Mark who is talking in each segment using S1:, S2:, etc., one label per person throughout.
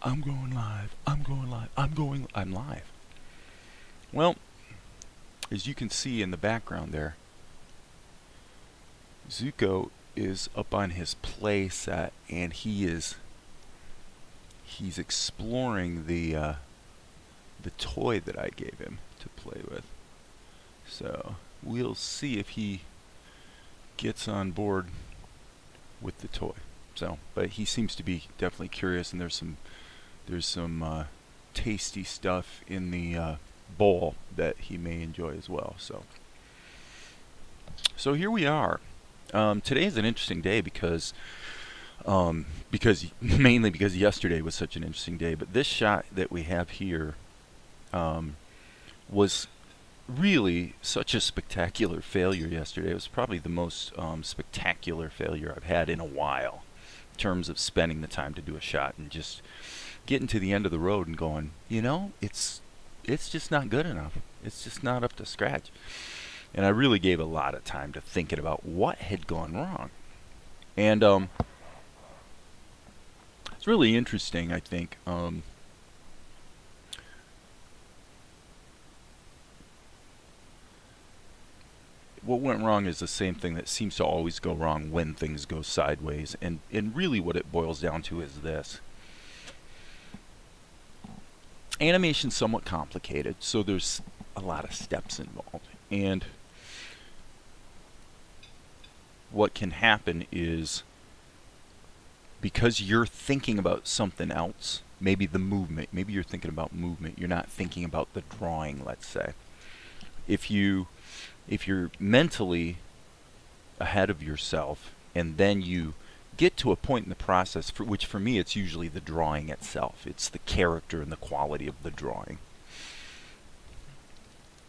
S1: I'm going live. I'm going live. I'm live. Well, as you can see in the background there, Zuko is up on his play set and he's exploring the toy that I gave him to play with. So we'll see if he gets on board with the toy. So, but he seems to be definitely curious, and there's some tasty stuff in the bowl that he may enjoy as well. So here we are. Today is an interesting day because mainly because yesterday was such an interesting day. But this shot that we have here was really such a spectacular failure yesterday. It was probably the most spectacular failure I've had in a while in terms of spending the time to do a shot and just getting to the end of the road and going, it's just not good enough. It's just not up to scratch. And I really gave a lot of time to thinking about what had gone wrong. And it's really interesting, I think. What went wrong is the same thing that seems to always go wrong when things go sideways. And really what it boils down to is this. Animation's somewhat complicated, so there's a lot of steps involved. And what can happen is, because you're thinking about something else, maybe the movement, maybe you're thinking about movement, you're not thinking about the drawing, let's say. If you're mentally ahead of yourself and then you get to a point in the process, which for me it's usually the drawing itself. It's the character and the quality of the drawing.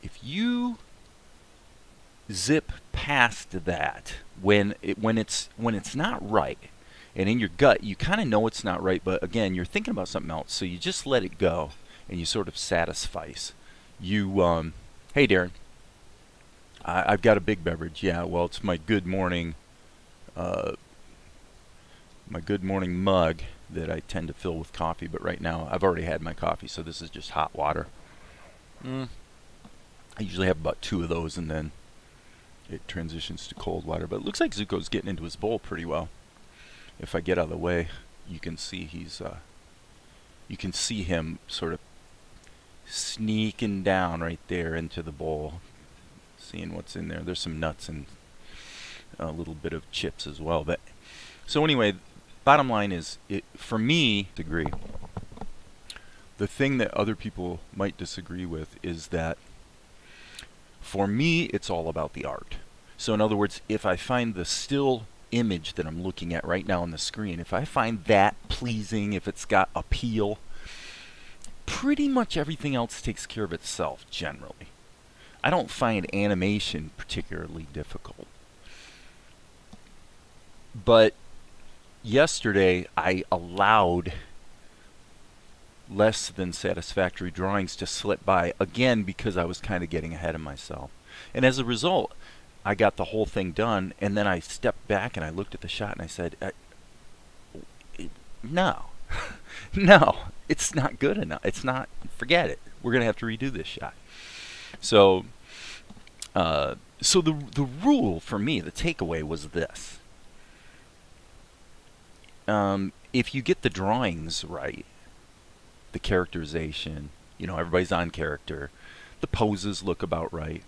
S1: If you zip past that when it's not right, and in your gut you kind of know it's not right, but again you're thinking about something else, so you just let it go and you sort of suffice. You hey Darren, I've got a big beverage. Yeah, well, it's my good morning mug that I tend to fill with coffee, but right now I've already had my coffee, so this is just hot water. I usually have about 2 of those and then it transitions to cold water, but it looks like Zuko's getting into his bowl pretty well. If I get out of the way, you can see you can see him sort of sneaking down right there into the bowl, seeing what's in there. There's some nuts and a little bit of chips as well. But so anyway, bottom line is, for me, agree. The thing that other people might disagree with is that for me, it's all about the art. So in other words, if I find the still image that I'm looking at right now on the screen, if I find that pleasing, if it's got appeal, pretty much everything else takes care of itself generally. I don't find animation particularly difficult. But yesterday I allowed less than satisfactory drawings to slip by, again because I was kind of getting ahead of myself. And as a result, I got the whole thing done, and then I stepped back and I looked at the shot and I said, no, no, it's not good enough. It's not, forget it. We're going to have to redo this shot. So the rule for me, the takeaway was this. If you get the drawings right, the characterization, everybody's on character, the poses look about right,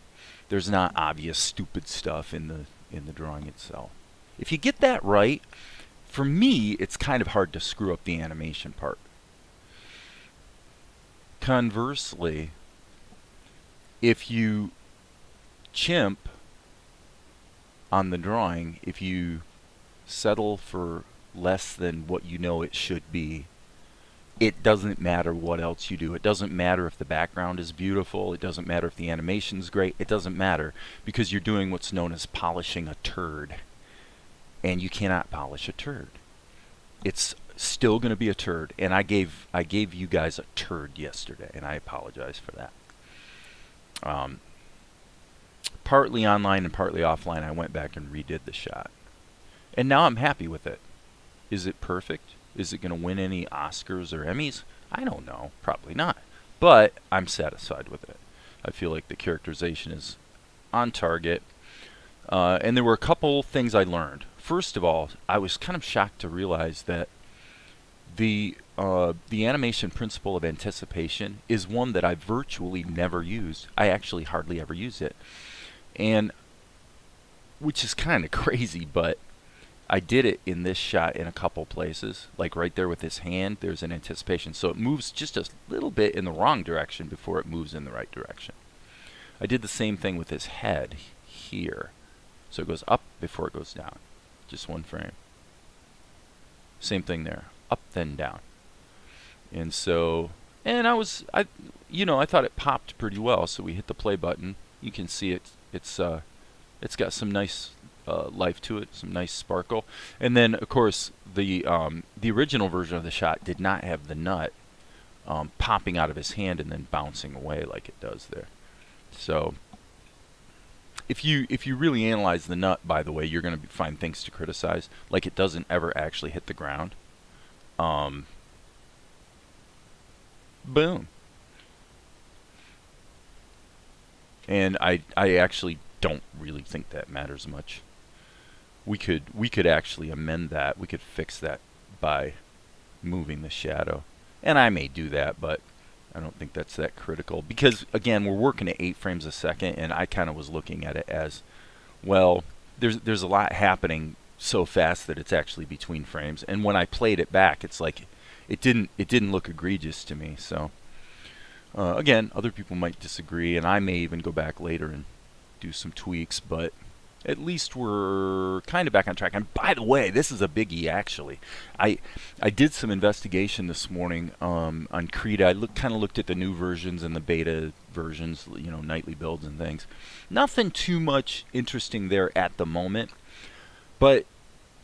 S1: there's not obvious stupid stuff in the drawing itself. If you get that right, for me, it's kind of hard to screw up the animation part. Conversely, if you chimp on the drawing, if you settle for less than what you know it should be, it doesn't matter what else you do. It doesn't matter if the background is beautiful. It doesn't matter if the animation's great. It doesn't matter, because you're doing what's known as polishing a turd. And you cannot polish a turd. It's still going to be a turd. And I gave you guys a turd yesterday, and I apologize for that. Partly online and partly offline, I went back and redid the shot. And now I'm happy with it. Is it perfect? Is it going to win any Oscars or Emmys? I don't know. Probably not. But I'm satisfied with it. I feel like the characterization is on target. And there were a couple things I learned. First of all, I was kind of shocked to realize that the animation principle of anticipation is one that I virtually never used. I actually hardly ever use it, and which is kind of crazy, but I did it in this shot in a couple places. Like right there with his hand, there's an anticipation. So it moves just a little bit in the wrong direction before it moves in the right direction. I did the same thing with his head here. So it goes up before it goes down. Just one frame. Same thing there. Up, then down. And so, and I thought it popped pretty well. So we hit the play button. You can see it's got some nice life to it, some nice sparkle. And then, of course, the original version of the shot did not have the nut popping out of his hand and then bouncing away like it does there. So, if you really analyze the nut, by the way, you're going to find things to criticize, like it doesn't ever actually hit the ground. Boom. And I actually don't really think that matters much. We could actually amend that. We could fix that by moving the shadow. And I may do that, but I don't think that's that critical. Because, again, we're working at 8 frames a second, and I kind of was looking at it as, well, there's a lot happening so fast that it's actually between frames. And when I played it back, it's like it didn't look egregious to me. So, again, other people might disagree, and I may even go back later and do some tweaks, but at least we're kind of back on track. And by the way, this is a biggie, actually. I did some investigation this morning on Krita. I kind of looked at the new versions and the beta versions, nightly builds and things. Nothing too much interesting there at the moment, but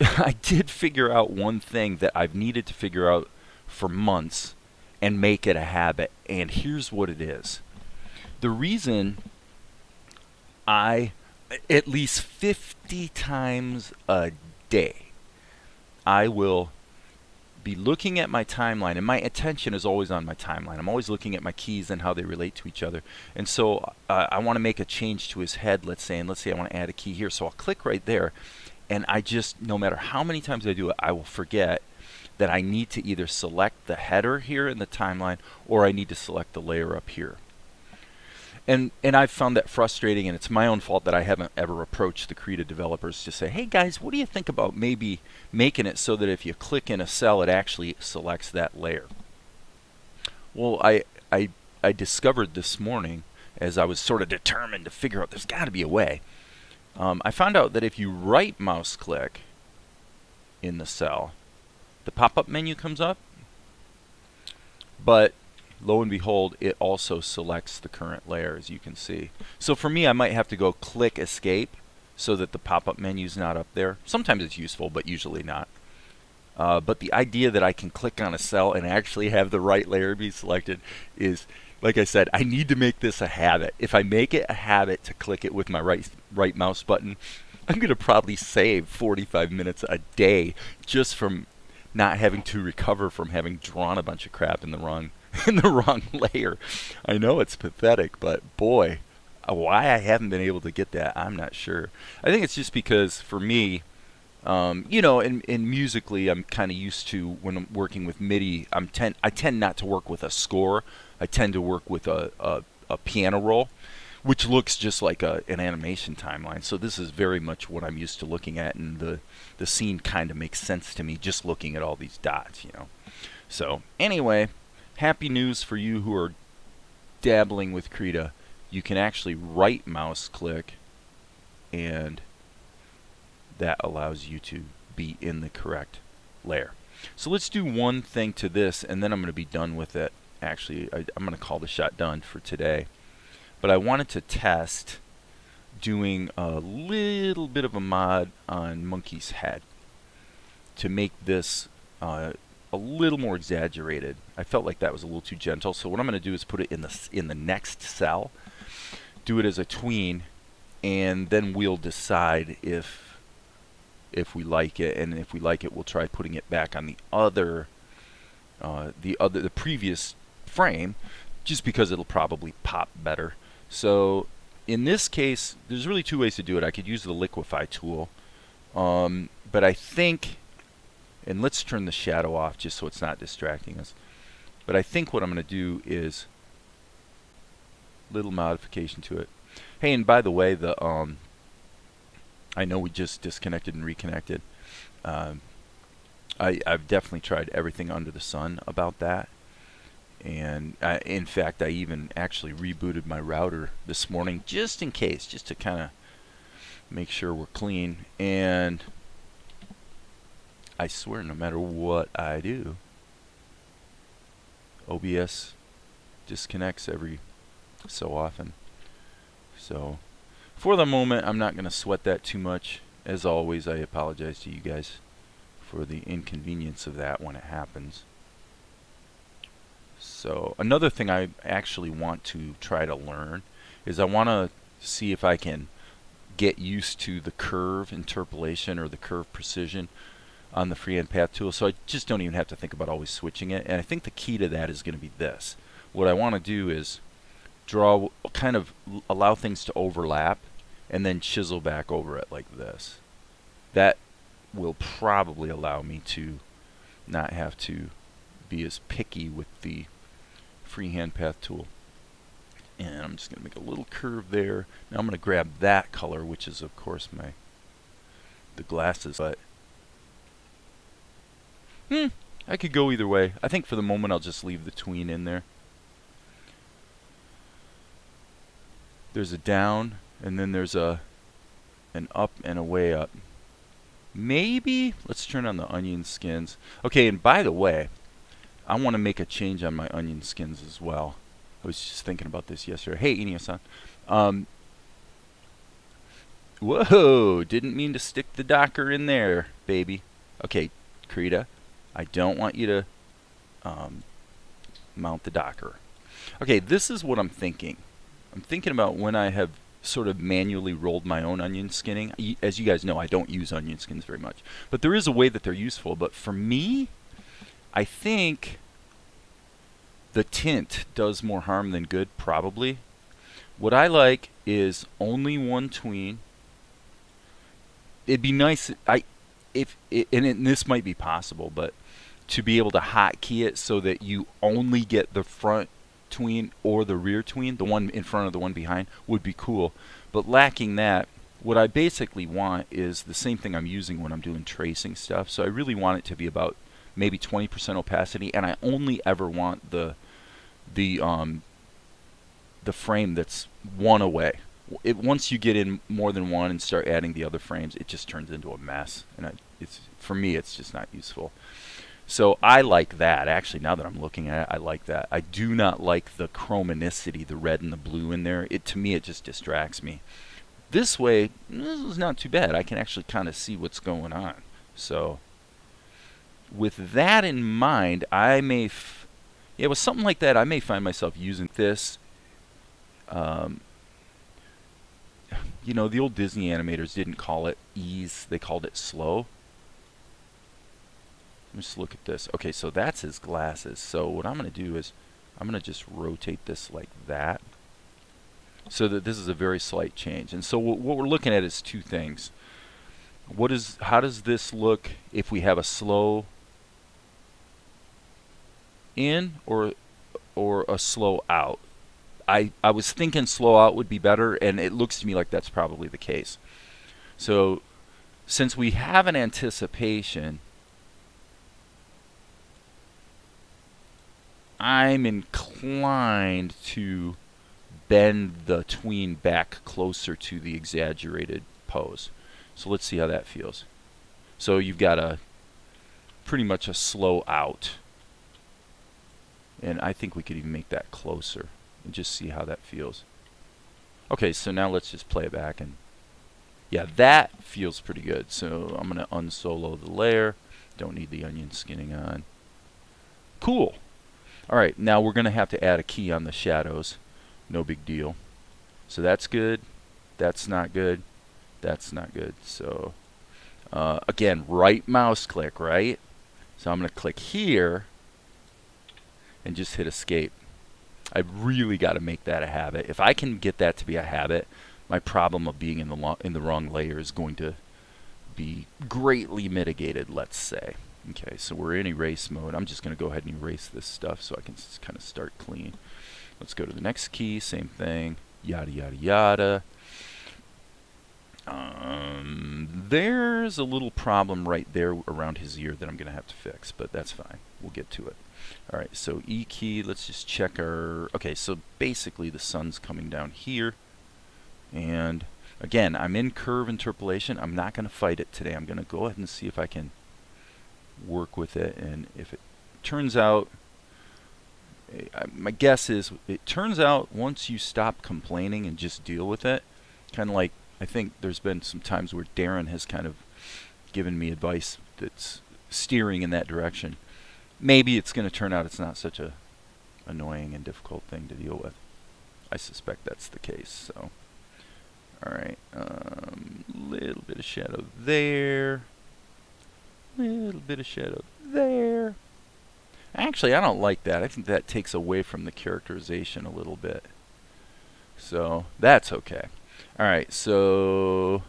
S1: I did figure out one thing that I've needed to figure out for months and make it a habit, and here's what it is. The reason at least 50 times a day, I will be looking at my timeline, and my attention is always on my timeline. I'm always looking at my keys and how they relate to each other. And so I want to make a change to his head, let's say I want to add a key here. So I'll click right there, and I just, no matter how many times I do it, I will forget that I need to either select the header here in the timeline, or I need to select the layer up here. And I've found that frustrating, and it's my own fault that I haven't ever approached the Krita developers to say, hey guys, what do you think about maybe making it so that if you click in a cell, it actually selects that layer? Well, I discovered this morning, as I was sort of determined to figure out there's got to be a way, I found out that if you right mouse click in the cell, the pop-up menu comes up, but lo and behold, it also selects the current layer, as you can see. So for me, I might have to go click escape so that the pop-up menu is not up there. Sometimes it's useful, but usually not. But the idea that I can click on a cell and actually have the right layer be selected is, like I said, I need to make this a habit. If I make it a habit to click it with my right mouse button, I'm going to probably save 45 minutes a day just from not having to recover from having drawn a bunch of crap in the wrong layer. I know it's pathetic, but boy, why I haven't been able to get that, I'm not sure. I think it's just because for me, in musically, I'm kind of used to, when I'm working with MIDI, I tend not to work with a score. I tend to work with a piano roll, which looks just like an animation timeline. So this is very much what I'm used to looking at, and the scene kind of makes sense to me just looking at all these dots, So anyway, happy news for you who are dabbling with Krita. You can actually right mouse click, and that allows you to be in the correct layer. So let's do one thing to this, and then I'm going to be done with it. Actually, I'm going to call the shot done for today. But I wanted to test doing a little bit of a mod on Monkey's head to make this a little more exaggerated. I felt like that was a little too gentle, so what I'm going to do is put it in the next cell, do it as a tween, and then we'll decide if if we like it, and if we like it, we'll try putting it back on the previous frame, just because it'll probably pop better. So in this case, there's really two ways to do it. I could use the liquefy tool, but I think, and let's turn the shadow off just so it's not distracting us. But I think what I'm going to do is little modification to it. Hey, and by the way, I know we just disconnected and reconnected. I've definitely tried everything under the sun about that. And in fact, I even actually rebooted my router this morning just in case, just to kind of make sure we're clean. And I swear, no matter what I do, OBS disconnects every so often. So for the moment, I'm not going to sweat that too much. As always, I apologize to you guys for the inconvenience of that when it happens. So another thing I actually want to try to learn is I want to see if I can get used to the curve interpolation or the curve precision on the freehand path tool, so I just don't even have to think about always switching it. And I think the key to that is going to be this. What I want to do is draw, kind of allow things to overlap, and then chisel back over it like this. That will probably allow me to not have to be as picky with the freehand path tool. And I'm just going to make a little curve there. Now I'm going to grab that color, which is of course the glasses, but I could go either way. I think for the moment I'll just leave the tween in there. There's a down, and then there's an up and a way up. Maybe let's turn on the onion skins. Okay, and by the way, I want to make a change on my onion skins as well. I was just thinking about this yesterday. Hey, Inio-san. Whoa, didn't mean to stick the Docker in there, baby. Okay, Krita, I don't want you to mount the Docker. Okay, this is what I'm thinking. I'm thinking about when I have sort of manually rolled my own onion skinning. As you guys know, I don't use onion skins very much. But there is a way that they're useful. But for me, I think the tint does more harm than good, probably. What I like is only one tween. It'd be nice, and this might be possible, but to be able to hotkey it so that you only get the front tween or the rear tween, the one in front of the one behind, would be cool. But lacking that, what I basically want is the same thing I'm using when I'm doing tracing stuff. So I really want it to be about maybe 20% opacity, and I only ever want the frame that's one away. Once you get in more than one and start adding the other frames, it just turns into a mess, and for me it's just not useful. So I like that. Actually, now that I'm looking at it, I like that. I do not like the chromaticity, the red and the blue in there. To me, it just distracts me. This way, this is not too bad. I can actually kind of see what's going on. So with that in mind, I may, with something like that, I may find myself using this. You know, the old Disney animators didn't call it ease, they called it slow. Let's look at this. Okay, so that's his glasses. So what I'm going to do is I'm going to just rotate this like that, so that this is a very slight change. And so what we're looking at is two things. How does this look if we have a slow in or a slow out? I was thinking slow out would be better, and it looks to me like that's probably the case. So since we have an anticipation, I'm inclined to bend the tween back closer to the exaggerated pose. So let's see how that feels. So you've got pretty much a slow out, and I think we could even make that closer and just see how that feels. Okay, so now let's just play it back, and yeah, that feels pretty good. So I'm going to unsolo the layer. Don't need the onion skinning on. Cool. Alright, now we're going to have to add a key on the shadows. No big deal. So that's good. That's not good. That's not good. So Again, right mouse click, right? So I'm going to click here and just hit escape. I've really got to make that a habit. If I can get that to be a habit, my problem of being in the wrong layer is going to be greatly mitigated, let's say. Okay, so we're in erase mode. I'm just going to go ahead and erase this stuff so I can kind of start clean. Let's go to the next key, same thing, yada yada yada. There's a little problem right there around his ear that I'm going to have to fix, but that's fine. We'll get to it. Alright, so E key, let's just check our... Okay, so basically the sun's coming down here. And again, I'm in curve interpolation. I'm not going to fight it today. I'm going to go ahead and see if I can work with it. And if it turns out... my guess is, it turns out once you stop complaining and just deal with it, kind of like, I think there's been some times where Darren has kind of given me advice that's steering in that direction. Maybe it's going to turn out it's not such a annoying and difficult thing to deal with. I suspect that's the case. So, all right, little bit of shadow there, little bit of shadow there. Actually, I don't like that. I think that takes away from the characterization a little bit. So that's okay. All right, so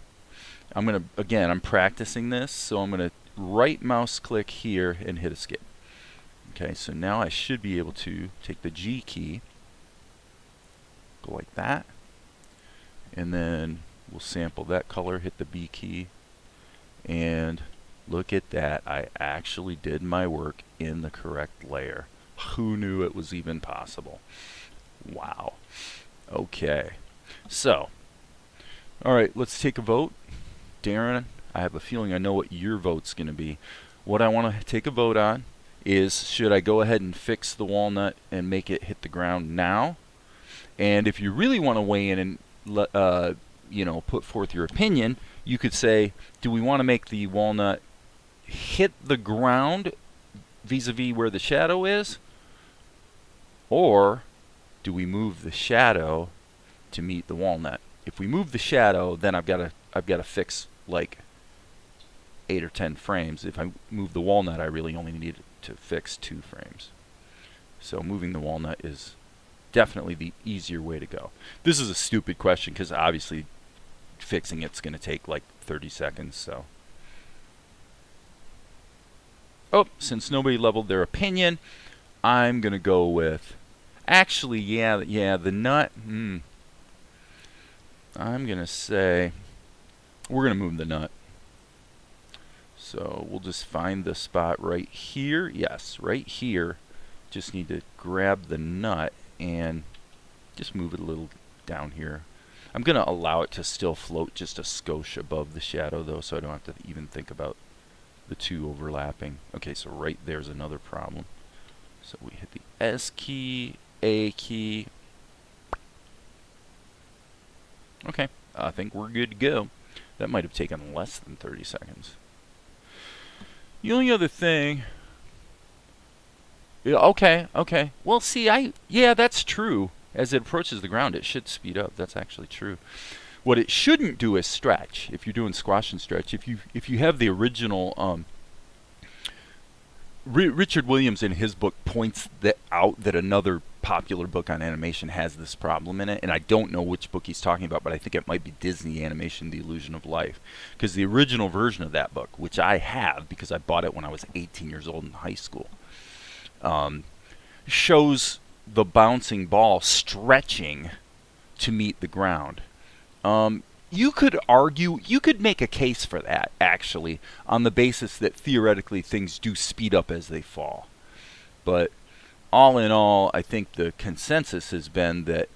S1: I'm gonna, again, I'm practicing this, so I'm gonna right mouse click here and hit escape. Okay, so now I should be able to take the G key, go like that, and then we'll sample that color, hit the B key, and look at that. I actually did my work in the correct layer. Who knew it was even possible? Wow. Okay, so, all right, let's take a vote. Darren, I have a feeling I know what your vote's going to be. What I want to take a vote on is, should I go ahead and fix the walnut and make it hit the ground now? And if you really want to weigh in and you know, put forth your opinion, you could say, do we want to make the walnut hit the ground vis-a-vis where the shadow is, or do we move the shadow to meet the walnut? If we move the shadow, then I've got to fix like 8 or 10 frames. If I move the walnut, I really only need to fix 2 frames. So moving the walnut is definitely the easier way to go. This is a stupid question because obviously fixing it's going to take like 30 seconds. So, oh, since nobody leveled their opinion, I'm going to go with, actually, yeah, the nut. I'm going to say we're going to move the nut. So we'll just find the spot right here. Yes, right here. Just need to grab the nut and just move it a little down here. I'm going to allow it to still float just a skosh above the shadow though, so I don't have to even think about the two overlapping. Okay, so right there's another problem. So we hit the S key, A key. Okay, I think we're good to go. That might have taken less than 30 seconds. The only other thing... Yeah, okay. Well, see, yeah, that's true. As it approaches the ground, it should speed up. That's actually true. What it shouldn't do is stretch. If you're doing squash and stretch, if you have the original... Richard Williams in his book points out that another popular book on animation has this problem in it, and I don't know which book he's talking about, but I think it might be Disney Animation, The Illusion of Life, because the original version of that book, which I have because I bought it when I was 18 years old in high school, shows the bouncing ball stretching to meet the ground. You could argue, you could make a case for that, actually, on the basis that theoretically things do speed up as they fall. But all in all, I think the consensus has been that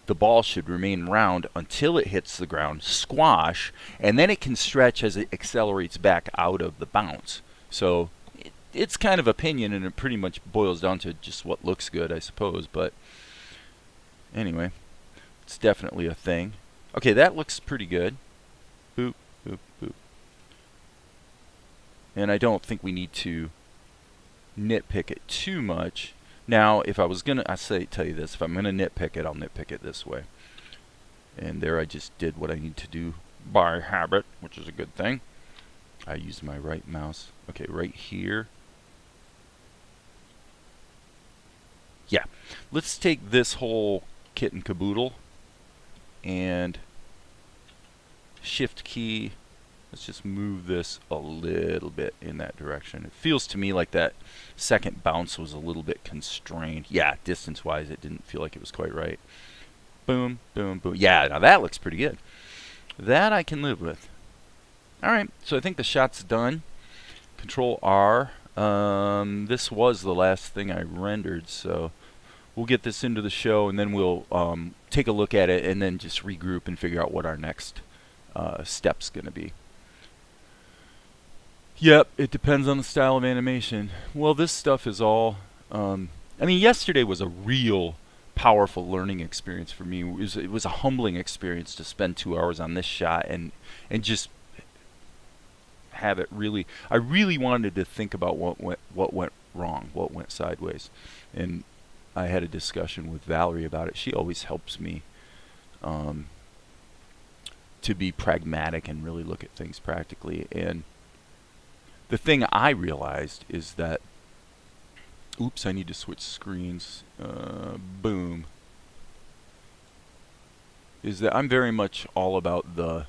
S1: the ball should remain round until it hits the ground, squash, and then it can stretch as it accelerates back out of the bounce. So it's kind of opinion, and it pretty much boils down to just what looks good, I suppose. But anyway, it's definitely a thing. Okay, that looks pretty good. Boop, boop, boop. And I don't think we need to nitpick it too much. Now, if I was going to, tell you this, if I'm going to nitpick it, I'll nitpick it this way. And there I just did what I need to do by habit, which is a good thing. I used my right mouse. Okay, right here. Yeah, let's take this whole kit and caboodle and shift key. Let's just move this a little bit in that direction. It feels to me like that second bounce was a little bit constrained. Yeah, distance-wise, it didn't feel like it was quite right. Boom, boom, boom. Yeah, now that looks pretty good. That I can live with. All right, so I think the shot's done. Control R. This was the last thing I rendered, so we'll get this into the show, and then we'll take a look at it and then just regroup and figure out what our next step's going to be. Yep, it depends on the style of animation. Well, this stuff is all... I mean, yesterday was a real powerful learning experience for me. It was a humbling experience to spend 2 hours on this shot and just have it really... I really wanted to think about what went wrong, what went sideways. And I had a discussion with Valerie about it. She always helps me to be pragmatic and really look at things practically. And the thing I realized is that, oops, I need to switch screens. Boom. Is that I'm very much all about the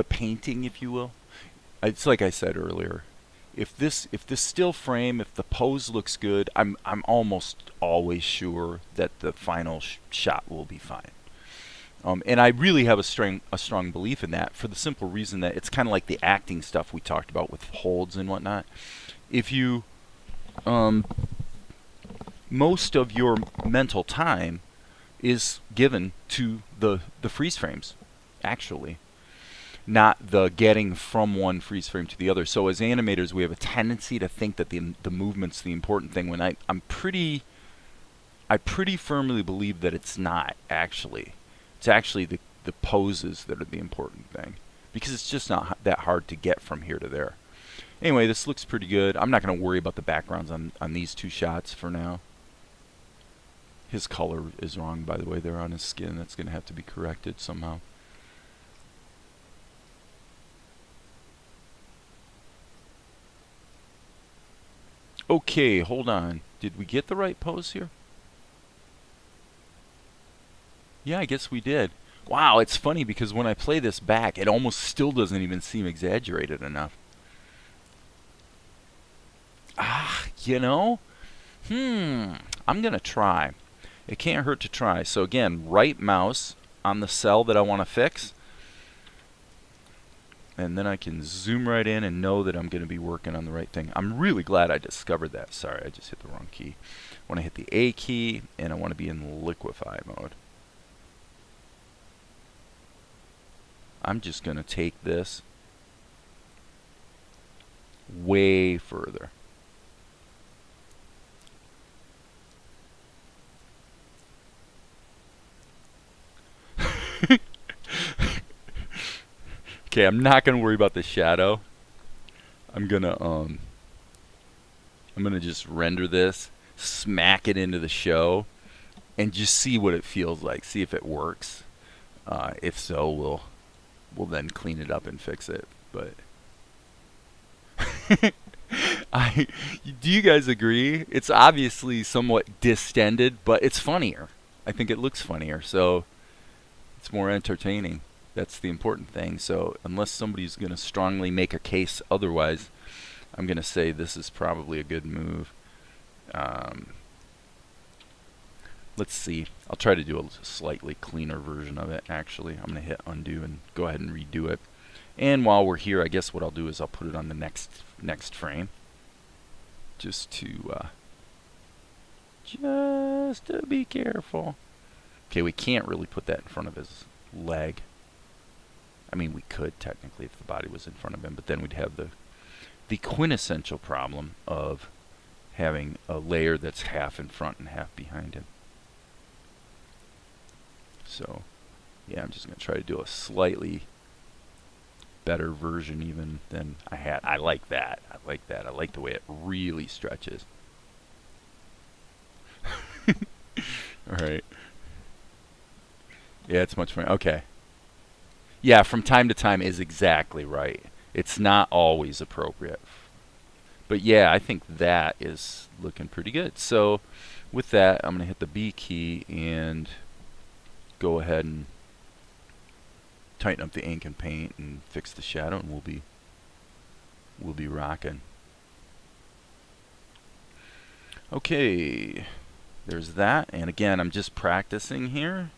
S1: painting, if you will. It's like I said earlier. If this still frame, if the pose looks good, I'm almost always sure that the final shot will be fine. And I really have a strong belief in that, for the simple reason that it's kind of like the acting stuff we talked about with holds and whatnot. If you most of your mental time is given to the freeze frames, actually, not the getting from one freeze frame to the other. So as animators, we have a tendency to think that the movement's the important thing, when I pretty firmly believe that it's not, actually. It's actually the poses that are the important thing, because it's just not that hard to get from here to there. Anyway, this looks pretty good. I'm not going to worry about the backgrounds on these two shots for now. His color is wrong, by the way, there on his skin. That's going to have to be corrected somehow. Okay, hold on. Did we get the right pose here? Yeah, I guess we did. Wow, it's funny because when I play this back, it almost still doesn't even seem exaggerated enough. You know? I'm going to try. It can't hurt to try. So again, right mouse on the cell that I want to fix. And then I can zoom right in and know that I'm going to be working on the right thing. I'm really glad I discovered that. Sorry, I just hit the wrong key. I want to hit the A key, and I want to be in liquify mode. I'm just going to take this way further. Okay, I'm not going to worry about the shadow. I'm going to just render this, smack it into the show, and just see what it feels like. See if it works. If so, we'll then clean it up and fix it. But do you guys agree? It's obviously somewhat distended, but it's funnier. I think it looks funnier, so it's more entertaining. That's the important thing. So unless somebody's going to strongly make a case otherwise, I'm going to say this is probably a good move. Let's see. I'll try to do a slightly cleaner version of it, actually. I'm going to hit undo and go ahead and redo it. And while we're here, I guess what I'll do is I'll put it on the next frame. Just to be careful. Okay, we can't really put that in front of his leg. I mean, we could technically if the body was in front of him, but then we'd have the quintessential problem of having a layer that's half in front and half behind him. So, yeah, I'm just going to try to do a slightly better version even than I had. I like that. I like that. I like the way it really stretches. All right. Yeah, it's much more. Okay. Yeah, from time to time is exactly right. It's not always appropriate. But yeah, I think that is looking pretty good. So with that, I'm going to hit the B key and go ahead and tighten up the ink and paint and fix the shadow, and we'll be rocking. Okay, there's that. And again, I'm just practicing here.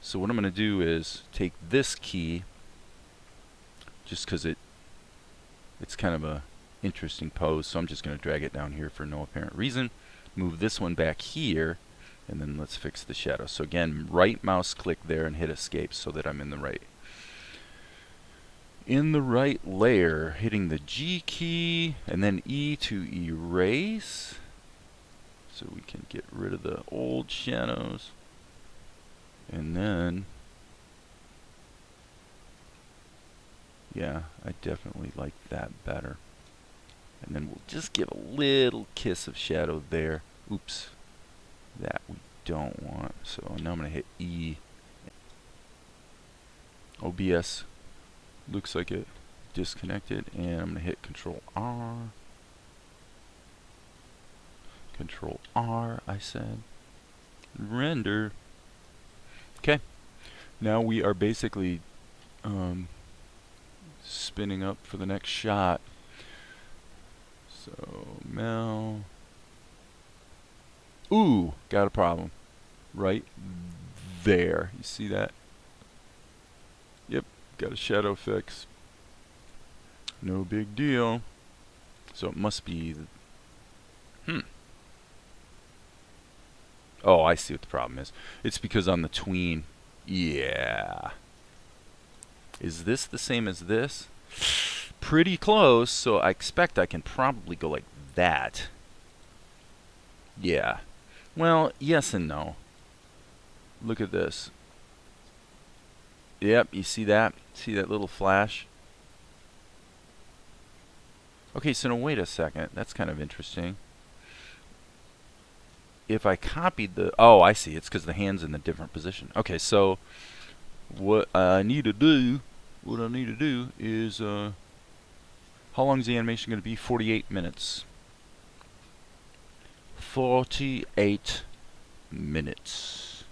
S1: So what I'm going to do is take this key, just because it's kind of a interesting pose, so I'm just going to drag it down here for no apparent reason. Move this one back here, and then let's fix the shadow. So again, right mouse click there and hit escape so that I'm in the right layer, hitting the G key and then E to erase, so we can get rid of the old shadows. And then, yeah, I definitely like that better. And then we'll just give a little kiss of shadow there. Oops, that we don't want. So now I'm going to hit E. OBS looks like it disconnected, and I'm going to hit Control R. Control R, I said. Render. Okay, now we are basically spinning up for the next shot. So Mel, ooh, got a problem right there. You see that? Yep, got a shadow fix. No big deal. So it must be oh, I see what the problem is. It's because on the tween, yeah. Is this the same as this? Pretty close, so I expect I can probably go like that. Yeah. Well, yes and no. Look at this. Yep, you see that? See that little flash? Okay, so now wait a second. That's kind of interesting. If I copied the... Oh, I see. It's because the hand's in a different position. Okay, so what I need to do is... how long is the animation going to be? 48 minutes. 48 minutes.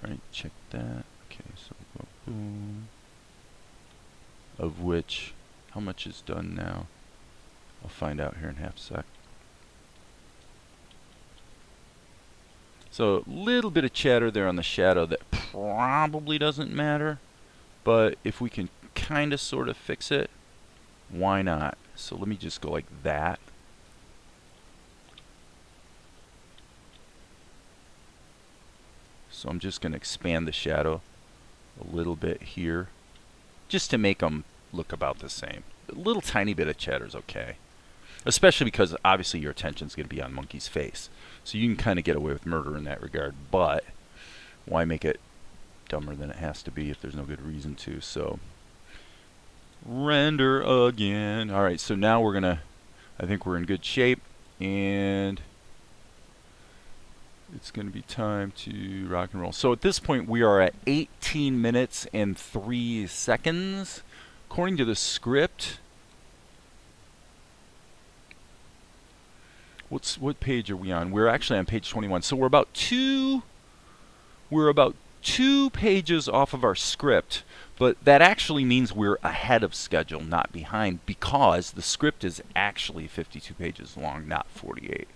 S1: Alright, check that. Okay, so we'll go boom. Of which, how much is done now? I'll find out here in half a sec. So a little bit of chatter there on the shadow that probably doesn't matter, but if we can kind of sort of fix it, why not? So let me just go like that. So I'm just going to expand the shadow a little bit here, just to make them look about the same. A little tiny bit of chatter is okay, especially because obviously your attention is going to be on Monkey's face. So you can kind of get away with murder in that regard, but why make it dumber than it has to be if there's no good reason to? So render again. Alright, so now we're gonna, I think we're in good shape, and it's gonna be time to rock and roll. So at this point we are at 18 minutes and 3 seconds. According to the script, what page are we on? We're actually on page 21. So we're about two pages off of our script, but that actually means we're ahead of schedule, not behind, because the script is actually 52 pages long, not 48.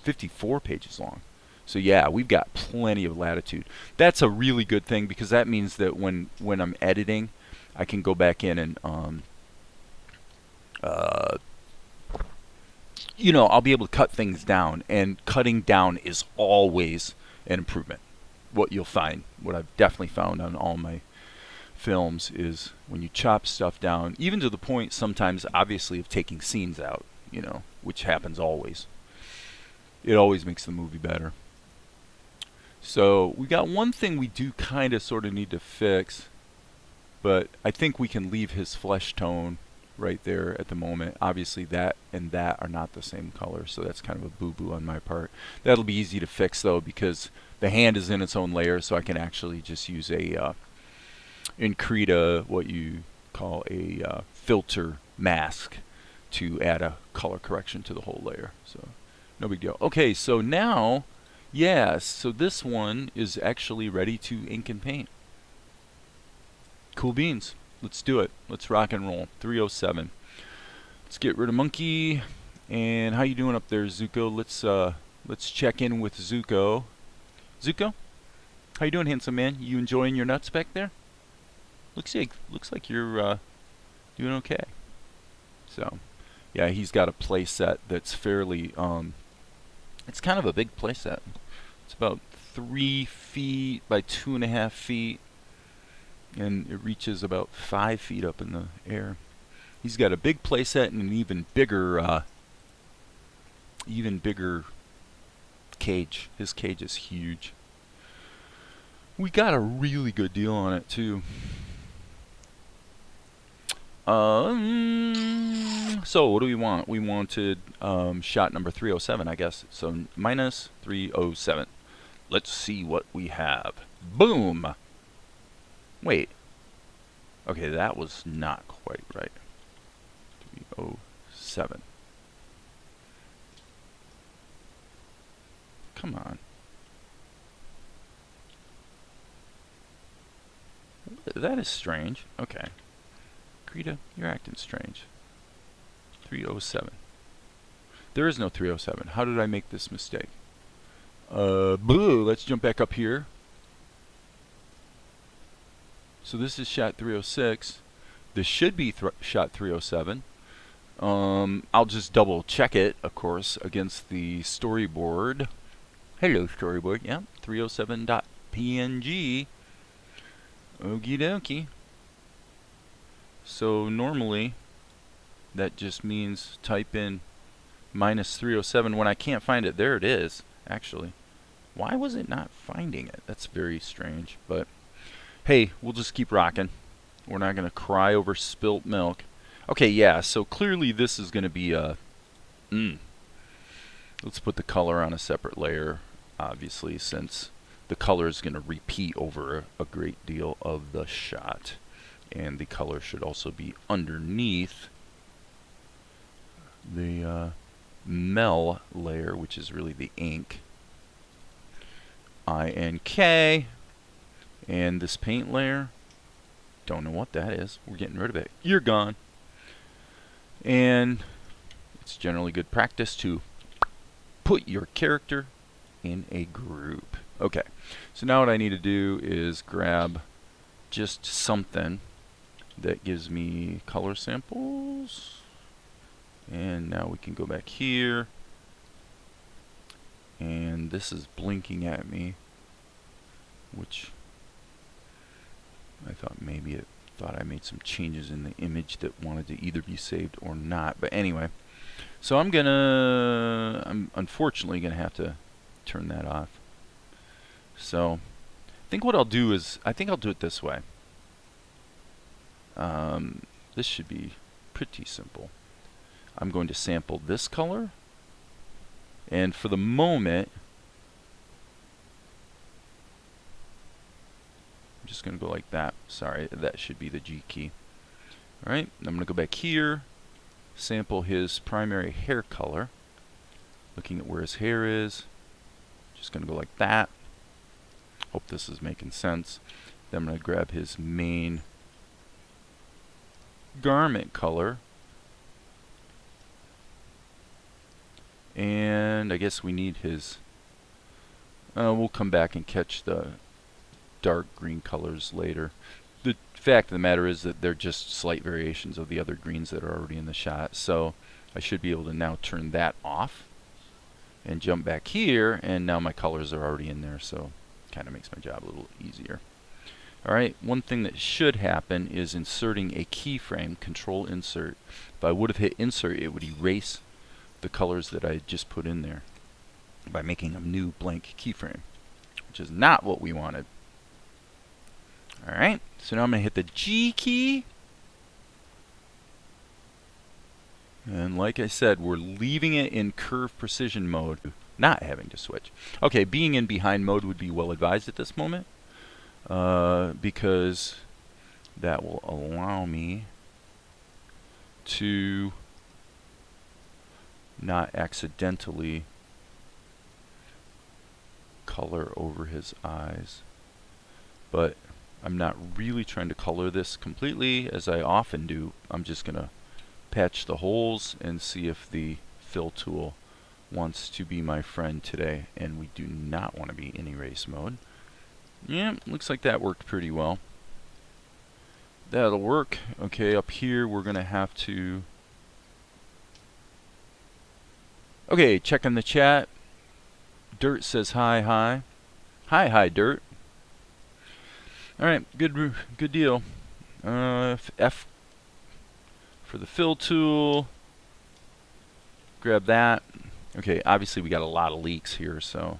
S1: 54 pages long. So yeah, we've got plenty of latitude. That's a really good thing, because that means that when I'm editing, I can go back in and you know, I'll be able to cut things down, and cutting down is always an improvement. What you'll find, what I've definitely found on all my films, is when you chop stuff down, even to the point sometimes obviously of taking scenes out, you know, which happens always. It always makes the movie better. So we got one thing we do kind of sort of need to fix, but I think we can leave his flesh tone right there at the moment. Obviously that and that are not the same color, so that's kind of a boo-boo on my part. That'll be easy to fix though, because the hand is in its own layer, so I can actually just use a in Krita what you call a filter mask to add a color correction to the whole layer. So no big deal. Okay, so now, yes, so this one is actually ready to ink and paint. Cool beans. Let's do it. Let's rock and roll. 307. Let's get rid of monkey. And how you doing up there, Zuko? Let's check in with Zuko. Zuko, how you doing, handsome man? You enjoying your nuts back there? Looks like you're doing okay. So, yeah, he's got a play set that's fairly it's kind of a big play set. It's about 3 feet by 2.5 feet. And it reaches about 5 feet up in the air. He's got a big playset and an even bigger cage. His cage is huge. We got a really good deal on it too. So what do we want? We wanted shot number 307, I guess. So minus 307. Let's see what we have. Boom! Wait. Okay, that was not quite right. 307. Come on. That is strange. Okay. Krita, you're acting strange. 307. There is no 307. How did I make this mistake? Boo! Let's jump back up here. So this is shot 306. This should be shot 307. I'll just double check it, of course, against the storyboard. Hello, storyboard. Yeah, 307.png. Okie dokie. So normally, that just means type in minus 307 when I can't find it. There it is, actually. Why was it not finding it? That's very strange, but hey, we'll just keep rocking. We're not going to cry over spilt milk. Okay, yeah, so clearly this is going to be a... Let's put the color on a separate layer, obviously, since the color is going to repeat over a great deal of the shot. And the color should also be underneath the mel layer, which is really the ink. INK. And this paint layer, don't know what that is. We're getting rid of it. You're gone. And it's generally good practice to put your character in a group. Okay, so now what I need to do is grab just something that gives me color samples. And now we can go back here. And this is blinking at me, which I thought maybe it thought I made some changes in the image that wanted to either be saved or not. But anyway, so I'm unfortunately gonna have to turn that off. So I think what I'll do is, I think I'll do it this way. This should be pretty simple. I'm going to sample this color, and for the moment I'm just going to go like that. Sorry, that should be the G key. Alright, I'm going to go back here, sample his primary hair color, looking at where his hair is. Just going to go like that. Hope this is making sense. Then I'm going to grab his main garment color. And I guess we need his... we'll come back and catch the dark green colors later. The fact of the matter is that they're just slight variations of the other greens that are already in the shot. So I should be able to now turn that off and jump back here, and now my colors are already in there, so kind of makes my job a little easier. Alright, one thing that should happen is inserting a keyframe, Control Insert. If I would have hit Insert, it would erase the colors that I just put in there by making a new blank keyframe, which is not what we wanted. Alright, so now I'm going to hit the G key. And like I said, we're leaving it in curve precision mode, not having to switch. Okay, being in behind mode would be well advised at this moment, because that will allow me to not accidentally color over his eyes. But I'm not really trying to color this completely, as I often do. I'm just going to patch the holes and see if the fill tool wants to be my friend today. And we do not want to be in erase mode. Yeah, looks like that worked pretty well. That'll work. Okay, up here we're going to have to... Okay, checking the chat. Dirt says hi, hi. Hi, hi, Dirt. Alright, good deal. F for the fill tool. Grab that. Okay, obviously we got a lot of leaks here, so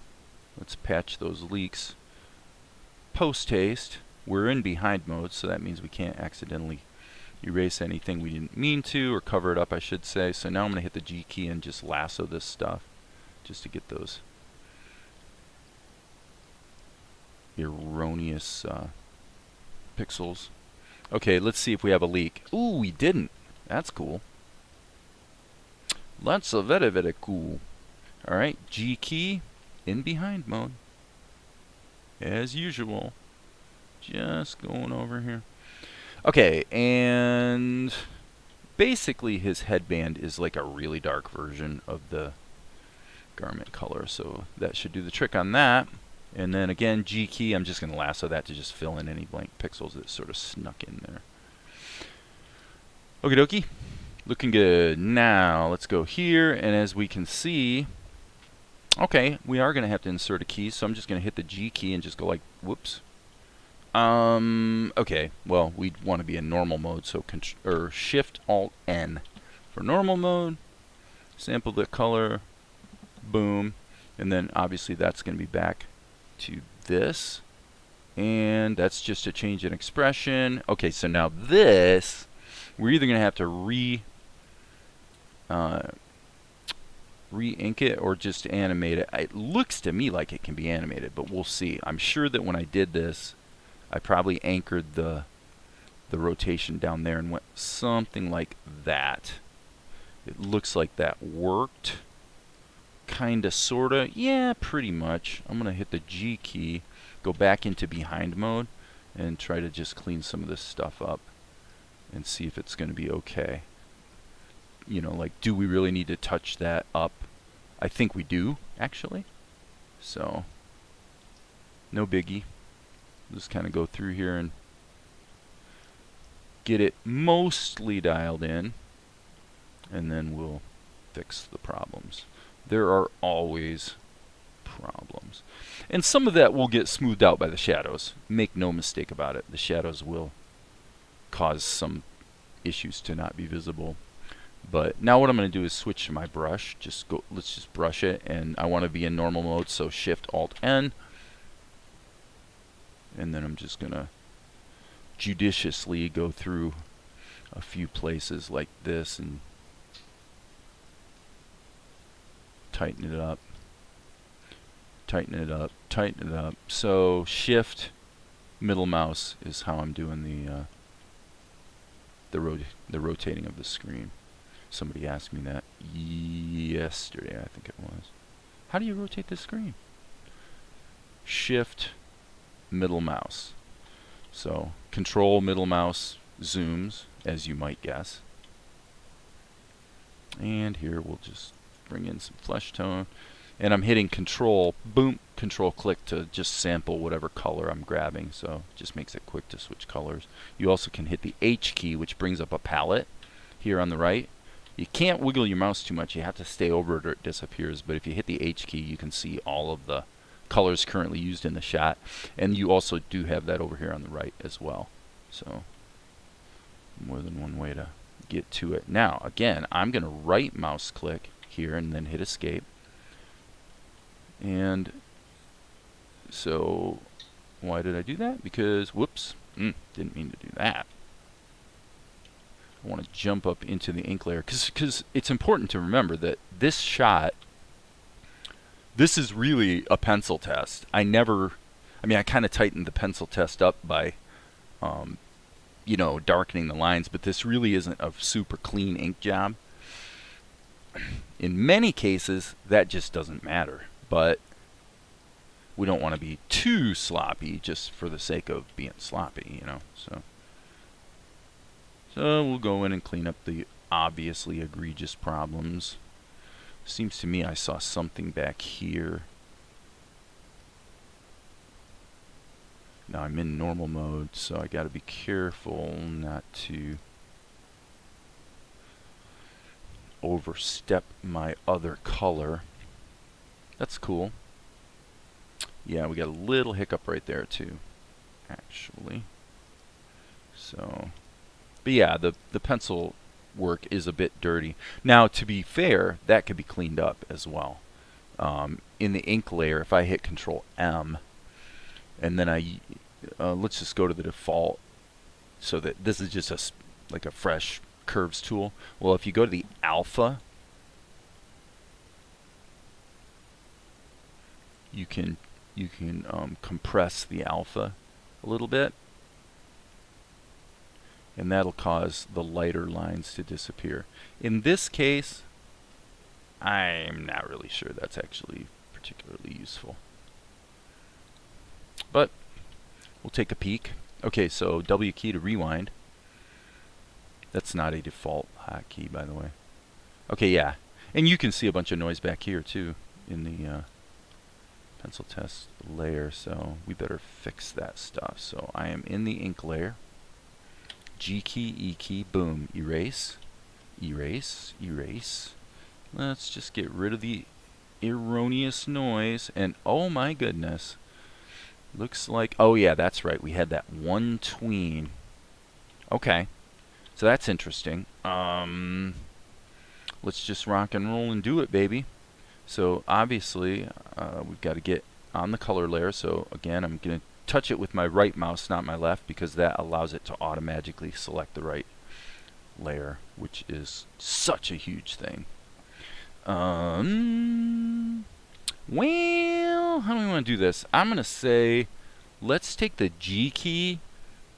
S1: let's patch those leaks. Post haste. We're in behind mode, so that means we can't accidentally erase anything we didn't mean to, or cover it up, I should say. So now I'm going to hit the G key and just lasso this stuff, just to get those erroneous pixels. Okay, let's see if we have a leak. Ooh, we didn't. That's cool. That's a very, very cool. Alright, G key in behind mode. As usual. Just going over here. Okay, and basically his headband is like a really dark version of the garment color, so that should do the trick on that. And then again, G key, I'm just going to lasso that to just fill in any blank pixels that sort of snuck in there. Okie dokie. Looking good. Now, let's go here, and as we can see, okay, we are going to have to insert a key, so I'm just going to hit the G key and just go like, whoops. Okay, well, we want to be in normal mode, so Shift-Alt-N for normal mode. Sample the color. Boom. And then, obviously, that's going to be back to this. And that's just a change in expression. Okay, so now this, we're either going to have to re-ink it or just animate it. It looks to me like it can be animated, but we'll see. I'm sure that when I did this, I probably anchored the rotation down there and went something like that. It looks like that worked. Kinda, sorta. Yeah, pretty much. I'm gonna hit the G key, go back into behind mode, and try to just clean some of this stuff up and see if it's gonna be okay. You know, like, do we really need to touch that up? I think we do, actually. So, no biggie. Just kind of go through here and get it mostly dialed in, and then we'll fix the problems. There are always problems. And some of that will get smoothed out by the shadows. Make no mistake about it. The shadows will cause some issues to not be visible. But now what I'm going to do is switch to my brush. Let's just brush it, and I want to be in normal mode, so Shift-Alt-N. And then I'm just going to judiciously go through a few places like this and tighten it up, tighten it up, tighten it up. So Shift, middle mouse is how I'm doing the rotating of the screen. Somebody asked me that yesterday, I think it was. How do you rotate the screen? Shift, middle mouse. So Control, middle mouse zooms, as you might guess. And here we'll just bring in some flesh tone. And I'm hitting Control, boom, Control click to just sample whatever color I'm grabbing. So it just makes it quick to switch colors. You also can hit the H key, which brings up a palette here on the right. You can't wiggle your mouse too much. You have to stay over it or it disappears. But if you hit the H key, you can see all of the colors currently used in the shot. And you also do have that over here on the right as well. So more than one way to get to it. Now, again, I'm going to right mouse click here and then hit escape. And so why did I do that? Because, whoops, didn't mean to do that. I want to jump up into the ink layer because it's important to remember that this shot, this is really a pencil test. I kind of tightened the pencil test up by, you know, darkening the lines, but this really isn't a super clean ink job. In many cases, that just doesn't matter, but we don't want to be too sloppy just for the sake of being sloppy, you know. So we'll go in and clean up the obviously egregious problems. Seems to me I saw something back here. Now I'm in normal mode, so I gotta be careful not to overstep my other color. That's cool. Yeah, we got a little hiccup right there too, actually. So, but yeah, the pencil work is a bit dirty. Now, to be fair, that could be cleaned up as well. In the ink layer, if I hit Control M, and then let's just go to the default, so that this is just like a fresh curves tool. Well, if you go to the alpha, you can compress the alpha a little bit, and that'll cause the lighter lines to disappear. In this case, I'm not really sure that's actually particularly useful, but we'll take a peek. Okay, so W key to rewind. That's not a default hotkey, by the way. Okay, yeah, and you can see a bunch of noise back here too in the pencil test layer, so we better fix that stuff. So I am in the ink layer. G key, E key, boom, erase, erase, erase. Let's just get rid of the erroneous noise, and oh my goodness, looks like, oh yeah, that's right, we had that one tween. Okay, so that's interesting. Let's just rock and roll and do it, baby. So obviously, we've got to get on the color layer. So again, I'm going to touch it with my right mouse, not my left, because that allows it to automatically select the right layer, which is such a huge thing. Well, how do we want to do this? I'm going to say, let's take the G key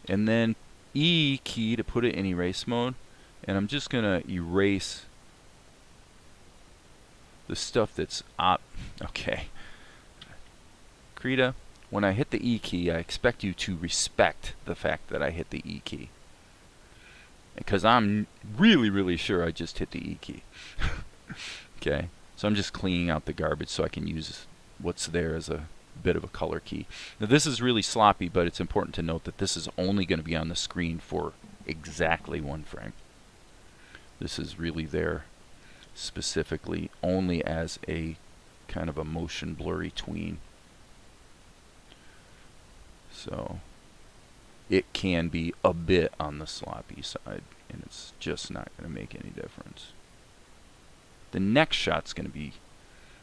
S1: and then E key to put it in erase mode. And I'm just going to erase the stuff that's okay. Krita, when I hit the E key, I expect you to respect the fact that I hit the E key, because I'm really, really sure I just hit the E key. Okay, so I'm just cleaning out the garbage so I can use what's there as a bit of a color key. Now this is really sloppy, but it's important to note that this is only going to be on the screen for exactly 1 frame. This is really there specifically only as a kind of a motion blurry tween. So it can be a bit on the sloppy side, and it's just not going to make any difference. The next shot's going to be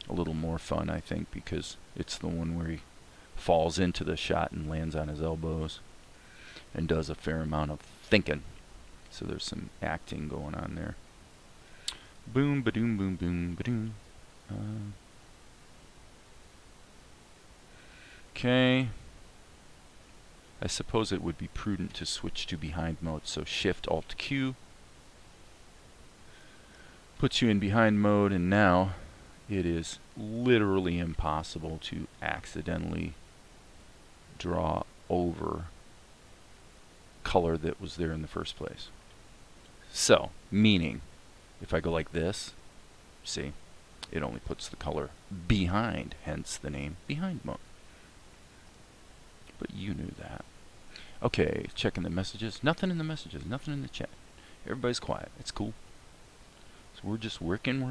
S1: a little more fun, I think, because it's the one where he falls into the shot and lands on his elbows and does a fair amount of thinking. So there's some acting going on there. Boom, ba-doom, boom, boom, ba-doom. Okay. I suppose it would be prudent to switch to behind mode, so Shift Alt Q puts you in behind mode, and now it is literally impossible to accidentally draw over color that was there in the first place. So, meaning, if I go like this, see, it only puts the color behind, hence the name behind mode. But you knew that. Okay, checking the messages. Nothing in the messages, nothing in the chat. Everybody's quiet. It's cool. So we're just working.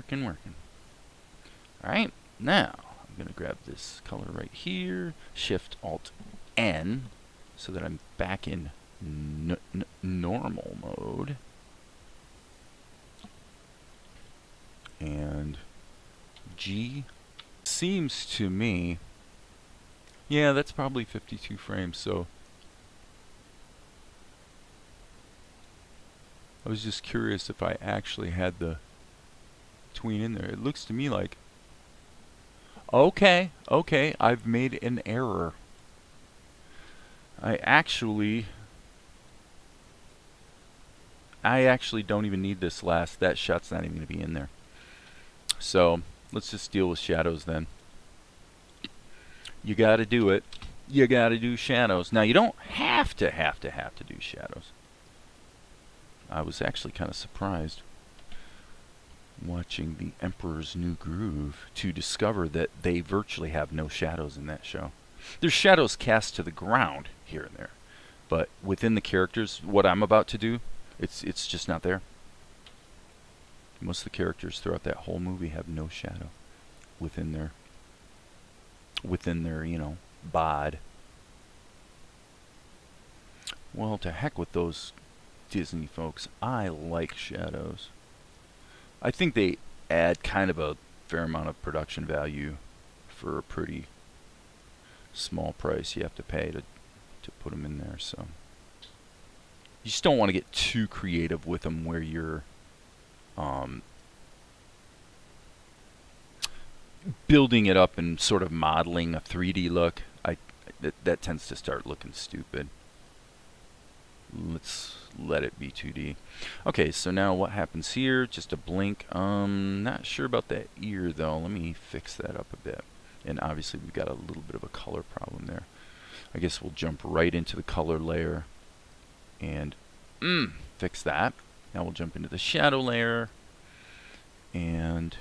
S1: Alright, now I'm going to grab this color right here, Shift Alt N, so that I'm back in normal mode. And G seems to me, yeah, that's probably 52 frames, so I was just curious if I actually had the tween in there. It looks to me like, okay, I've made an error. I actually don't even need this last. That shot's not even going to be in there. So let's just deal with shadows then. You got to do it. You got to do shadows. Now you don't have to do shadows. I was actually kind of surprised watching The Emperor's New Groove to discover that they virtually have no shadows in that show. There's shadows cast to the ground here and there, but within the characters, what I'm about to do, it's just not there. Most of the characters throughout that whole movie have no shadow within their bod. Well, to heck with those Disney folks. I like shadows. I think they add kind of a fair amount of production value for a pretty small price you have to pay to put them in there. So you just don't want to get too creative with them where you're building it up and sort of modeling a 3D look. That tends to start looking stupid. Let's let it be 2D. Okay, so now what happens here? Just a blink. Not sure about that ear though. Let me fix that up a bit. And obviously we've got a little bit of a color problem there. I guess we'll jump right into the color layer and fix that. Now we'll jump into the shadow layer and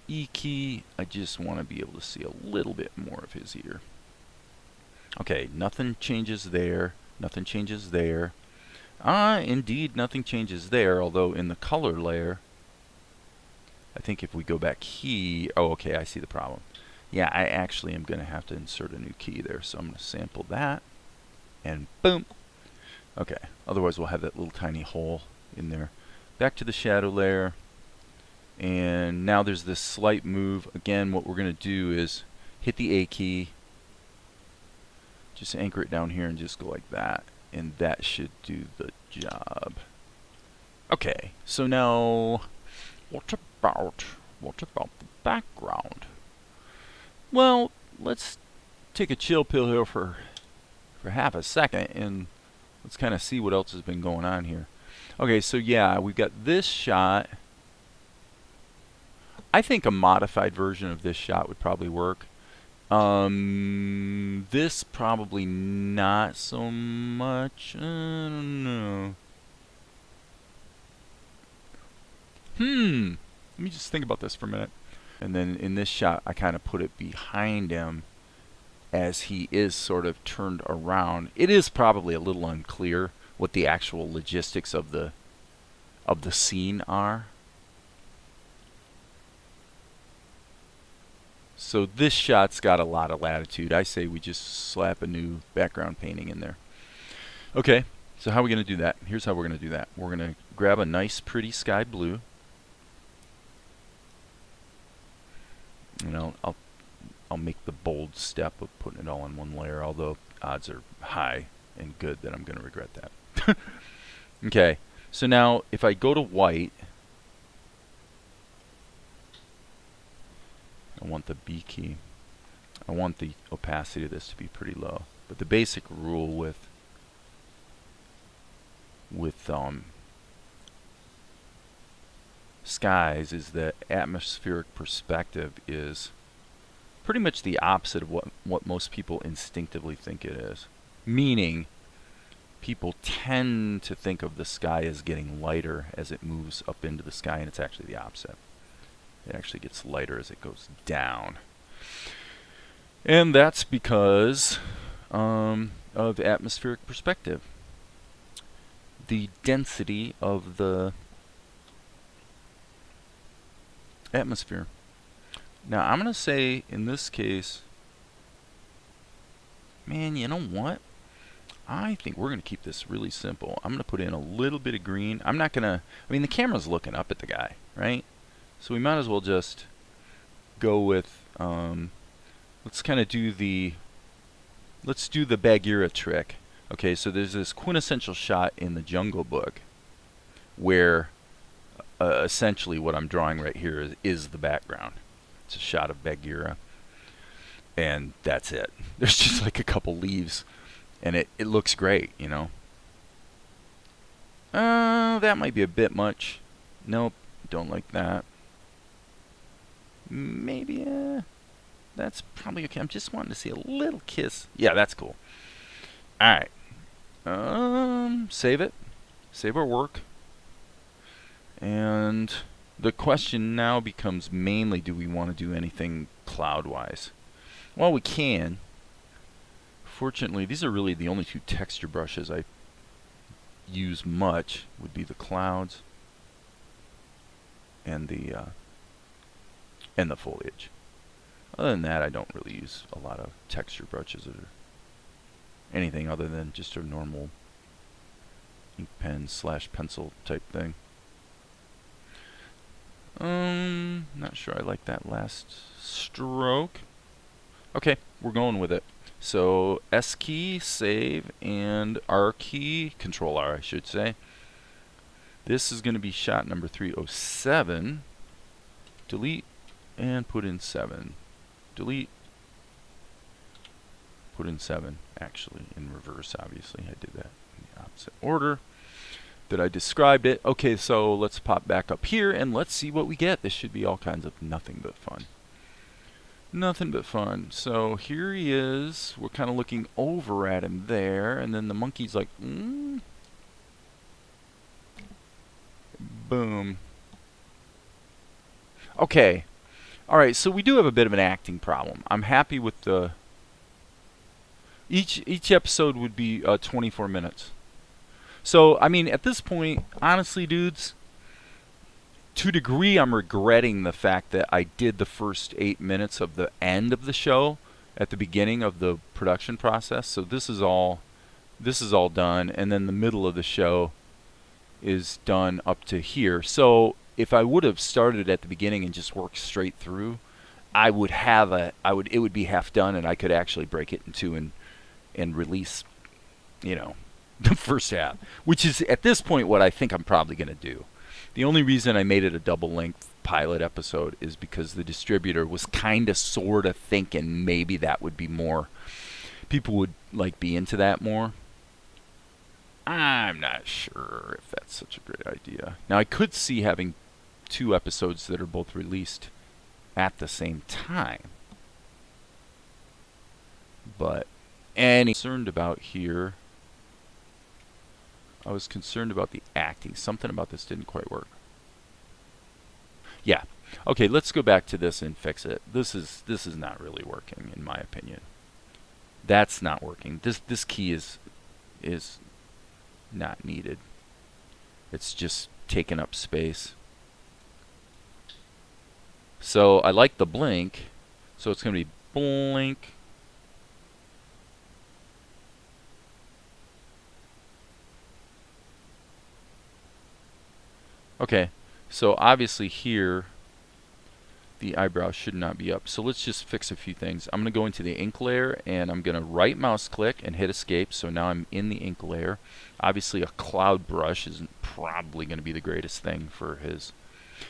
S1: E key. I just want to be able to see a little bit more of his ear. Okay, nothing changes there. Nothing changes there. Indeed, nothing changes there, although in the color layer, I think if we go back here, oh, okay, I see the problem. Yeah, I actually am going to have to insert a new key there, so I'm going to sample that, and boom. Okay, otherwise we'll have that little tiny hole in there. Back to the shadow layer, and now there's this slight move. Again, what we're going to do is hit the A key, just anchor it down here and just go like that. And that should do the job. Okay, so now what about the background? Well, let's take a chill pill here for half a second and let's kind of see what else has been going on here. Okay, so yeah, we've got this shot. I think a modified version of this shot would probably work. This probably not so much. I don't know. Let me just think about this for a minute. And then in this shot, I kind of put it behind him as he is sort of turned around. It is probably a little unclear what the actual logistics of the scene are. So this shot's got a lot of latitude. I say we just slap a new background painting in there. Okay, so how are we going to do that? Here's how we're going to do that. We're going to grab a nice pretty sky blue. And I'll make the bold step of putting it all in one layer, although odds are high and good that I'm going to regret that. Okay, so now if I go to white, I want the B key. I want the opacity of this to be pretty low. But the basic rule with skies is that atmospheric perspective is pretty much the opposite of what most people instinctively think it is. Meaning, people tend to think of the sky as getting lighter as it moves up into the sky, and it's actually the opposite. It actually gets lighter as it goes down. And that's because of atmospheric perspective. The density of the atmosphere. Now, I'm going to say, in this case, man, you know what? I think we're going to keep this really simple. I'm going to put in a little bit of green. I'm not going to, I mean, the camera's looking up at the guy, right? So we might as well just go with, let's kind of do the Bagheera trick. Okay, so there's this quintessential shot in the Jungle Book where essentially what I'm drawing right here is the background. It's a shot of Bagheera, and that's it. There's just like a couple leaves, and it looks great, you know. That might be a bit much. Nope, don't like that. Maybe, that's probably okay. I'm just wanting to see a little kiss. Yeah, that's cool. Alright. Save it. Save our work. And the question now becomes mainly, do we want to do anything cloud-wise? Well, we can. Fortunately, these are really the only two texture brushes I use much, would be the clouds and the foliage. Other than that, I don't really use a lot of texture brushes or anything other than just a normal ink pen / pencil type thing. Not sure I like that last stroke. Okay, we're going with it. So S key, save, and R key, Control R I should say. This is going to be shot number 307. Delete and put in 7. Delete, put in 7. Actually, in reverse, obviously. I did that in the opposite order that I described it. Okay, so let's pop back up here and let's see what we get. This should be all kinds of nothing but fun. Nothing but fun. So here he is. We're kind of looking over at him there, and then the monkey's like, boom. Okay. Alright, so we do have a bit of an acting problem. I'm happy with the... Each episode would be 24 minutes. So, I mean, at this point, honestly, dudes, to a degree, I'm regretting the fact that I did the first 8 minutes of the end of the show at the beginning of the production process. So this is all done, and then the middle of the show is done up to here. So if I would have started at the beginning and just worked straight through, it would be half done, and I could actually break it in two and release, you know, the first half, which is at this point what I think I'm probably going to do. The only reason I made it a double-length pilot episode is because the distributor was kind of sort of thinking maybe that would be more, people would like be into that more. I'm not sure if that's such a great idea. Now, I could see having 2 episodes that are both released at the same time. But concerned about here, I was concerned about the acting. Something about this didn't quite work. Yeah. Okay, let's go back to this and fix it. This is not really working, in my opinion. That's not working. This key is not needed. It's just taking up space. So I like the blink. So it's going to be blink. Okay, so obviously here the eyebrow should not be up. So let's just fix a few things. I'm going to go into the ink layer, and I'm going to right mouse click and hit escape. So now I'm in the ink layer. Obviously a cloud brush isn't probably going to be the greatest thing for his,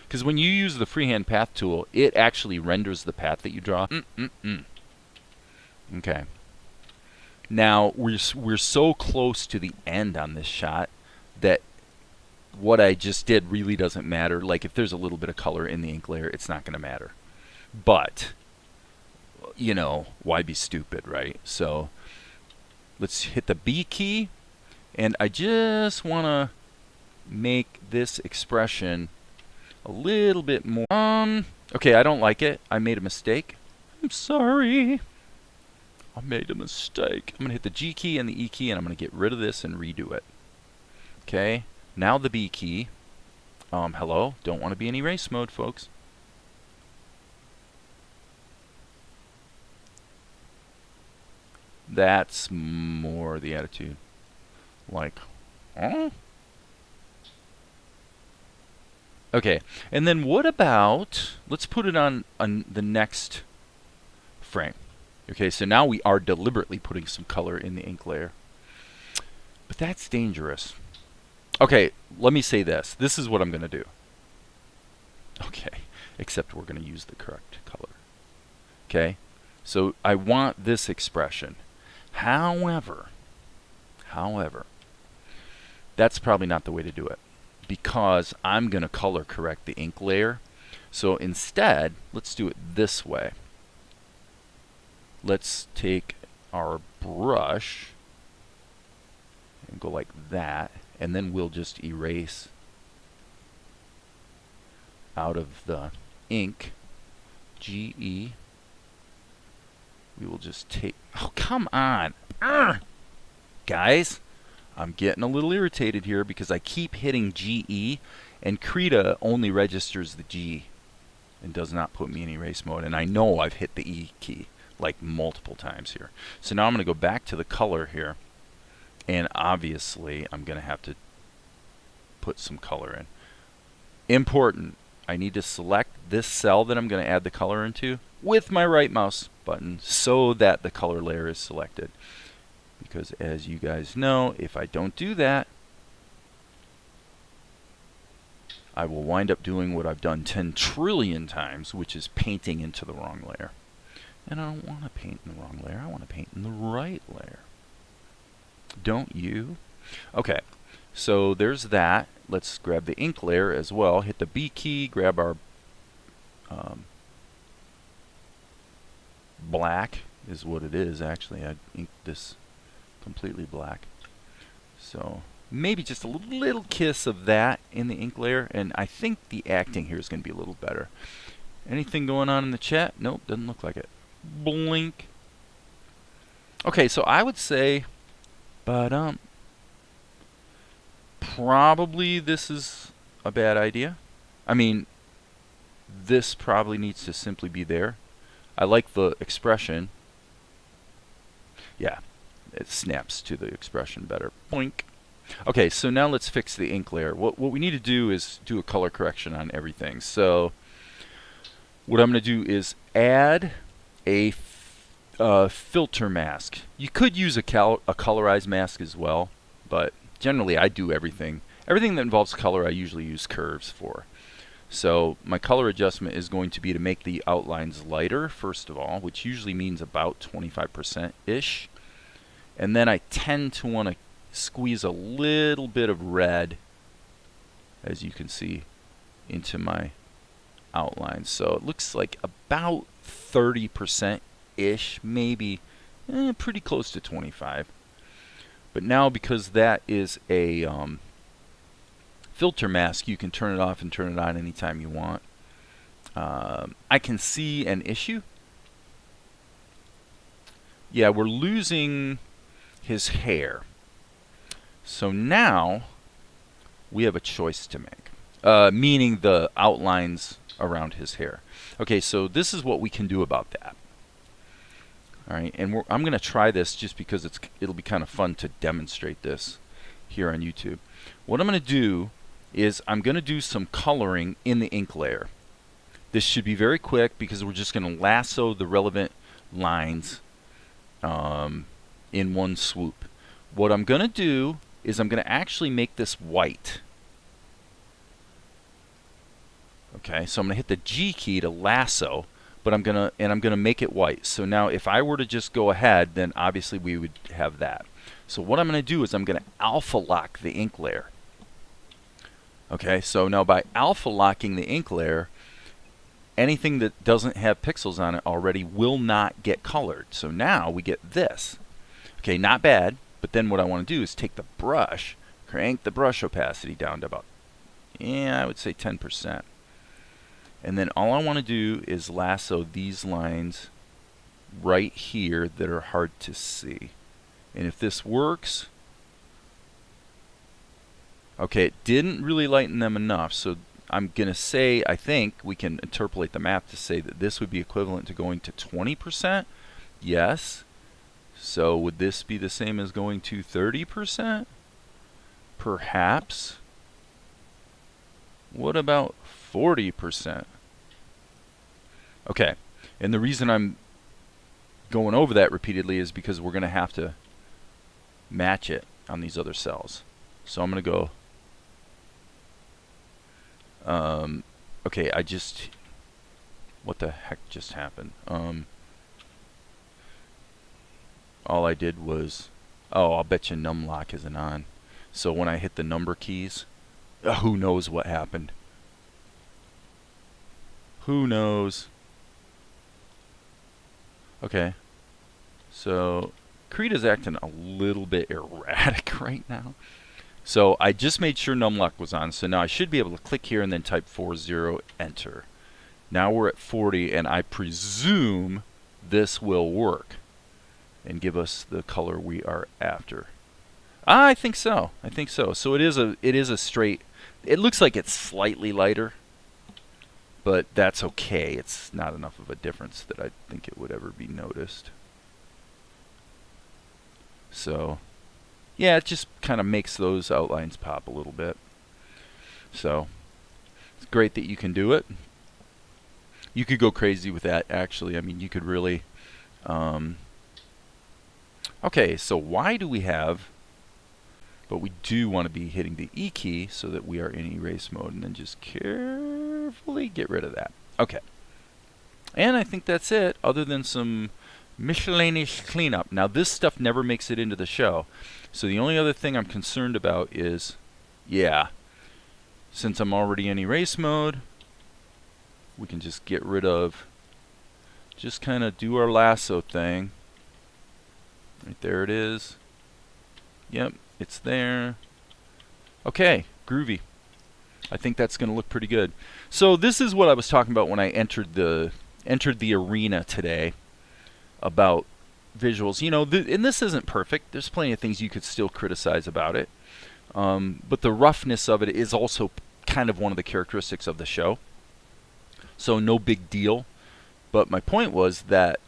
S1: because when you use the freehand path tool, it actually renders the path that you draw. Okay. Now we're so close to the end on this shot that what I just did really doesn't matter. Like, if there's a little bit of color in the ink layer, it's not going to matter. But, you know, why be stupid, right? So let's hit the B key, and I just want to make this expression a little bit more. Okay, I don't like it. I made a mistake. I'm sorry. I made a mistake. I'm going to hit the G key and the E key, and I'm going to get rid of this and redo it. Okay. Now the B key. Hello? Don't want to be in erase mode, folks. That's more the attitude. Like, huh? Okay, and then what about, let's put it on the next frame. Okay, so now we are deliberately putting some color in the ink layer. But that's dangerous. Okay, let me say this. This is what I'm going to do. Okay, except we're going to use the correct color. Okay, so I want this expression. However, that's probably not the way to do it, because I'm going to color correct the ink layer. So instead, let's do it this way. Let's take our brush and go like that, and then we'll just erase out of the ink GE. We will just take, oh come on, guys, I'm getting a little irritated here because I keep hitting GE, and Krita only registers the G and does not put me in erase mode, and I know I've hit the E key like multiple times here. So now I'm going to go back to the color here, and obviously I'm going to have to put some color in. Important, I need to select this cell that I'm going to add the color into with my right mouse button so that the color layer is selected. Because as you guys know, if I don't do that, I will wind up doing what I've done 10 trillion times, which is painting into the wrong layer. And I don't want to paint in the wrong layer. I want to paint in the right layer. Don't you? Okay, so there's that. Let's grab the ink layer as well. Hit the B key, grab our black is what it is actually. I inked this completely black. So maybe just a little kiss of that in the ink layer, and I think the acting here is going to be a little better. Anything going on in the chat? Nope, doesn't look like it. Blink. Okay, so I would say, probably this is a bad idea. I mean, this probably needs to simply be there. I like the expression. Yeah, it snaps to the expression better. Boink. Okay, so now let's fix the ink layer. What we need to do is do a color correction on everything. So what I'm going to do is add a filter mask. You could use a colorized mask as well, but generally I do everything. Everything that involves color I usually use curves for. So my color adjustment is going to be to make the outlines lighter, first of all, which usually means about 25%-ish. And then I tend to want to squeeze a little bit of red, as you can see, into my outlines. So it looks like about 30%-ish, maybe pretty close to 25. But now, because that is a filter mask, you can turn it off and turn it on anytime you want. I can see an issue. Yeah, we're losing his hair. So now we have a choice to make, meaning the outlines around his hair. Okay, so this is what we can do about that. All right, and I'm going to try this just because it'll be kind of fun to demonstrate this here on YouTube. What I'm going to do is I'm going to do some coloring in the ink layer. This should be very quick because we're just going to lasso the relevant lines in one swoop. What I'm going to do is I'm going to actually make this white. Okay, so I'm going to hit the G key to lasso, but I'm going to make it white. So now if I were to just go ahead, then obviously we would have that. So what I'm going to do is I'm going to alpha lock the ink layer. Okay, so now by alpha locking the ink layer, anything that doesn't have pixels on it already will not get colored. So now we get this. Okay, not bad, but then what I want to do is take the brush, crank the brush opacity down to about, I would say 10%. And then all I want to do is lasso these lines right here that are hard to see. And if this works, okay, it didn't really lighten them enough, so I'm going to say, I think we can interpolate the map to say that this would be equivalent to going to 20%. Yes. So would this be the same as going to 30%? Perhaps. What about 40%? Okay, and the reason I'm going over that repeatedly is because we're going to have to match it on these other cells. So I'm going to go Okay, what the heck just happened? All I did was, oh, I'll bet you numlock isn't on. So when I hit the number keys, who knows what happened? Who knows? Okay. So Krita's acting a little bit erratic right now. So I just made sure numlock was on. So now I should be able to click here and then type 40, enter. Now we're at 40, and I presume this will work and give us the color we are after. I think so. I think so. So it is a straight. It looks like it's slightly lighter, but that's okay. It's not enough of a difference that I think it would ever be noticed. So, yeah, it just kind of makes those outlines pop a little bit. So, it's great that you can do it. You could go crazy with that, actually. I mean, you could really... okay, so why do we have... But we do want to be hitting the E key so that we are in erase mode, and then just carefully get rid of that. Okay. And I think that's it, other than some miscellaneous cleanup. Now, this stuff never makes it into the show. So the only other thing I'm concerned about is, yeah, since I'm already in erase mode, we can just get rid of, just kind of do our lasso thing. Right there it is. Yep, it's there. Okay, groovy. I think that's going to look pretty good. So this is what I was talking about when I entered the arena today about visuals. You know, and this isn't perfect. There's plenty of things you could still criticize about it. But the roughness of it is also kind of one of the characteristics of the show. So no big deal. But my point was that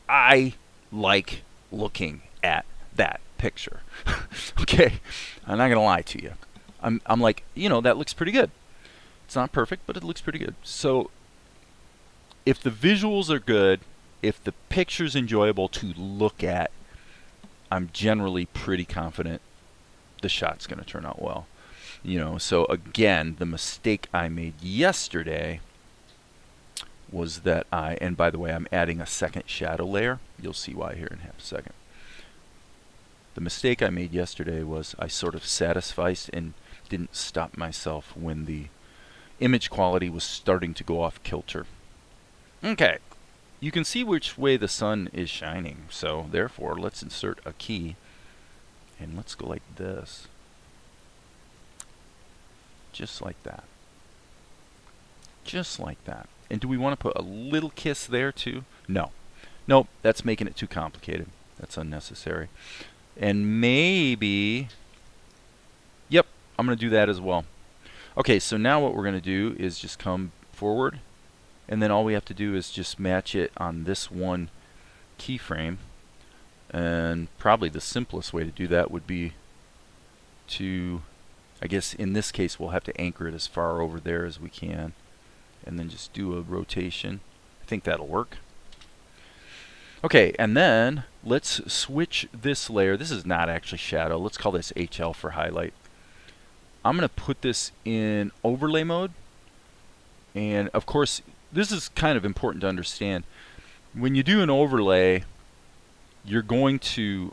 S1: I like looking at that picture. Okay? I'm not going to lie to you. I'm like, you know, that looks pretty good. It's not perfect, but it looks pretty good. So if the visuals are good, if the picture's enjoyable to look at, I'm generally pretty confident the shot's going to turn out well. You know, so again, the mistake I made yesterday was that and by the way, I'm adding a second shadow layer. You'll see why here in half a second. The mistake I made yesterday was I sort of satisficed and didn't stop myself when the image quality was starting to go off kilter. Okay, you can see which way the sun is shining, so therefore let's insert a key and let's go like this. Just like that. Just like that. And do we want to put a little kiss there too? No. Nope, that's making it too complicated. That's unnecessary. And maybe, yep, I'm going to do that as well. Okay, so now what we're going to do is just come forward, and then all we have to do is just match it on this one keyframe. And probably the simplest way to do that would be to, I guess in this case we'll have to anchor it as far over there as we can, and then just do a rotation. I think that'll work. Okay, and then let's switch this layer. This is not actually shadow. Let's call this HL for highlight. I'm going to put this in overlay mode. And of course, this is kind of important to understand. When you do an overlay, you're going to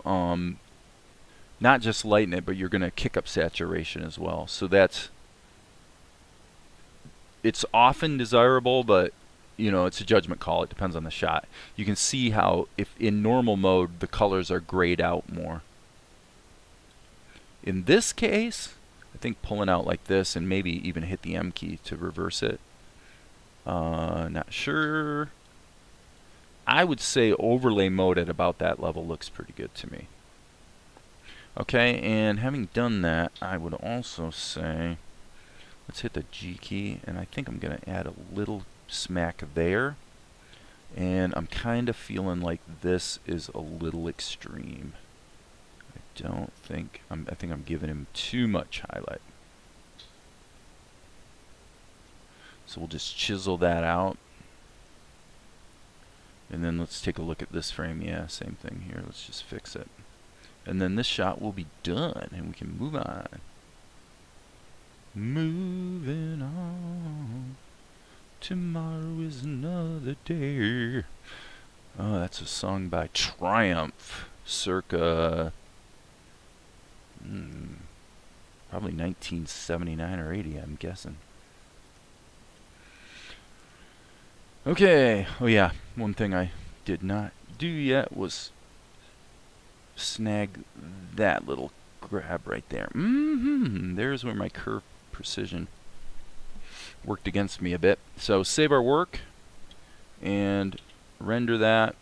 S1: not just lighten it, but you're going to kick up saturation as well. So it's often desirable, but you know, it's a judgment call. It depends on the shot. You can see how if in normal mode the colors are grayed out more. In this case, I think pulling out like this and maybe even hit the M key to reverse it. Not sure. I would say overlay mode at about that level looks pretty good to me. Okay, and having done that, I would also say let's hit the G key, and I think I'm going to add a little smack there. And I'm kind of feeling like this is a little extreme. I think I'm giving him too much highlight. So we'll just chisel that out. And then let's take a look at this frame. Yeah, same thing here. Let's just fix it. And then this shot will be done and we can move on. Moving on. Tomorrow is another day. Oh, that's a song by Triumph, circa probably 1979 or 80, I'm guessing. Okay. Oh yeah, one thing I did not do yet was snag that little grab right there. There's where my curve precision worked against me a bit. So save our work and render that.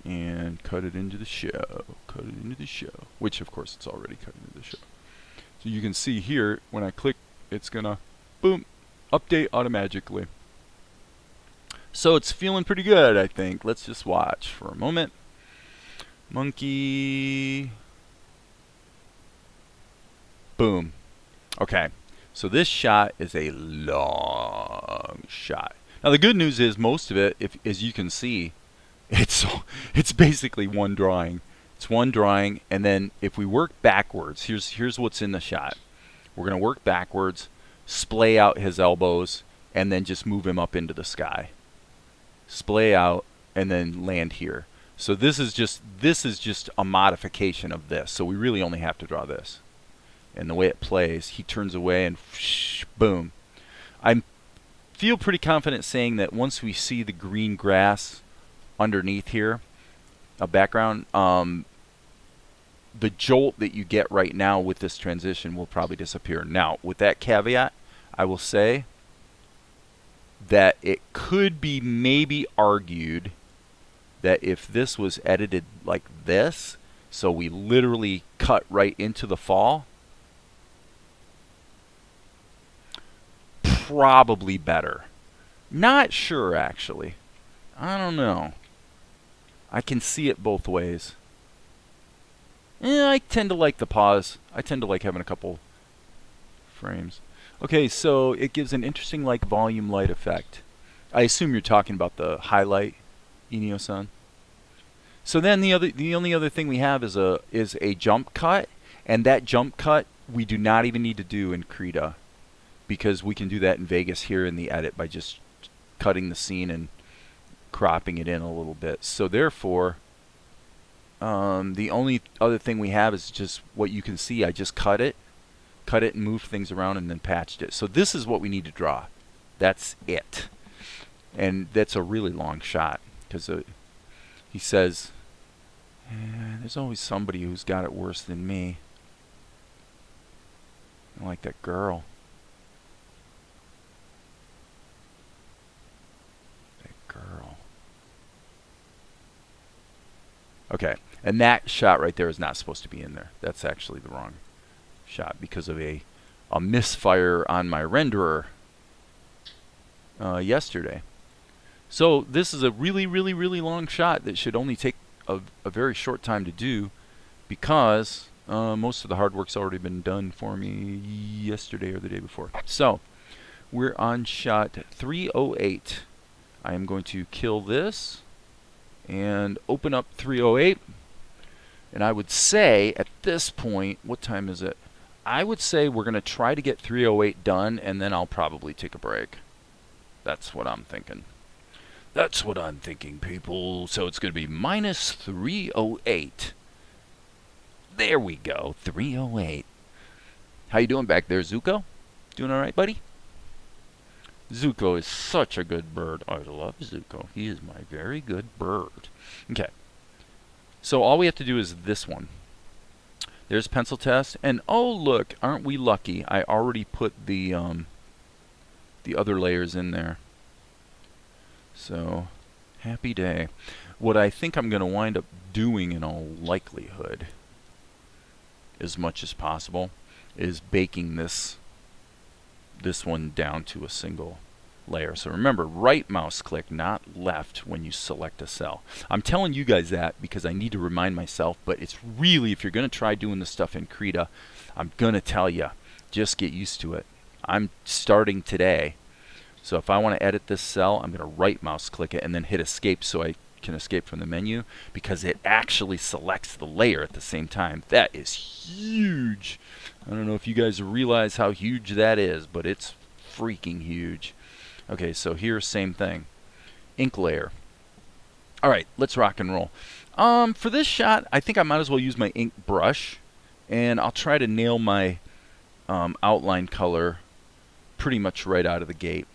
S1: And cut it into the show. Cut it into the show. Which of course it's already cut into the show. So you can see here when I click, it's gonna boom, update automatically. So it's feeling pretty good, I think. Let's just watch for a moment. Monkey. Boom. Okay. So this shot is a long shot. Now the good news is most of it, if as you can see, it's basically one drawing. It's one drawing, and then if we work backwards, here's what's in the shot. We're gonna work backwards, splay out his elbows, and then just move him up into the sky. Splay out and then land here. So this is just a modification of this. So we really only have to draw this. And the way it plays, he turns away and whoosh, boom. I feel pretty confident saying that once we see the green grass underneath here, a background, the jolt that you get right now with this transition will probably disappear. Now, with that caveat, I will say that it could be maybe argued that if this was edited like this, so we literally cut right into the fall, probably better. Not sure, actually. I don't know. I can see it both ways. I tend to like the pause. I tend to like having a couple frames. Okay, so it gives an interesting like volume light effect. I assume you're talking about the highlight, Inio-san. So then the only other thing we have is a jump cut, and that jump cut we do not even need to do in Krita, because we can do that in Vegas here in the edit by just cutting the scene and cropping it in a little bit. So therefore, the only other thing we have is just what you can see. I just cut it and moved things around and then patched it. So this is what we need to draw. That's it. And that's a really long shot, because he says, there's always somebody who's got it worse than me. I like that girl. That girl. Okay, and that shot right there is not supposed to be in there. That's actually the wrong shot because of a misfire on my renderer yesterday. So this is a really, really, really long shot that should only take a very short time to do, because most of the hard work's already been done for me yesterday or the day before. So we're on shot 308. I am going to kill this and open up 308. And I would say at this point, what time is it? I would say we're going to try to get 308 done, and then I'll probably take a break. That's what I'm thinking. That's what I'm thinking, people. So it's going to be minus 308. There we go, 308. How you doing back there, Zuko? Doing all right, buddy? Zuko is such a good bird. I love Zuko. He is my very good bird. Okay. So all we have to do is this one. There's pencil test, and oh look, aren't we lucky? I already put the other layers in there. So, happy day. What I think I'm going to wind up doing in all likelihood, as much as possible, is baking this one down to a single layer. So remember, right mouse click, not left, when you select a cell. I'm telling you guys that because I need to remind myself, but it's really, if you're going to try doing this stuff in Krita, I'm going to tell you, just get used to it. I'm starting today. So if I want to edit this cell, I'm going to right mouse click it and then hit escape so I can escape from the menu because it actually selects the layer at the same time. That is huge. I don't know if you guys realize how huge that is, but it's freaking huge. Okay, so here's same thing. Ink layer. All right, let's rock and roll. For this shot, I think I might as well use my ink brush, and I'll try to nail my outline color pretty much right out of the gate.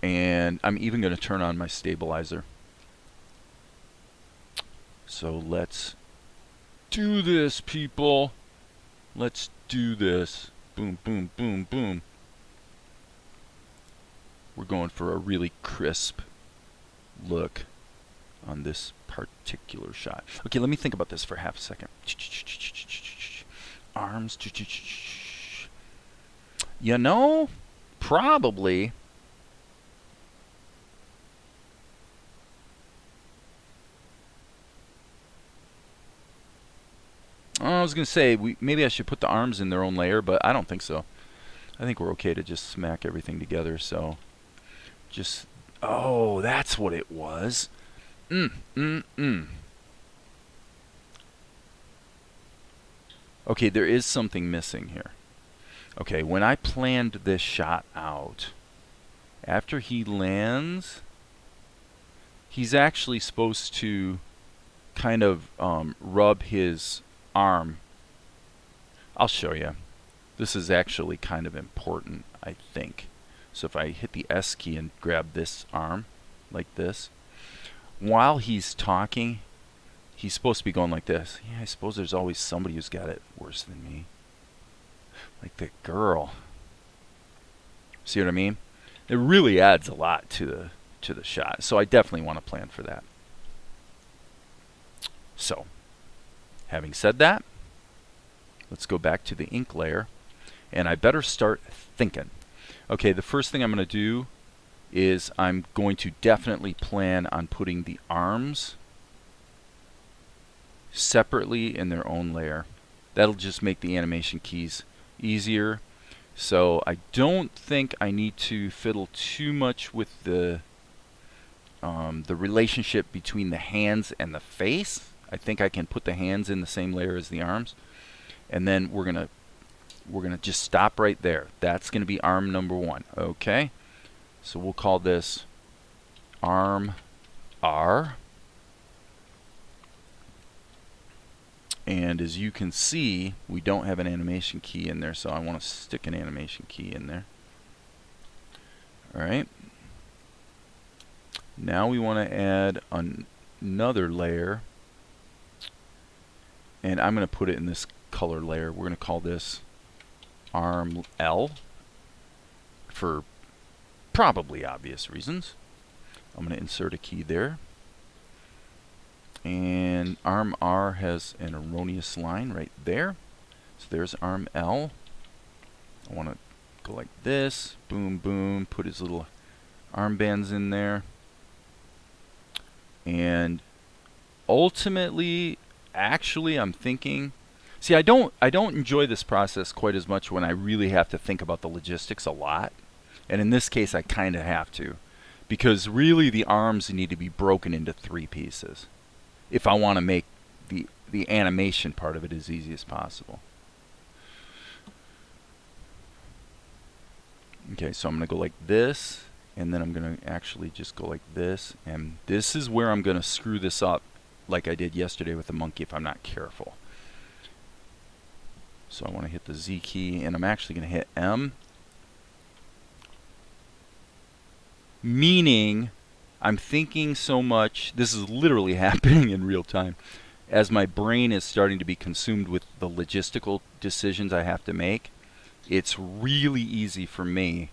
S1: And I'm even going to turn on my stabilizer. So let's do this, people. Let's do this. Boom, boom, boom, boom. We're going for a really crisp look on this particular shot. Okay, let me think about this for half a second. Arms. You know, probably. I was going to say, maybe I should put the arms in their own layer, but I don't think so. I think we're okay to just smack everything together. So, just, oh, that's what it was. Okay, there is something missing here. Okay, when I planned this shot out, after he lands, he's actually supposed to kind of rub his arm. I'll show you. This is actually kind of important, I think. So if I hit the S key and grab this arm like this, while he's talking, he's supposed to be going like this. Yeah, I suppose there's always somebody who's got it worse than me. Like the girl. See what I mean? It really adds a lot to the shot. So I definitely want to plan for that. So, having said that, let's go back to the ink layer, and I better start thinking. Okay, the first thing I'm going to do is I'm going to definitely plan on putting the arms separately in their own layer. That'll just make the animation keys easier. So I don't think I need to fiddle too much with the relationship between the hands and the face. I think I can put the hands in the same layer as the arms, and then we're gonna just stop right there. That's gonna be arm number 1. Okay, so we'll call this arm R. And as you can see, we don't have an animation key in there, so I want to stick an animation key in there. Alright. Now we want to add another layer, and I'm going to put it in this color layer. We're going to call this arm L for probably obvious reasons. I'm going to insert a key there. And arm R has an erroneous line right there. So there's arm L. I want to go like this. Boom, boom. Put his little armbands in there. And ultimately, actually, I'm thinking... See, I don't enjoy this process quite as much when I really have to think about the logistics a lot. And in this case, I kind of have to. Because really, the arms need to be broken into 3 pieces if I want to make the animation part of it as easy as possible. Okay, so I'm going to go like this, and then I'm going to actually just go like this, and this is where I'm going to screw this up like I did yesterday with the monkey if I'm not careful. So I want to hit the Z key, and I'm actually going to hit M, meaning I'm thinking so much, this is literally happening in real time, as my brain is starting to be consumed with the logistical decisions I have to make. It's really easy for me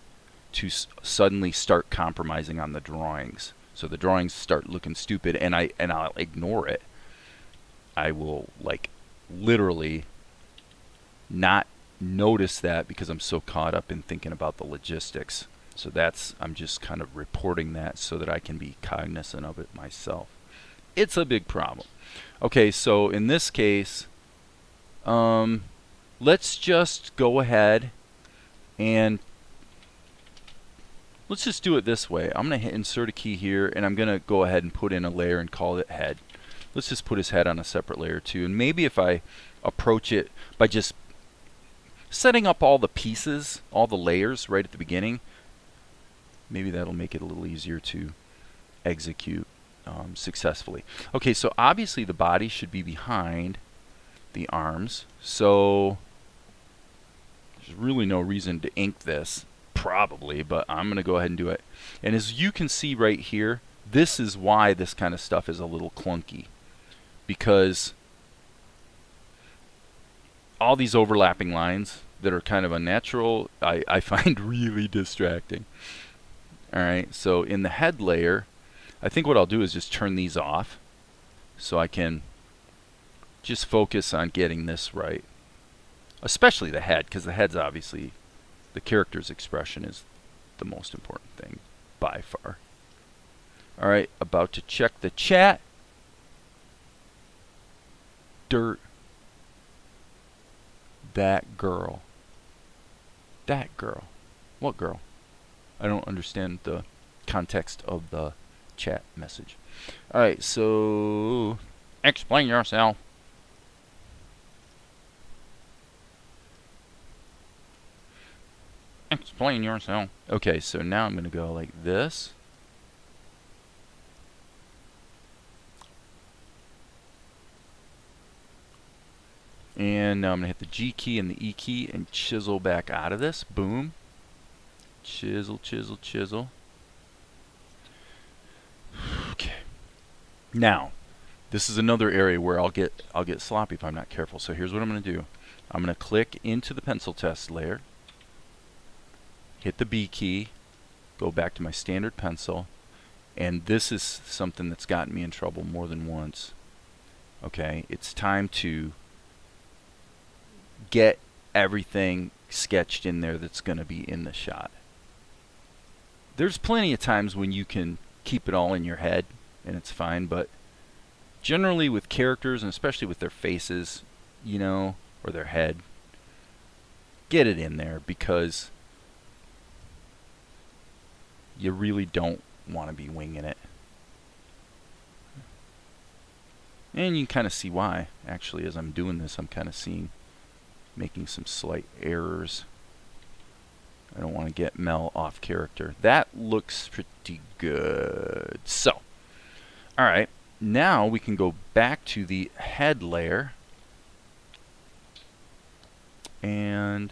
S1: to suddenly start compromising on the drawings. So the drawings start looking stupid, and I'll ignore it. I will like literally not notice that because I'm so caught up in thinking about the logistics. So I'm just kind of reporting that so that I can be cognizant of it myself. It's a big problem. Okay, so in this case, let's just go ahead and let's just do it this way. I'm going to hit insert a key here, and I'm going to go ahead and put in a layer and call it head. Let's just put his head on a separate layer too. And maybe if I approach it by just setting up all the pieces, all the layers right at the beginning, maybe that'll make it a little easier to execute successfully. Okay, so obviously the body should be behind the arms. So there's really no reason to ink this, probably, but I'm going to go ahead and do it. And as you can see right here, this is why this kind of stuff is a little clunky, because all these overlapping lines that are kind of unnatural, I find really distracting. Alright, so in the head layer, I think what I'll do is just turn these off so I can just focus on getting this right. Especially the head, because the head's obviously, the character's expression is the most important thing by far. Alright, about to check the chat. Dirt. That girl. That girl. What girl? I don't understand the context of the chat message. Alright, so explain yourself. Explain yourself. Okay, so now I'm going to go like this. And now I'm going to hit the G key and the E key and chisel back out of this. Boom. Chisel, chisel, chisel. Okay. Now, this is another area where I'll get sloppy if I'm not careful. So here's what I'm going to do. I'm going to click into the pencil test layer, hit the B key, go back to my standard pencil, and this is something that's gotten me in trouble more than once. Okay, it's time to get everything sketched in there that's going to be in the shot. There's plenty of times when you can keep it all in your head and it's fine, but generally with characters, and especially with their faces, you know, or their head, get it in there, because you really don't want to be winging it. And you can kind of see why. Actually, as I'm doing this, I'm kind of making some slight errors. I don't want to get Mel off character. That looks pretty good. So, alright, now we can go back to the head layer, and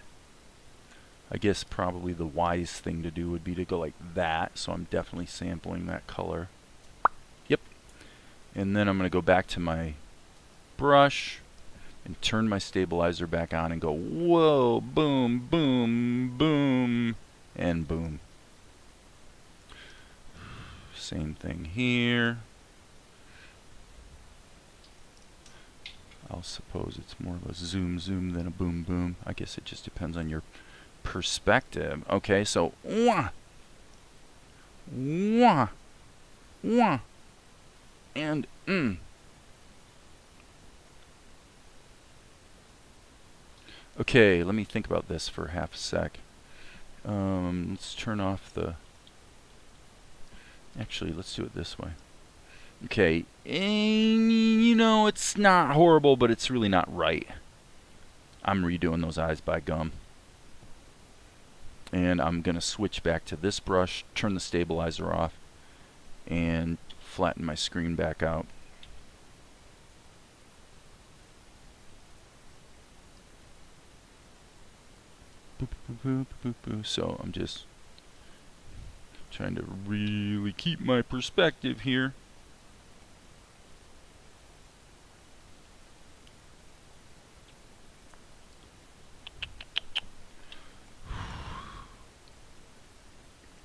S1: I guess probably the wise thing to do would be to go like that, so I'm definitely sampling that color. Yep. And then I'm going to go back to my brush and turn my stabilizer back on and go, whoa, boom, boom, boom, and boom. Same thing here. I'll suppose it's more of a zoom, zoom than a boom, boom. I guess it just depends on your perspective. Okay, so wah, wah, wah, and Okay, let me think about this for half a sec. Let's turn off the... Actually, let's do it this way. Okay, and, you know, it's not horrible, but it's really not right. I'm redoing those eyes by gum. And I'm going to switch back to this brush, turn the stabilizer off, and flatten my screen back out. So I'm just trying to really keep my perspective here.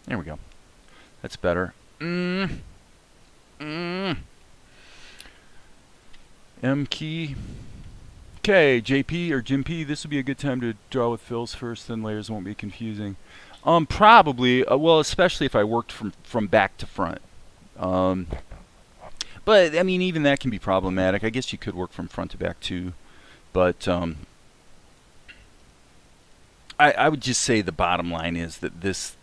S1: There we go. That's better. M key. Okay, JP or Jim P, this would be a good time to draw with fills first, then layers won't be confusing. Probably, well, especially if I worked from back to front. But, I mean, even that can be problematic. I guess you could work from front to back too. But I would just say the bottom line is that this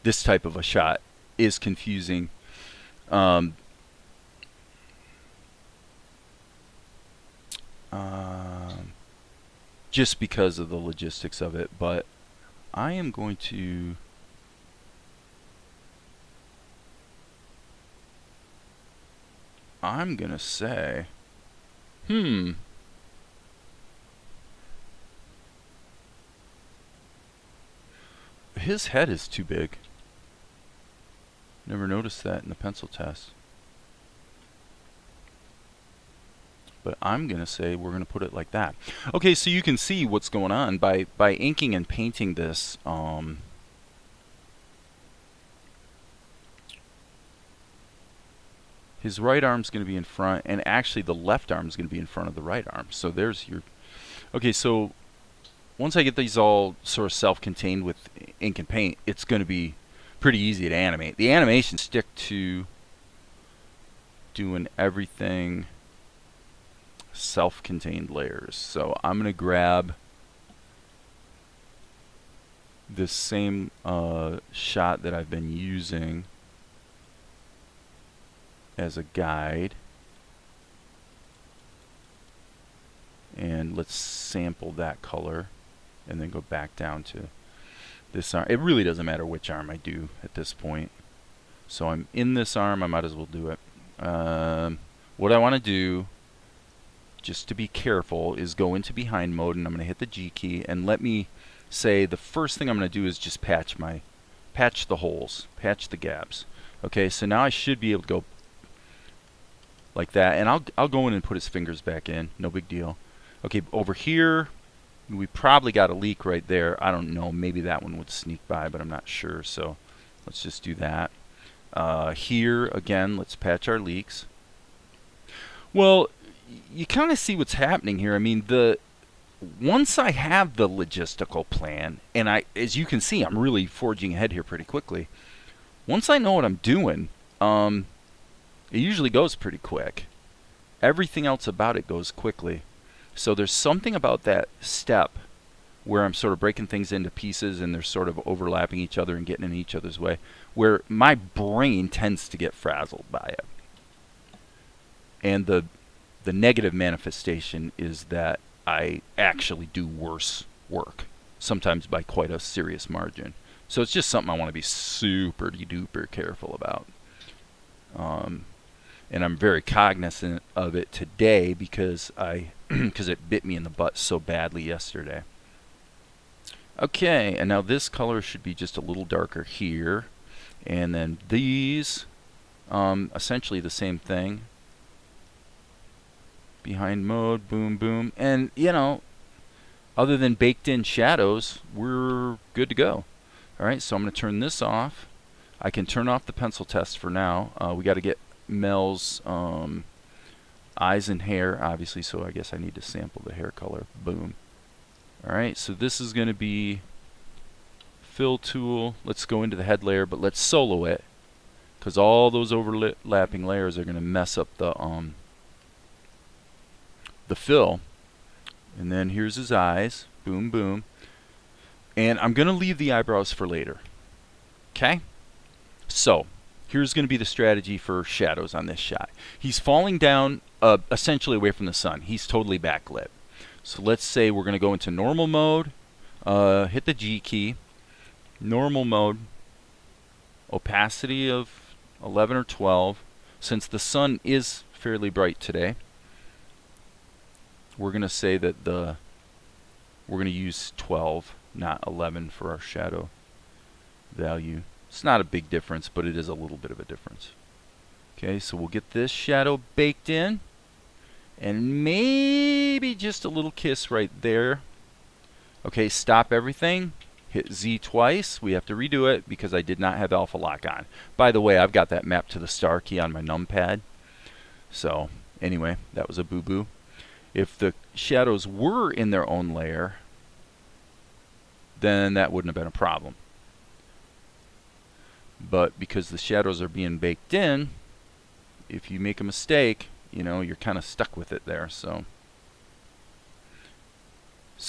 S1: this type of a shot is confusing. Um, just because of the logistics of it, but I am going to say, his head is too big. Never noticed that in the pencil test. But I'm going to say we're going to put it like that. Okay, so you can see what's going on by inking and painting this. His right arm's going to be in front, and actually the left arm's going to be in front of the right arm. So there's your... Okay, so once I get these all sort of self-contained with ink and paint, it's going to be pretty easy to animate. The animations stick to doing everything self-contained layers. So I'm going to grab this same shot that I've been using as a guide, and let's sample that color and then go back down to this arm. It really doesn't matter which arm I do at this point. So I'm in this arm, I might as well do it. What I want to do, just to be careful, is go into behind mode, and I'm going to hit the G key, and let me say the first thing I'm going to do is just patch the holes, patch the gaps. Okay, so now I should be able to go like that, and I'll go in and put his fingers back in, no big deal. Okay, over here we probably got a leak right there. I don't know, maybe that one would sneak by, but I'm not sure, so let's just do that. Here again, let's patch our leaks. Well, you kind of see what's happening here. I mean, once I have the logistical plan, and as you can see, I'm really forging ahead here pretty quickly. Once I know what I'm doing, it usually goes pretty quick. Everything else about it goes quickly. So there's something about that step where I'm sort of breaking things into pieces and they're sort of overlapping each other and getting in each other's way, where my brain tends to get frazzled by it. And the negative manifestation is that I actually do worse work, sometimes by quite a serious margin. So it's just something I want to be super duper careful about. And I'm very cognizant of it today because because it bit me in the butt so badly yesterday. Okay, and now this color should be just a little darker here, and then these, essentially the same thing. Behind mode, boom, boom, and you know, other than baked in shadows, we're good to go. All right, so I'm going to turn this off. I can turn off the pencil test for now. We got to get Mel's eyes and hair, obviously, so I guess I need to sample the hair color. Boom. All right, so this is going to be fill tool. Let's go into the head layer, but let's solo it, because all those overlapping layers are going to mess up the fill. And then here's his eyes. Boom, boom. And I'm going to leave the eyebrows for later. Okay? So, here's going to be the strategy for shadows on this shot. He's falling down essentially away from the sun. He's totally backlit. So let's say we're going to go into normal mode. Hit the G key. Normal mode. Opacity of 11 or 12. Since the sun is fairly bright today, we're going to say that we're going to use 12, not 11 for our shadow value. It's not a big difference, but it is a little bit of a difference. Okay, so we'll get this shadow baked in, and maybe just a little kiss right there. Okay, stop everything. Hit Z twice. We have to redo it because I did not have alpha lock on. By the way, I've got that mapped to the star key on my numpad. So anyway, that was a boo-boo. If the shadows were in their own layer, then that wouldn't have been a problem. But because the shadows are being baked in, if you make a mistake, you know, you're kind of stuck with it there. So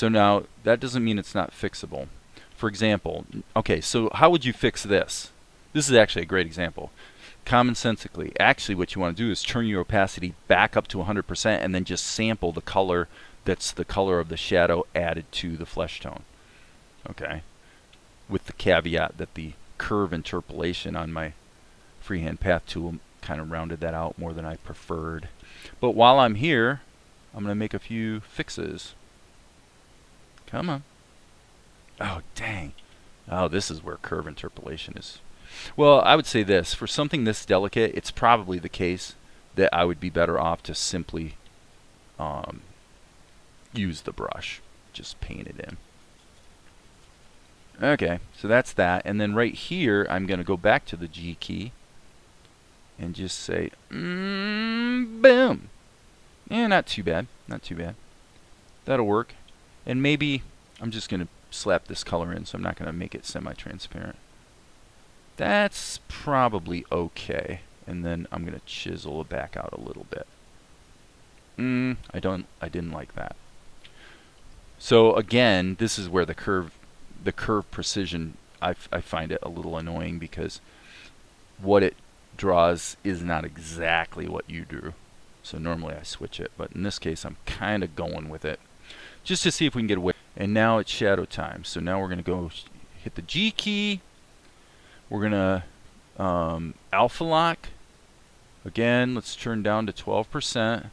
S1: now that doesn't mean it's not fixable. for example, okay, so how would you fix this? This is actually a great example. Commonsensically, actually what you want to do is turn your opacity back up to 100% and then just sample the color that's the color of the shadow added to the flesh tone. Okay, with the caveat that the curve interpolation on my freehand path tool kind of rounded that out more than I preferred. But while I'm here, I'm going to make a few fixes. Come on. Oh, dang. Oh, this is where curve interpolation is. Well, I would say this. For something this delicate, it's probably the case that I would be better off to simply use the brush. Just paint it in. Okay, so that's that. And then right here, I'm going to go back to the G key and just say, boom. Yeah, not too bad. Not too bad. That'll work. And maybe I'm just going to slap this color in, so I'm not going to make it semi-transparent. That's probably okay. And then I'm going to chisel it back out a little bit. I didn't like that. So again, this is where the curve precision, I find it a little annoying, because what it draws is not exactly what you drew. So normally I switch it, but in this case I'm kind of going with it just to see if we can get away. And now it's shadow time. So now we're going to go hit the G key. We're going to alpha lock. Again, let's turn down to 12%.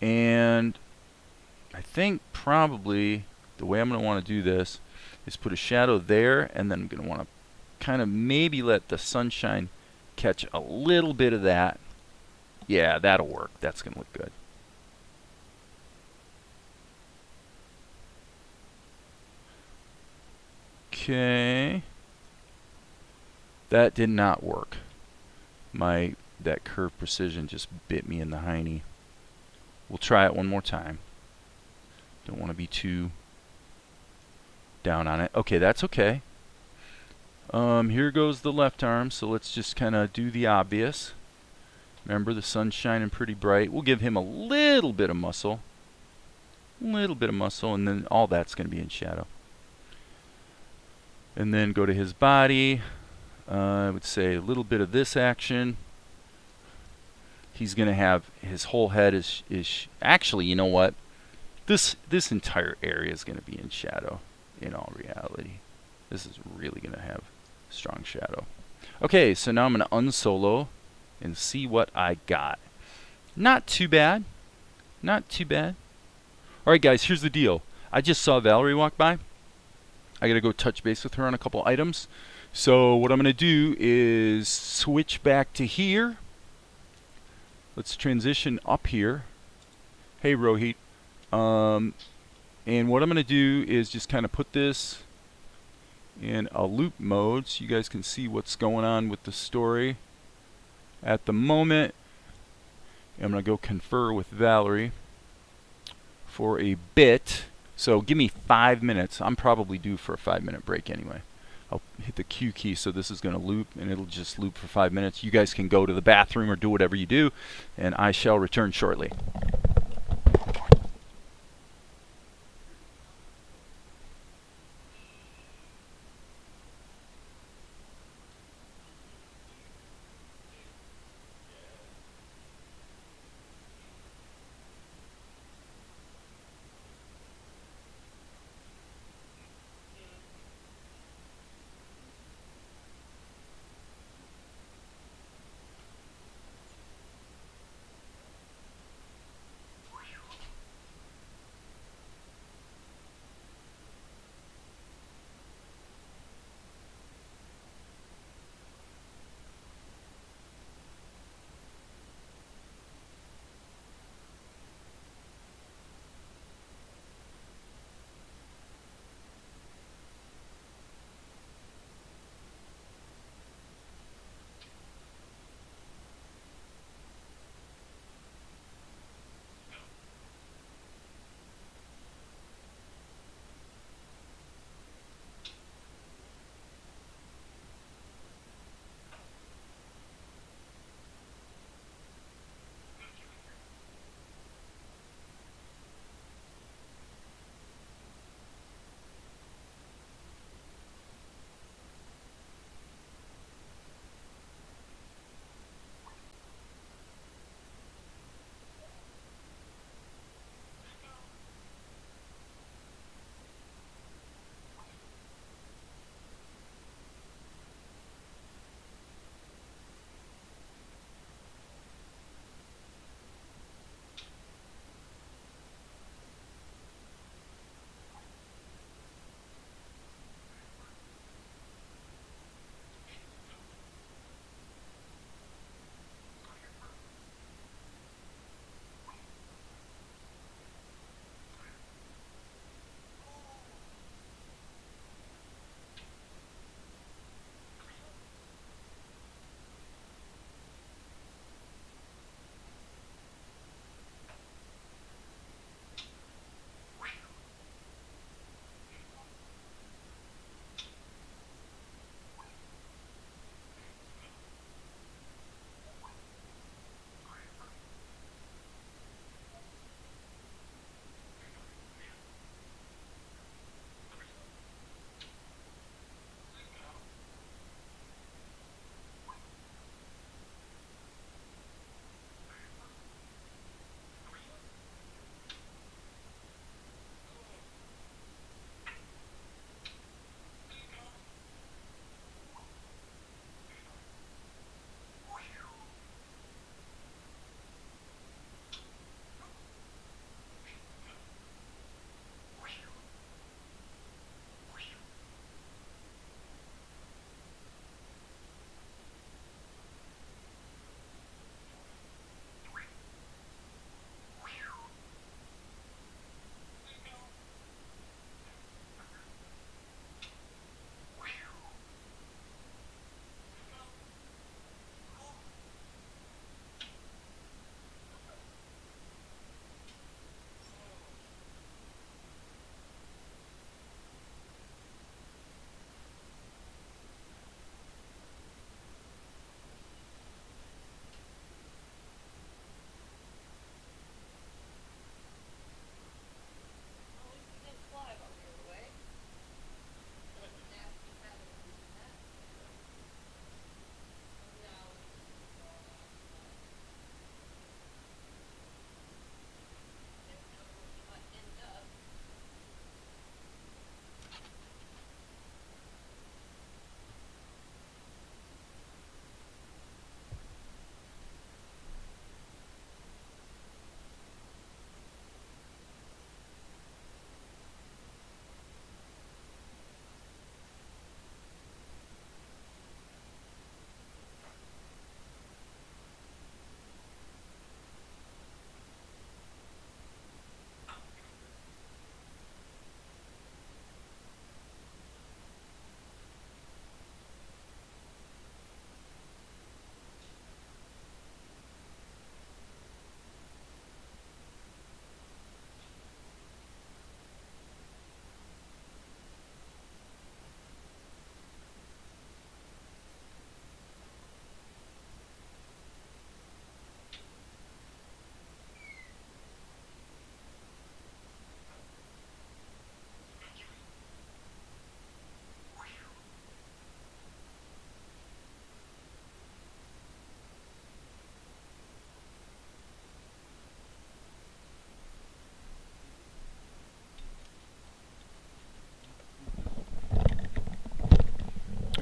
S1: And I think probably the way I'm going to want to do this is put a shadow there, and then I'm going to want to kind of maybe let the sunshine catch a little bit of that. Yeah, that'll work. That's going to look good. Okay. That did not work. That curve precision just bit me in the hiney. We'll try it one more time. Don't want to be too down on it. Okay, that's okay. Here goes the left arm, so let's just kind of do the obvious. Remember, the sun's shining pretty bright. We'll give him a little bit of muscle. And then all that's going to be in shadow. And then go to his body. I would say a little bit of this action. He's going to have his whole head is actually, you know what? This entire area is going to be in shadow in all reality. This is really going to have strong shadow. Okay, so now I'm going to unsolo and see what I got. Not too bad. Not too bad. Alright guys, here's the deal. I just saw Valerie walk by. I gotta go touch base with her on a couple items. So what I'm gonna do is switch back to here. Let's transition up here. Hey Rohit. And what I'm gonna do is just kind of put this in a loop mode so you guys can see what's going on with the story at the moment. I'm going to go confer with Valerie for a bit. So give me 5 minutes. I'm probably due for a 5-minute break anyway. I'll hit the Q key, so this is going to loop, and it'll just loop for 5 minutes. You guys can go to the bathroom or do whatever you do, and I shall return shortly.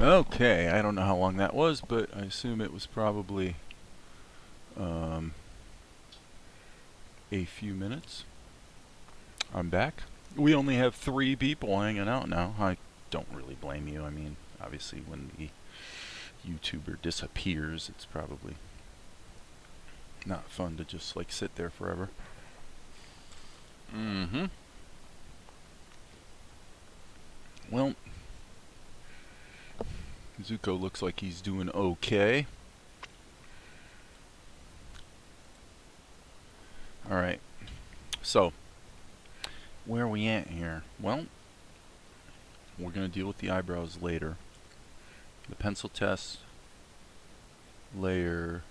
S1: Okay, I don't know how long that was, but I assume it was probably a few minutes. I'm back. We only have 3 people hanging out now. I don't really blame you. I mean, obviously when the YouTuber disappears, it's probably not fun to just like sit there forever. Well, Zuko looks like he's doing okay. Alright, so where are we at here? Well, we're going to deal with the eyebrows later. The pencil test layer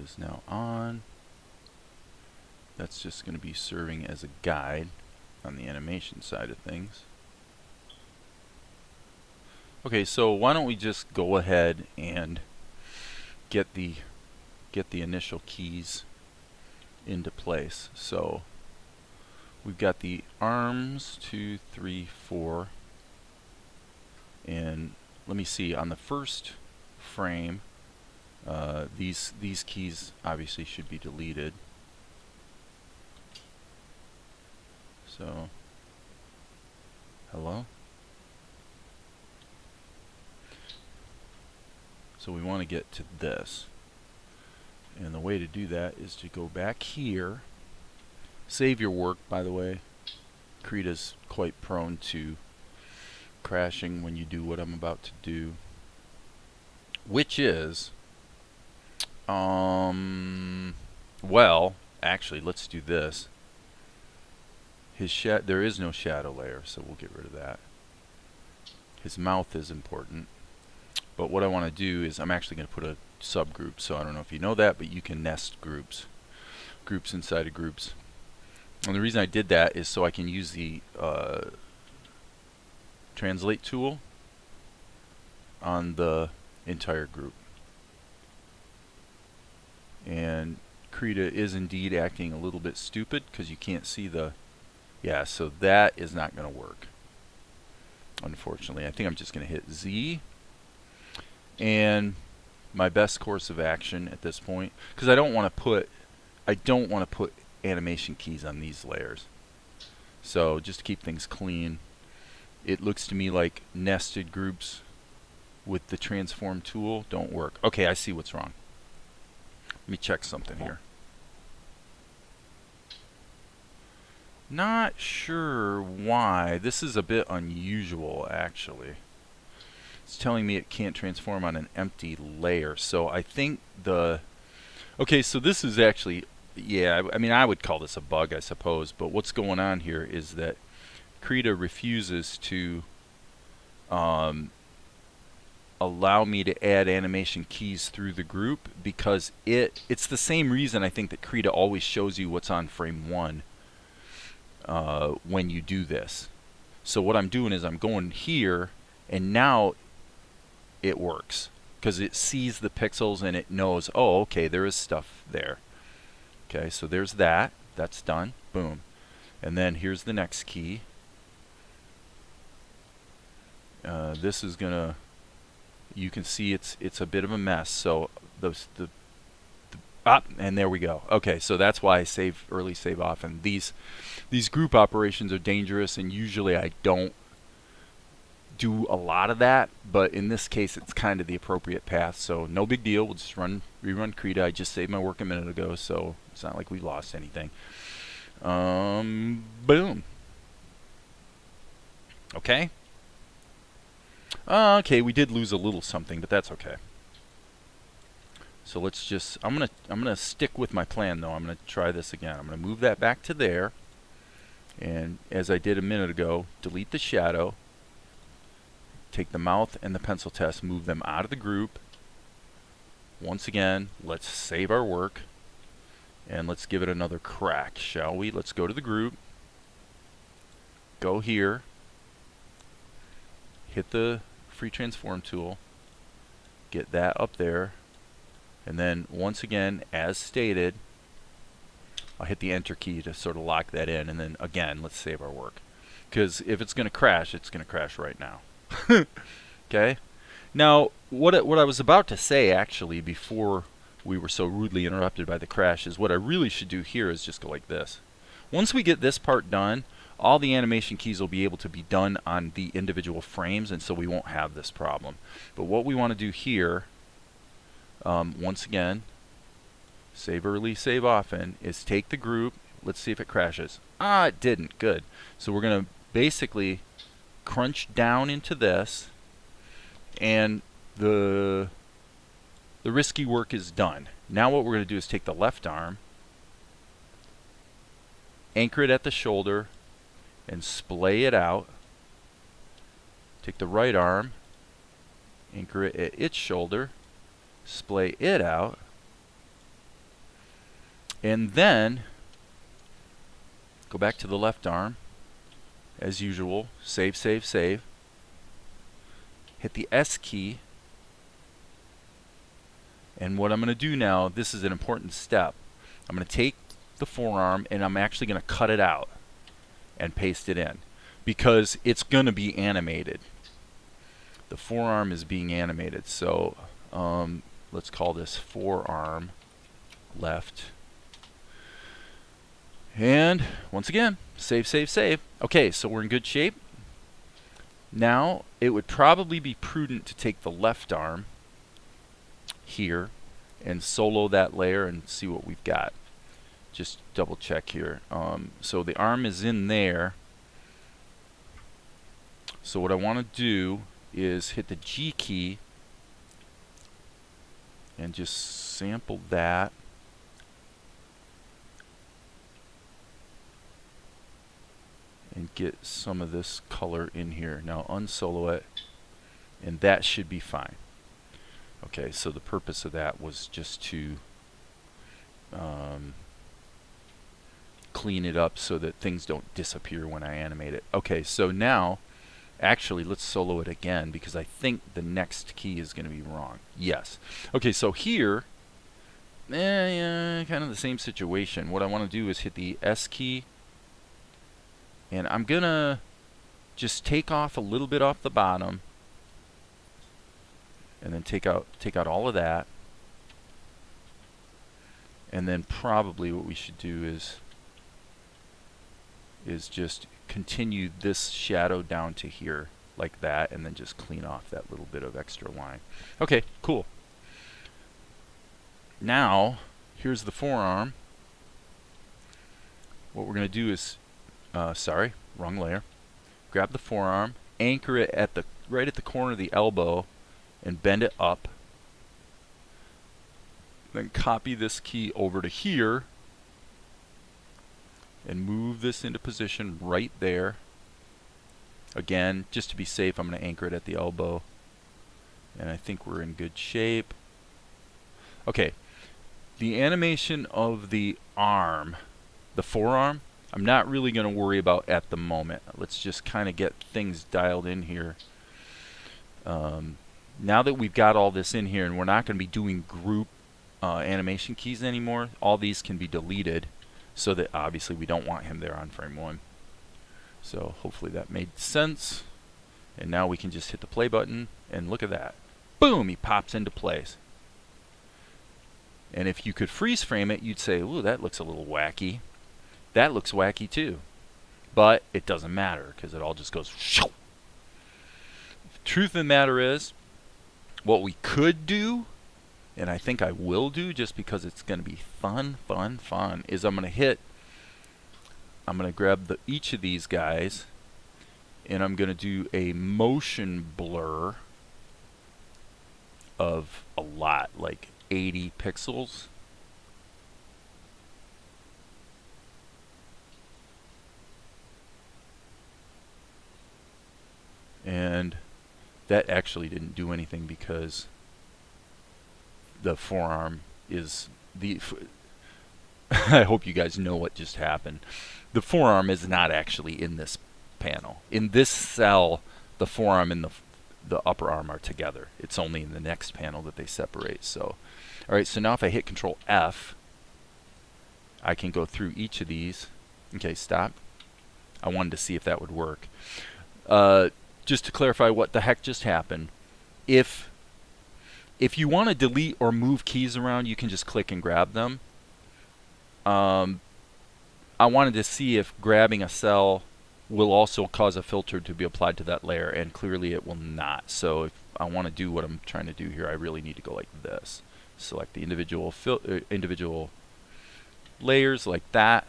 S1: is now on. That's just going to be serving as a guide on the animation side of things. Okay, so why don't we just go ahead and get the initial keys into place. So we've got the arms 2, 3, 4, and let me see, on the first frame these keys obviously should be deleted. So hello. So we want to get to this, and the way to do that is to go back here, save your work. By the way, Krita's quite prone to crashing when you do what I'm about to do, which is well, actually, let's do this. There is no shadow layer, so we'll get rid of that. His mouth is important. But what I want to do is I'm actually going to put a subgroup. So I don't know if you know that, but you can nest groups inside of groups. And the reason I did that is so I can use the translate tool on the entire group. And Krita is indeed acting a little bit stupid because you can't see the... Yeah, so that is not going to work, unfortunately. I think I'm just going to hit Z. And my best course of action at this point, because I don't want to put animation keys on these layers. So just to keep things clean, it looks to me like nested groups with the transform tool don't work. Okay, I see what's wrong. Let me check something here. Not sure why. This is a bit unusual, actually. It's telling me it can't transform on an empty layer. So I think okay, so this is actually, yeah, I mean, I would call this a bug, I suppose. But what's going on here is that Krita refuses to allow me to add animation keys through the group because it's the same reason I think that Krita always shows you what's on frame 1 when you do this. So what I'm doing is I'm going here, and now it works because it sees the pixels and it knows, oh, okay, there is stuff there. Okay, so there's that. That's done. Boom. And then here's the next key. This is gonna, you can see it's a bit of a mess. So and there we go. Okay, so that's why I save early, save often. These group operations are dangerous, and usually I don't do a lot of that, but in this case it's kind of the appropriate path, so no big deal. We'll just rerun Krita. I just saved my work a minute ago, so it's not like we lost anything. Boom. Okay. Okay, we did lose a little something, but that's okay. So let's just, I'm gonna stick with my plan though. I'm gonna try this again. I'm gonna move that back to there, and as I did a minute ago, delete the shadow. Take the mouth and the pencil test, move them out of the group. Once again, let's save our work and let's give it another crack, shall we? Let's go to the group, go here, hit the free transform tool, get that up there, and then once again, as stated, I'll hit the enter key to sort of lock that in, and then again, let's save our work. because if it's going to crash, it's going to crash right now. Okay? Now, what I was about to say, actually, before we were so rudely interrupted by the crash, is what I really should do here is just go like this. Once we get this part done, all the animation keys will be able to be done on the individual frames, and so we won't have this problem. But what we want to do here, once again, save early, save often, is take the group. Let's see if it crashes. Ah, it didn't. Good. So we're going to basically crunch down into this, and the risky work is done. Now what we're going to do is take the left arm, anchor it at the shoulder, and splay it out. Take the right arm, anchor it at its shoulder, splay it out, and then go back to the left arm, as usual, save, save, save. Hit the S key, and what I'm going to do now, this is an important step. I'm going to take the forearm and I'm actually going to cut it out and paste it in, because it's going to be animated. The forearm is being animated, so let's call this forearm left. And once again, save, save, save. Okay, so we're in good shape. Now, it would probably be prudent to take the left arm here and solo that layer and see what we've got. Just double check here. So the arm is in there. So what I want to do is hit the G key and just sample that. And get some of this color in here. Now unsolo it, and that should be fine. Okay, so the purpose of that was just to clean it up so that things don't disappear when I animate it. Okay, so now, actually, let's solo it again, because I think the next key is going to be wrong. Yes. Okay, so here, kind of the same situation. What I want to do is hit the S key, and I'm going to just take off a little bit off the bottom, and then take out all of that. And then probably what we should do is just continue this shadow down to here like that, and then just clean off that little bit of extra line. Okay, cool. Now, here's the forearm. What we're going to do is, sorry, wrong layer. Grab the forearm, anchor it at right at the corner of the elbow, and bend it up. Then copy this key over to here and move this into position right there. Again, just to be safe, I'm going to anchor it at the elbow, and I think we're in good shape. Okay, the animation of the arm, the forearm, I'm not really going to worry about at the moment. Let's just kind of get things dialed in here. Now that we've got all this in here, and we're not going to be doing group animation keys anymore, all these can be deleted, so that obviously we don't want him there on frame 1. So hopefully that made sense. And now we can just hit the play button, and look at that. Boom, he pops into place. And if you could freeze frame it, you'd say, ooh, that looks a little wacky. That looks wacky too. But it doesn't matter, because it all just goes shoo. Truth of the matter is, what we could do, and I think I will do just because it's going to be fun, is I'm going to grab each of these guys, and I'm going to do a motion blur of a lot, like 80 pixels. And that actually didn't do anything, because the forearm is I hope you guys know what just happened. The forearm is not actually in this panel. In this cell, the forearm and the upper arm are together. It's only in the next panel that they separate. So, all right, so now if I hit Control F, I can go through each of these. Okay, stop. I wanted to see if that would work. Just to clarify what the heck just happened, if you want to delete or move keys around, you can just click and grab them. I wanted to see if grabbing a cell will also cause a filter to be applied to that layer, and clearly it will not. So if I want to do what I'm trying to do here, I really need to go like this. Select the individual layers like that,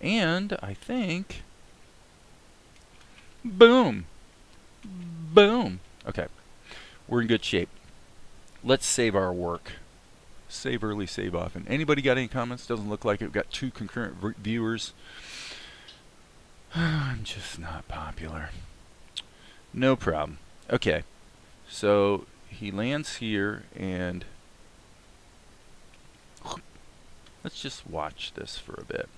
S1: and I think, boom, boom. Okay, we're in good shape. Let's save our work. Save early, save often. Anybody got any comments? Doesn't look like it. We've got 2 concurrent viewers. I'm just not popular. No problem. Okay, so he lands here, and let's just watch this for a bit.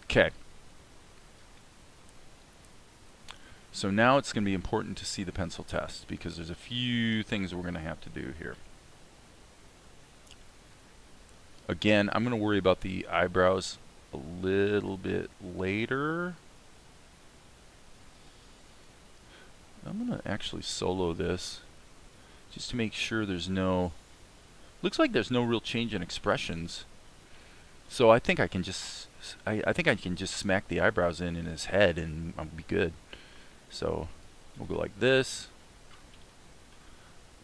S1: Okay. So now it's going to be important to see the pencil test, because there's a few things we're going to have to do here. Again, I'm going to worry about the eyebrows a little bit later. I'm going to actually solo this just to make sure there's no... Looks like there's no real change in expressions. So I think I can just... I think I can just smack the eyebrows in his head and I'll be good. So we'll go like this,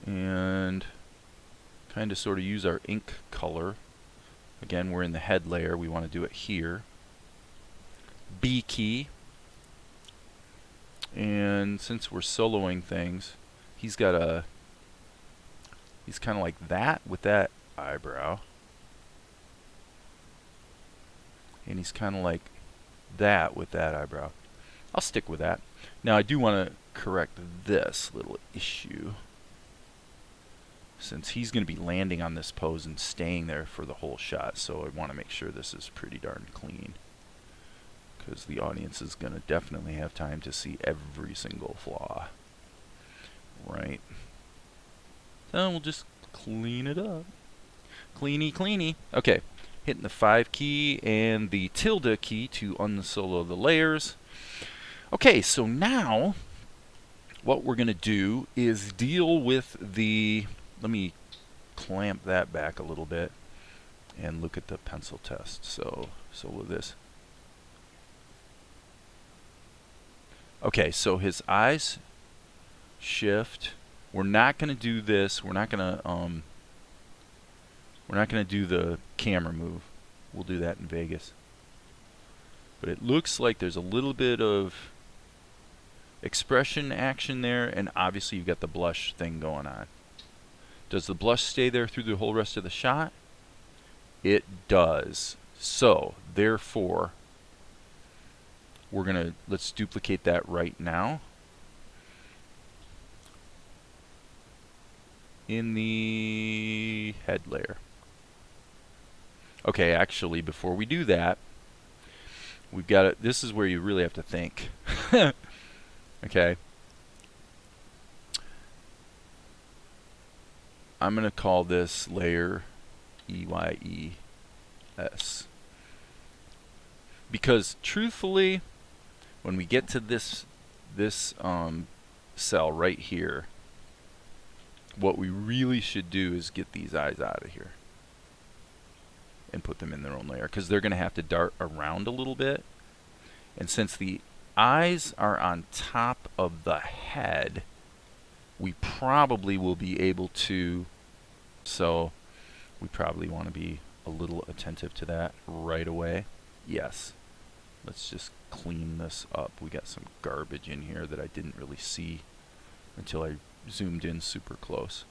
S1: and kind of sort of use our ink color. Again, we're in the head layer. We want to do it here. B key. And since we're soloing things, he's kind of like that with that eyebrow. And he's kind of like that with that eyebrow. I'll stick with that. Now I do want to correct this little issue, since he's going to be landing on this pose and staying there for the whole shot. So I want to make sure this is pretty darn clean, because the audience is going to definitely have time to see every single flaw. Right. So we'll just clean it up. Cleany, cleany. Okay. Hitting the 5 key and the tilde key to unsolo the layers. Okay, so now what we're going to do is deal with the... Let me clamp that back a little bit and look at the pencil test. So solo this. Okay, so his eyes shift. We're not going to do this. We're not going to do the camera move. We'll do that in Vegas. But it looks like there's a little bit of expression action there, and obviously you've got the blush thing going on. Does the blush stay there through the whole rest of the shot? It does. So, therefore, let's duplicate that right now in the head layer. Okay, actually, before we do that, we've got it. This is where you really have to think. Okay. I'm going to call this layer EYES. Because truthfully, when we get to this cell right here, what we really should do is get these eyes out of here and put them in their own layer, because they're going to have to dart around a little bit. And since the eyes are on top of the head, we probably will be able to, so we probably want to be a little attentive to that right away. Yes. Let's just clean this up. We got some garbage in here that I didn't really see until I zoomed in super close.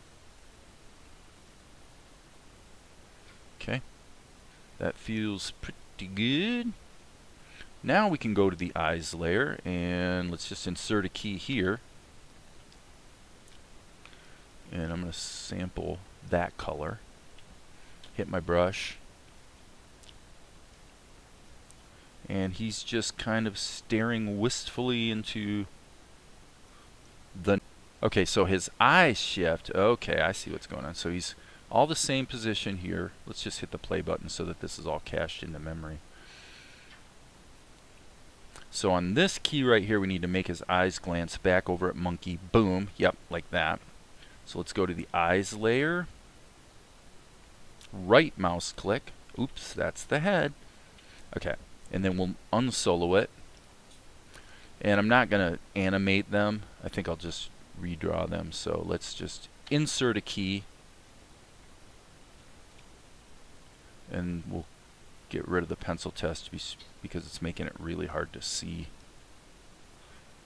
S1: Okay. That feels pretty good. Now we can go to the eyes layer, and let's just insert a key here. And I'm going to sample that color. Hit my brush. And he's just kind of staring wistfully into the... Okay, so his eyes shift. Okay, I see what's going on. So he's all the same position here. Let's just hit the play button so that this is all cached into memory. So on this key right here, we need to make his eyes glance back over at monkey. Boom. Yep, like that. So let's go to the eyes layer. Right mouse click. Oops, that's the head. Okay, and then we'll unsolo it. And I'm not going to animate them. I think I'll just redraw them. So let's just insert a key. And we'll get rid of the pencil test because it's making it really hard to see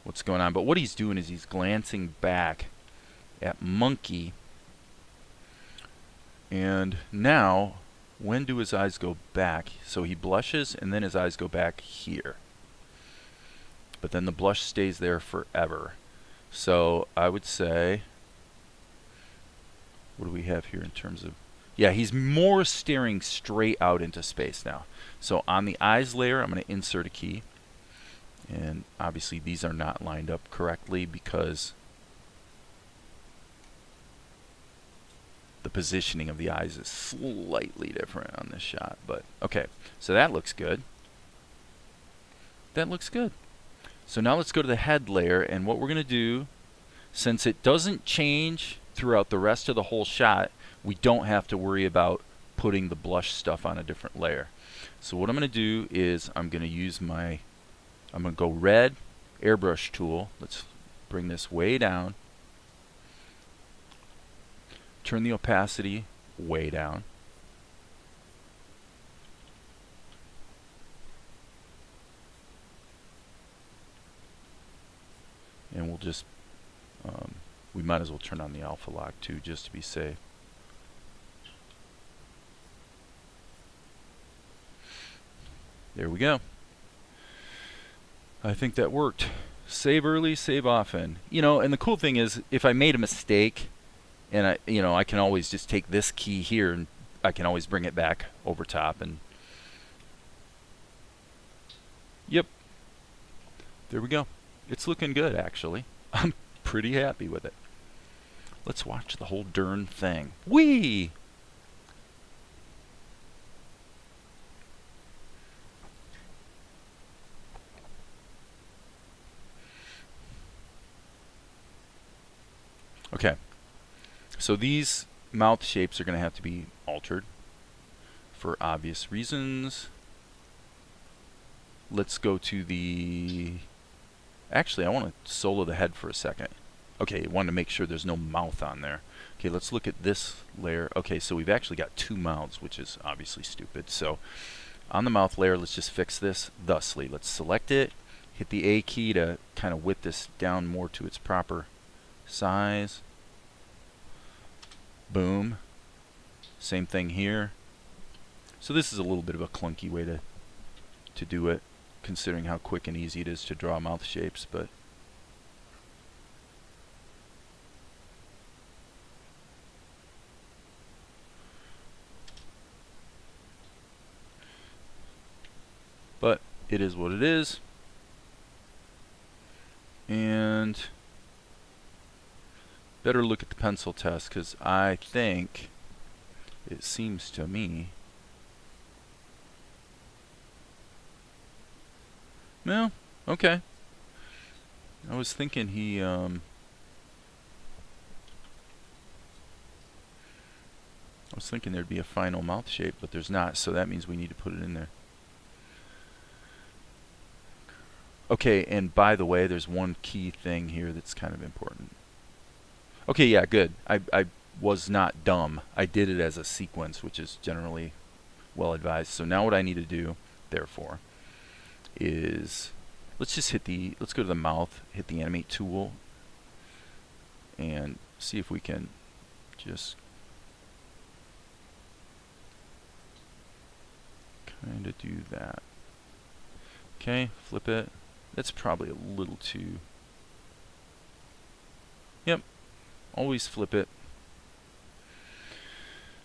S1: what's going on. But what he's doing is he's glancing back at monkey. And now, when do his eyes go back? So he blushes and then his eyes go back here. But then the blush stays there forever. So I would say, what do we have here in terms of, yeah, he's more staring straight out into space now. So on the eyes layer, I'm going to insert a key. And obviously these are not lined up correctly because the positioning of the eyes is slightly different on this shot. But okay, so that looks good. That looks good. So now let's go to the head layer, and what we're going to do, since it doesn't change throughout the rest of the whole shot, we don't have to worry about putting the blush stuff on a different layer. So what I'm going to do is I'm going to use I'm going to go red, airbrush tool. Let's bring this way down. Turn the opacity way down. And we'll just, we might as well turn on the alpha lock too, just to be safe. There we go. I think that worked. Save early, save often. You know, and the cool thing is, if I made a mistake, and I can always just take this key here, and I can always bring it back over top, and yep, there we go. It's looking good, actually. I'm pretty happy with it. Let's watch the whole darn thing. Whee! Okay, so these mouth shapes are going to have to be altered for obvious reasons. Let's go to the... Actually, I want to solo the head for a second. Okay, I want to make sure there's no mouth on there. Okay, let's look at this layer. Okay, so we've actually got two mouths, which is obviously stupid. So on the mouth layer, let's just fix this thusly. Let's select it, hit the A key to kind of whip this down more to its proper size. Boom. Same thing here. So this is a little bit of a clunky way to do it, considering how quick and easy it is to draw mouth shapes, but it is what it is. And better look at the pencil test, because I think it seems to me, well, okay. I was thinking he I was thinking there'd be a final mouth shape, but there's not, so that means we need to put it in there. Okay, and by the way, there's one key thing here that's kind of important. Okay, yeah, good. I was not dumb. I did it as a sequence, which is generally well advised. So now what I need to do, therefore, is let's go to the mouth, hit the animate tool, and see if we can just kind of do that. Okay, flip it. That's probably a little too... Yep, always flip it.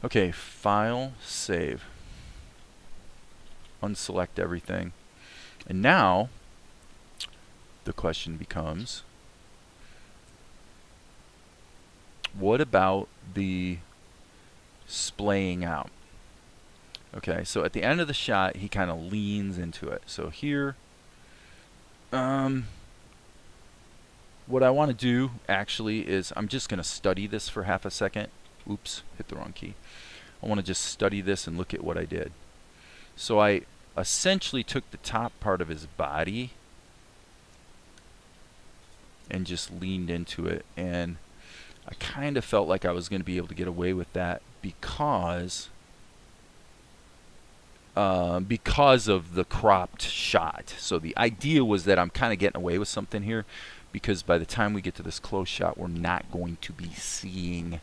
S1: Okay, file, save. Unselect everything. And now, the question becomes, what about the splaying out. Okay, so at the end of the shot, he kind of leans into it. So here, what I want to do actually is I'm just going to study this for half a second. Oops, hit the wrong key. I want to just study this and look at what I did. So I essentially took the top part of his body and just leaned into it, and I kind of felt like I was going to be able to get away with that because of the cropped shot. So the idea was that I'm kind of getting away with something here, because by the time we get to this close shot, we're not going to be seeing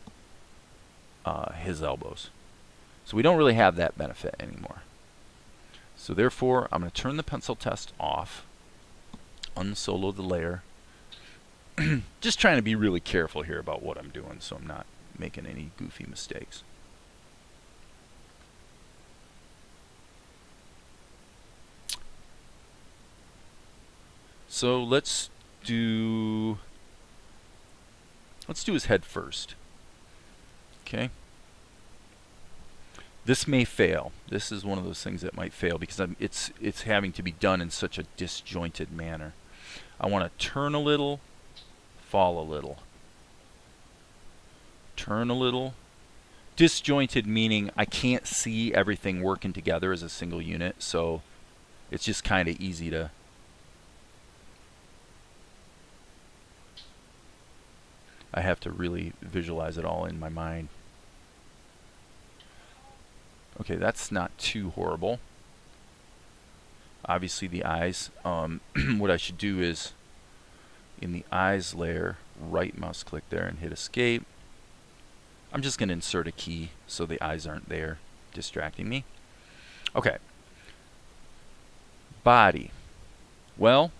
S1: his elbows. So we don't really have that benefit anymore. So therefore, I'm going to turn the pencil test off, unsolo the layer. Just trying to be really careful here about what I'm doing so I'm not making any goofy mistakes. So let's do his head first. Okay. This may fail. This is one of those things that might fail because it's having to be done in such a disjointed manner. I want to turn a little, fall a little. Turn a little. Disjointed meaning I can't see everything working together as a single unit, so it's just kind of easy to I have to really visualize it all in my mind. Okay, that's not too horrible. Obviously the eyes, what I should do is in the eyes layer, right mouse click there and hit escape. I'm just going to insert a key so the eyes aren't there distracting me. Okay. Body. Well,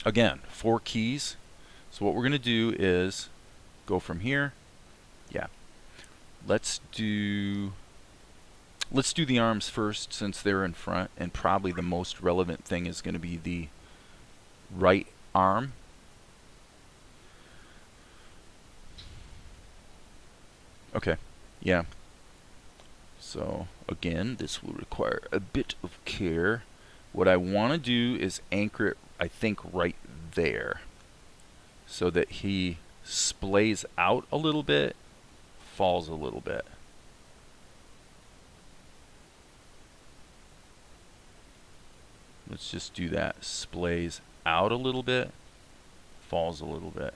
S1: again, 4 keys. So what we're going to do is go from here. Yeah. Let's do the arms first since they're in front, and probably the most relevant thing is going to be the right arm. Okay, yeah. So again, this will require a bit of care. What I want to do is anchor it, I think, right there so that he splays out a little bit, falls a little bit. Let's just do that. Splays out a little bit, falls a little bit.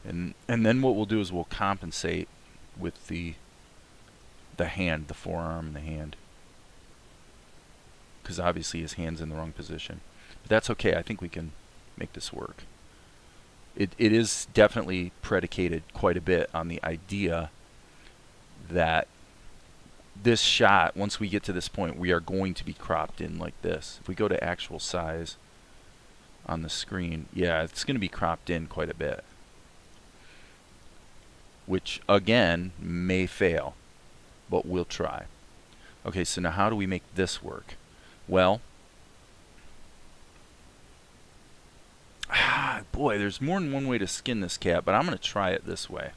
S1: And then what we'll do is we'll compensate with the hand, the forearm and the hand. Because obviously his hand's in the wrong position. But that's okay. I think we can make this work. It is definitely predicated quite a bit on the idea that this shot, once we get to this point, we are going to be cropped in like this. If we go to actual size on the screen, yeah, it's going to be cropped in quite a bit. Which, again, may fail, but we'll try. Okay, so now how do we make this work? Well, boy, there's more than one way to skin this cat, but I'm going to try it this way.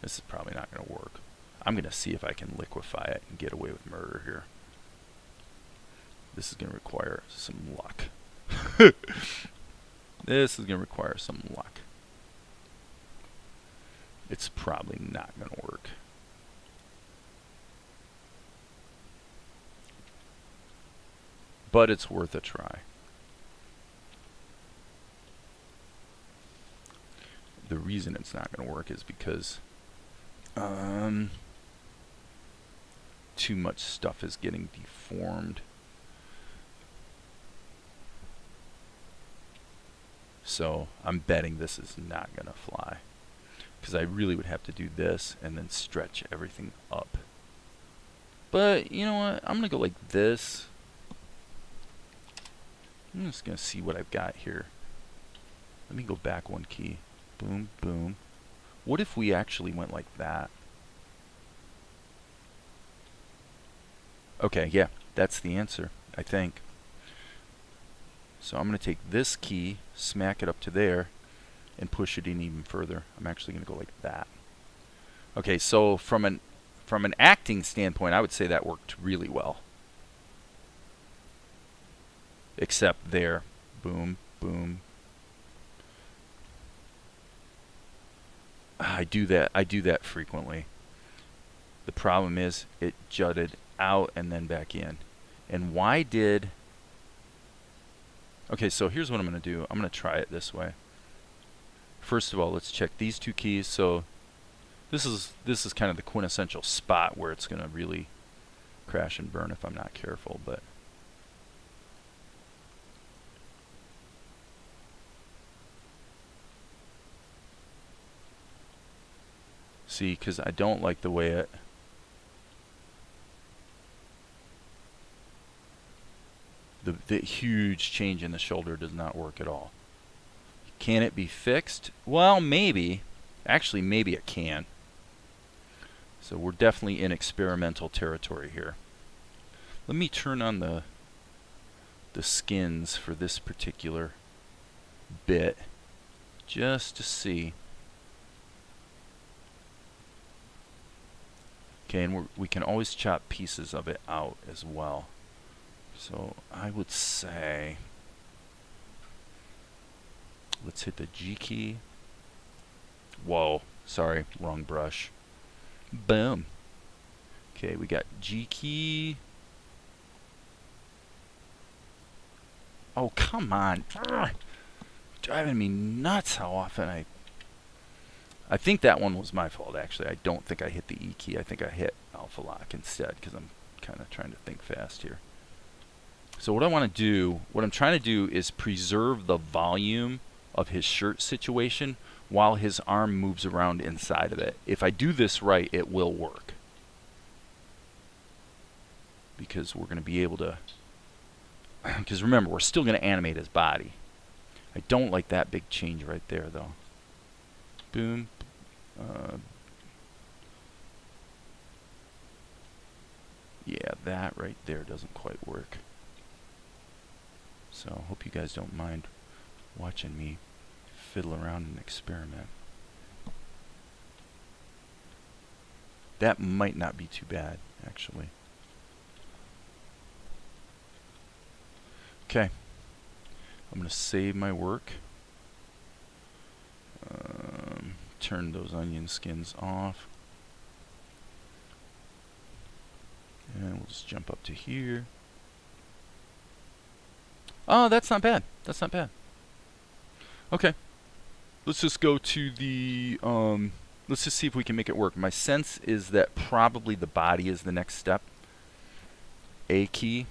S1: This is probably not going to work. I'm going to see if I can liquefy it and get away with murder here. This is going to require some luck. This is going to require some luck. It's probably not going to work. But it's worth a try. The reason it's not going to work is because too much stuff is getting deformed. So I'm betting this is not going to fly. Because I really would have to do this and then stretch everything up. But you know what? I'm going to go like this. I'm just going to see what I've got here. Let me go back one key. Boom, boom. What if we actually went like that? Okay, yeah, that's the answer, I think. So I'm going to take this key, smack it up to there, and push it in even further. I'm actually going to go like that. Okay, so from from an acting standpoint, I would say that worked really well. Except there. Boom, boom. I do that frequently. The problem is it jutted out and then back in. And why did... Okay, so here's what I'm going to do. I'm going to try it this way. First of all, let's check these two keys. So this is kind of the quintessential spot where it's going to really crash and burn if I'm not careful, but see, because I don't like the way it... The huge change in the shoulder does not work at all. Can it be fixed? Well, maybe. Actually, maybe it can. So we're definitely in experimental territory here. Let me turn on the skins for this particular bit just to see. Okay, and we can always chop pieces of it out as well. So I would say, let's hit the G key. Whoa, sorry, wrong brush. Boom. Okay, we got G key. Oh, come on. Ugh. Driving me nuts how often I think that one was my fault, actually. I don't think I hit the E key. I think I hit alpha lock instead because I'm kind of trying to think fast here. So what I want to do, what I'm trying to do is preserve the volume of his shirt situation while his arm moves around inside of it. If I do this right, it will work. Because we're going to be able to, because remember, we're still going to animate his body. I don't like that big change right there, though. Boom. Yeah, that right there doesn't quite work. So hope you guys don't mind watching me fiddle around and experiment. That might not be too bad, actually. Okay. I'm going to save my work. Turn those onion skins off. And we'll just jump up to here. Oh, that's not bad. That's not bad. Okay. Let's just go to the, let's just see if we can make it work. My sense is that probably the body is the next step. A key.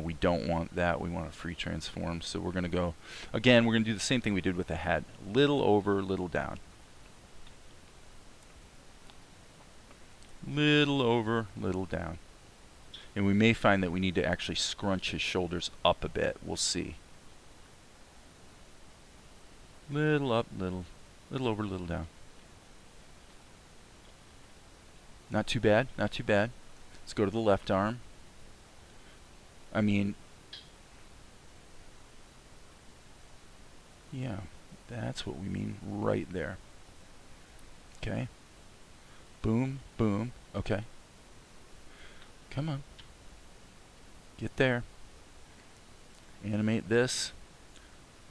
S1: We don't want that. We want a free transform. So we're going to go, again, we're going to do the same thing we did with the head. Little over, little down. Little over, little down. And we may find that we need to actually scrunch his shoulders up a bit. We'll see. Little up, little over, little down. Not too bad, not too bad. Let's go to the left arm. I mean, yeah, that's what we mean right there. Okay. Boom, boom. Okay. Come on. Get there. Animate this.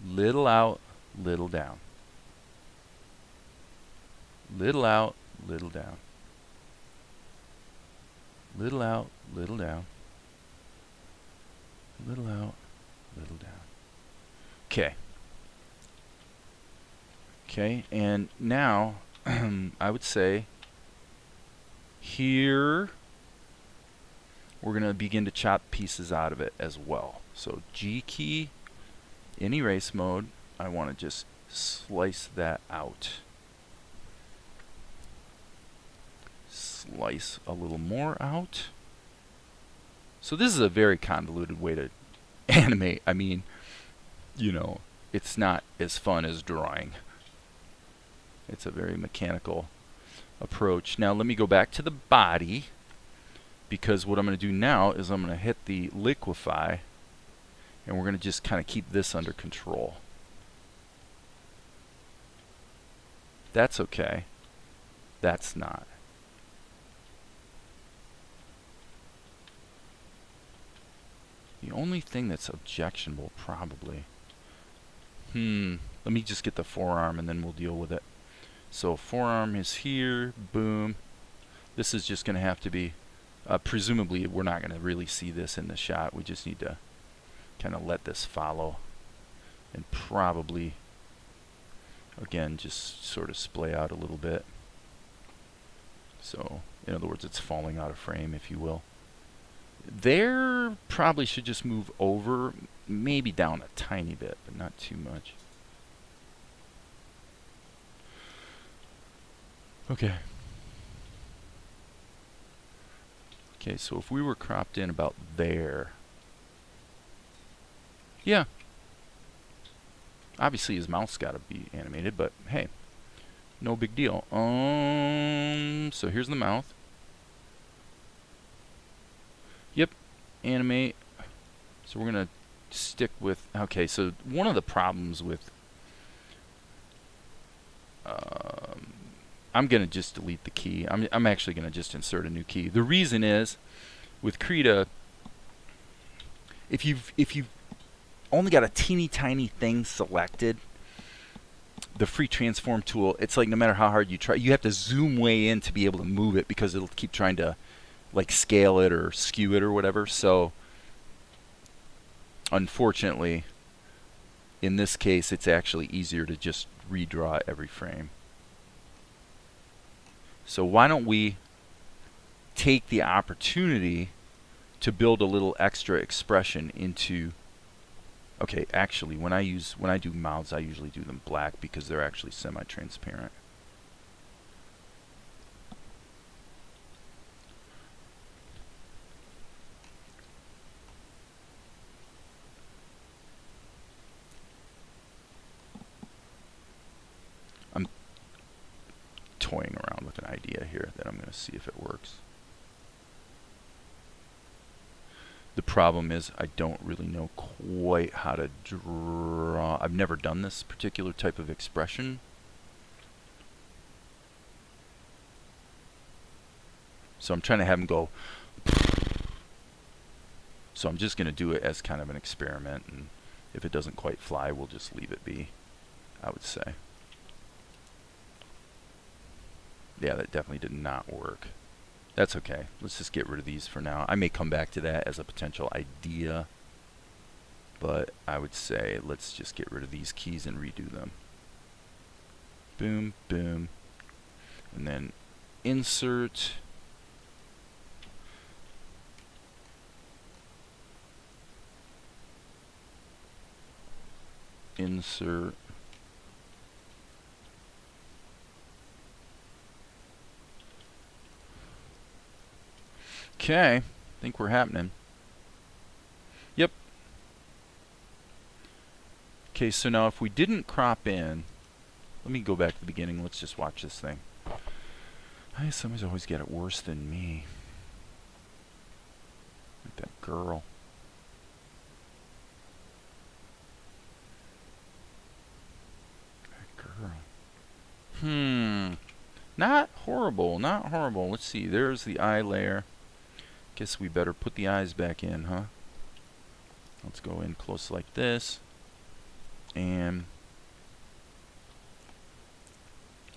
S1: Little out, little down. Little out, little down. Little out, little down. Little out, little down. Okay. Okay, and now I would say here we're going to begin to chop pieces out of it as well. So G key in erase mode, I want to just slice that out. Slice a little more out. So this is a very convoluted way to animate. I mean, you know, it's not as fun as drawing. It's a very mechanical approach. Now let me go back to the body, because what I'm going to do now is I'm going to hit the liquefy, and we're going to just kind of keep this under control. That's okay. That's not. The only thing that's objectionable, probably. Let me just get the forearm and then we'll deal with it. So forearm is here, boom. This is just going to have to be, presumably we're not going to really see this in the shot. We just need to kind of let this follow and probably, again, just sort of splay out a little bit. So, in other words, it's falling out of frame, if you will. There probably should just move over, maybe down a tiny bit, but not too much. Okay. Okay, so if we were cropped in about there, yeah. Obviously his mouth's got to be animated, but hey, no big deal. So here's the mouth. Yep, animate. So we're gonna stick with, okay, so one of the problems with, I'm gonna just delete the key. I'm actually gonna just insert a new key. The reason is, with Krita, if you've only got a teeny tiny thing selected, the free transform tool, it's like no matter how hard you try, you have to zoom way in to be able to move it because it'll keep trying to like scale it or skew it or whatever. So unfortunately, in this case, it's actually easier to just redraw every frame. So why don't we take the opportunity to build a little extra expression into, okay, actually when I do mouths, I usually do them black because they're actually semi-transparent. I'm toying around with an idea here that I'm going to see if it works. The problem is I don't really know quite how to draw. I've never done this particular type of expression. So I'm trying to have him go. So I'm just going to do it as kind of an experiment, and if it doesn't quite fly, we'll just leave it be, I would say. Yeah, that definitely did not work. That's okay. Let's just get rid of these for now. I may come back to that as a potential idea, but I would say let's just get rid of these keys and redo them. Boom, boom, and then insert. Insert. Okay, I think we're happening. Yep. Okay, so now if we didn't crop in, let me go back to the beginning. Let's just watch this thing. Somebody's always got it worse than me. Like that girl. That girl. Not horrible, not horrible. Let's see, there's the eye layer. Guess we better put the eyes back in, huh? Let's go in close like this. And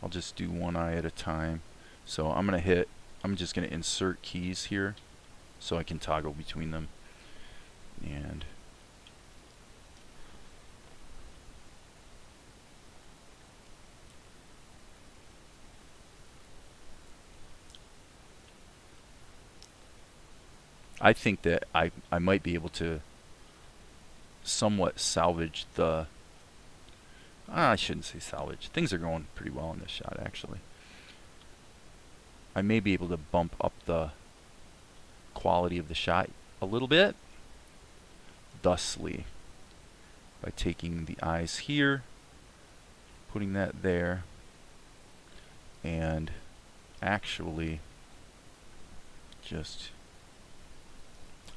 S1: I'll just do one eye at a time. So I'm just gonna insert keys here so I can toggle between them. And I think that I might be able to somewhat salvage the, I shouldn't say salvage. Things are going pretty well in this shot, actually. I may be able to bump up the quality of the shot a little bit, thusly, by taking the eyes here, putting that there, and actually just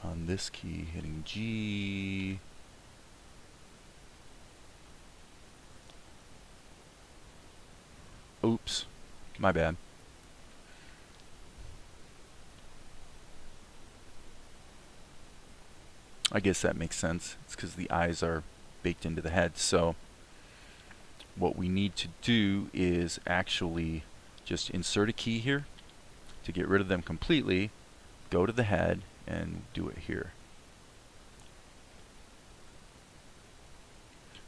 S1: on this key, hitting G. Oops, my bad. I guess that makes sense. It's because the eyes are baked into the head. So what we need to do is actually just insert a key here to get rid of them completely. Go to the head and do it here.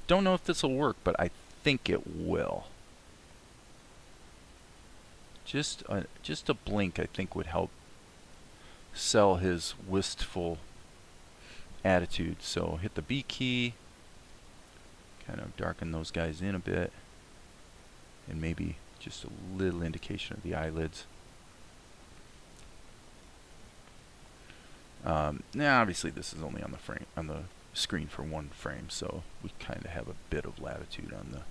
S1: Don't know if this will work, but I think it will. Just a blink, I think, would help sell his wistful attitude. So hit the B key, kind of darken those guys in a bit, and maybe just a little indication of the eyelids. Now, obviously, this is only on the screen for one frame, so we kind of have a bit of latitude on the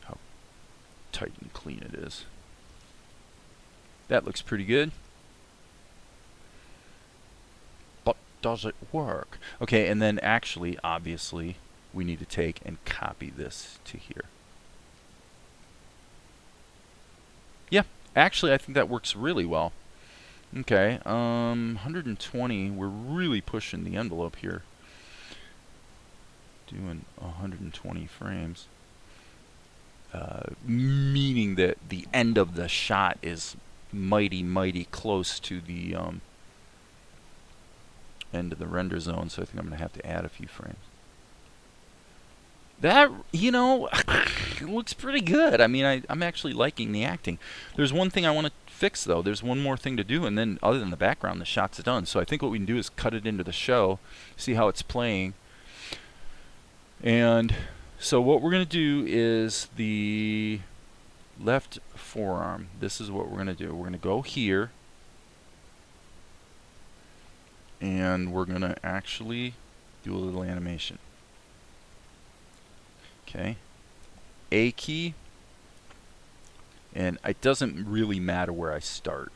S1: how tight and clean it is. That looks pretty good. But does it work? Okay, and then actually, obviously, we need to take and copy this to here. Yeah, actually, I think that works really well. Okay, 120, we're really pushing the envelope here. Doing 120 frames. Meaning that the end of the shot is mighty close to the end of the render zone, so I think I'm going to have to add a few frames. That, you know, it looks pretty good. I mean, I'm actually liking the acting. There's one thing I want to fix, though. There's one more thing to do, and then other than the background, the shot's done. So I think what we can do is cut it into the show, see how it's playing. And so what we're going to do is the left forearm. This is what we're going to do. We're going to go here, and we're going to actually do a little animation. Okay, A key, and it doesn't really matter where I start.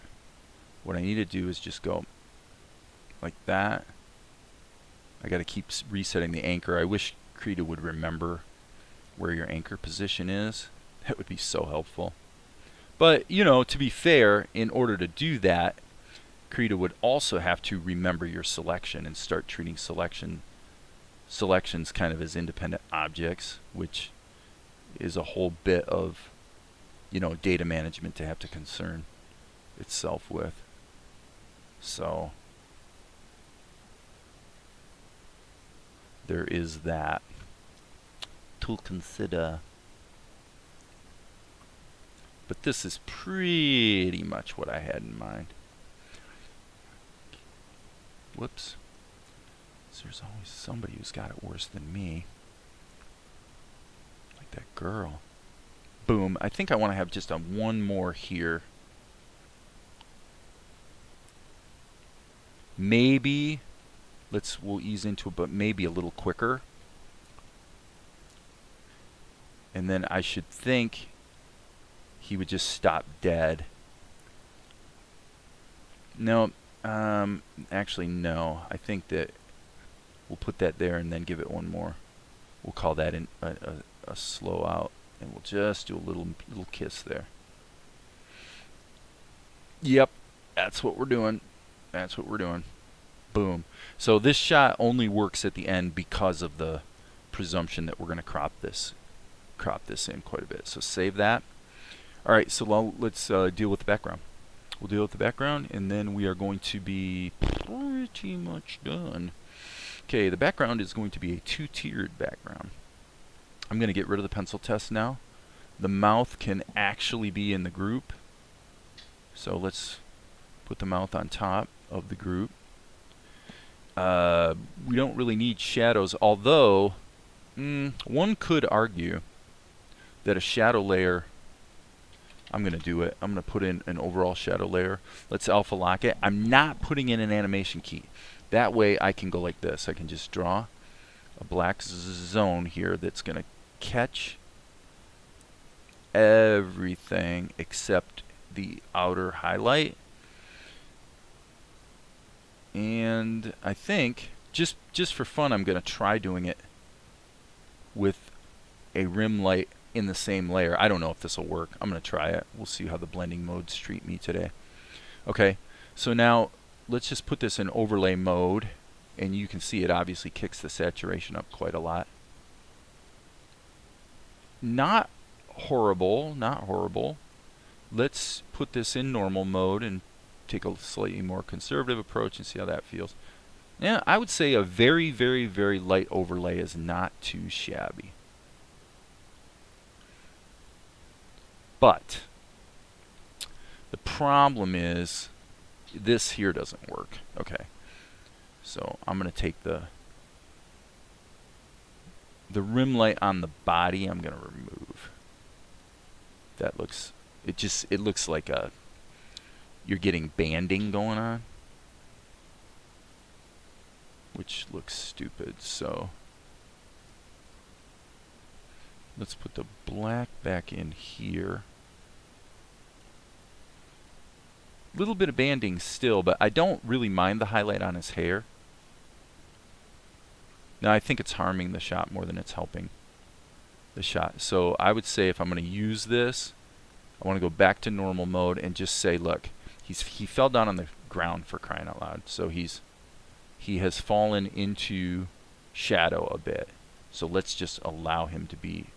S1: What I need to do is just go like that. I got to keep resetting the anchor. I wish Krita would remember where your anchor position is. That would be so helpful. But, you know, to be fair, in order to do that, Krita would also have to remember your selection and start treating selections kind of as independent objects, which is a whole bit of, you know, data management to have to concern itself with. So there is that to consider. But this is pretty much what I had in mind. Whoops. There's always somebody who's got it worse than me. Like that girl. Boom. I think I want to have just one more here. Maybe, we'll ease into it, but maybe a little quicker. And then I should think he would just stop dead. No, actually no. I think that we'll put that there and then give it one more. We'll call that a slow out, and we'll just do a little kiss there. Yep, that's what we're doing. That's what we're doing. Boom. So this shot only works at the end because of the presumption that we're going to crop this in quite a bit. So save that. All right, so let's deal with the background. We'll deal with the background, and then we are going to be pretty much done. Okay, the background is going to be a two-tiered background. I'm going to get rid of the pencil test now. The mouth can actually be in the group. So let's put the mouth on top of the group. We don't really need shadows, although one could argue that a shadow layer, I'm going to do it. I'm going to put in an overall shadow layer. Let's alpha lock it. I'm not putting in an animation key. That way I can go like this. I can just draw a black zone here that's going to catch everything except the outer highlight. And I think, just for fun, I'm going to try doing it with a rim light in the same layer. I don't know if this will work. I'm going to try it. We'll see how the blending modes treat me today. Okay, so now let's just put this in overlay mode, and you can see it obviously kicks the saturation up quite a lot. Not horrible, not horrible. Let's put this in normal mode and take a slightly more conservative approach and see how that feels. Yeah, I would say a very, very, very light overlay is not too shabby. But the problem is this here doesn't work. Okay, so I'm going to take the rim light on the body. I'm going to remove. That looks, it looks like you're getting banding going on, which looks stupid. So let's put the black back in here. Little bit of banding still, but I don't really mind the highlight on his hair. Now I think it's harming the shot more than it's helping the shot. So I would say if I'm going to use this, I want to go back to normal mode and just say, look, he fell down on the ground, for crying out loud. So he has fallen into shadow a bit. So let's just allow him to be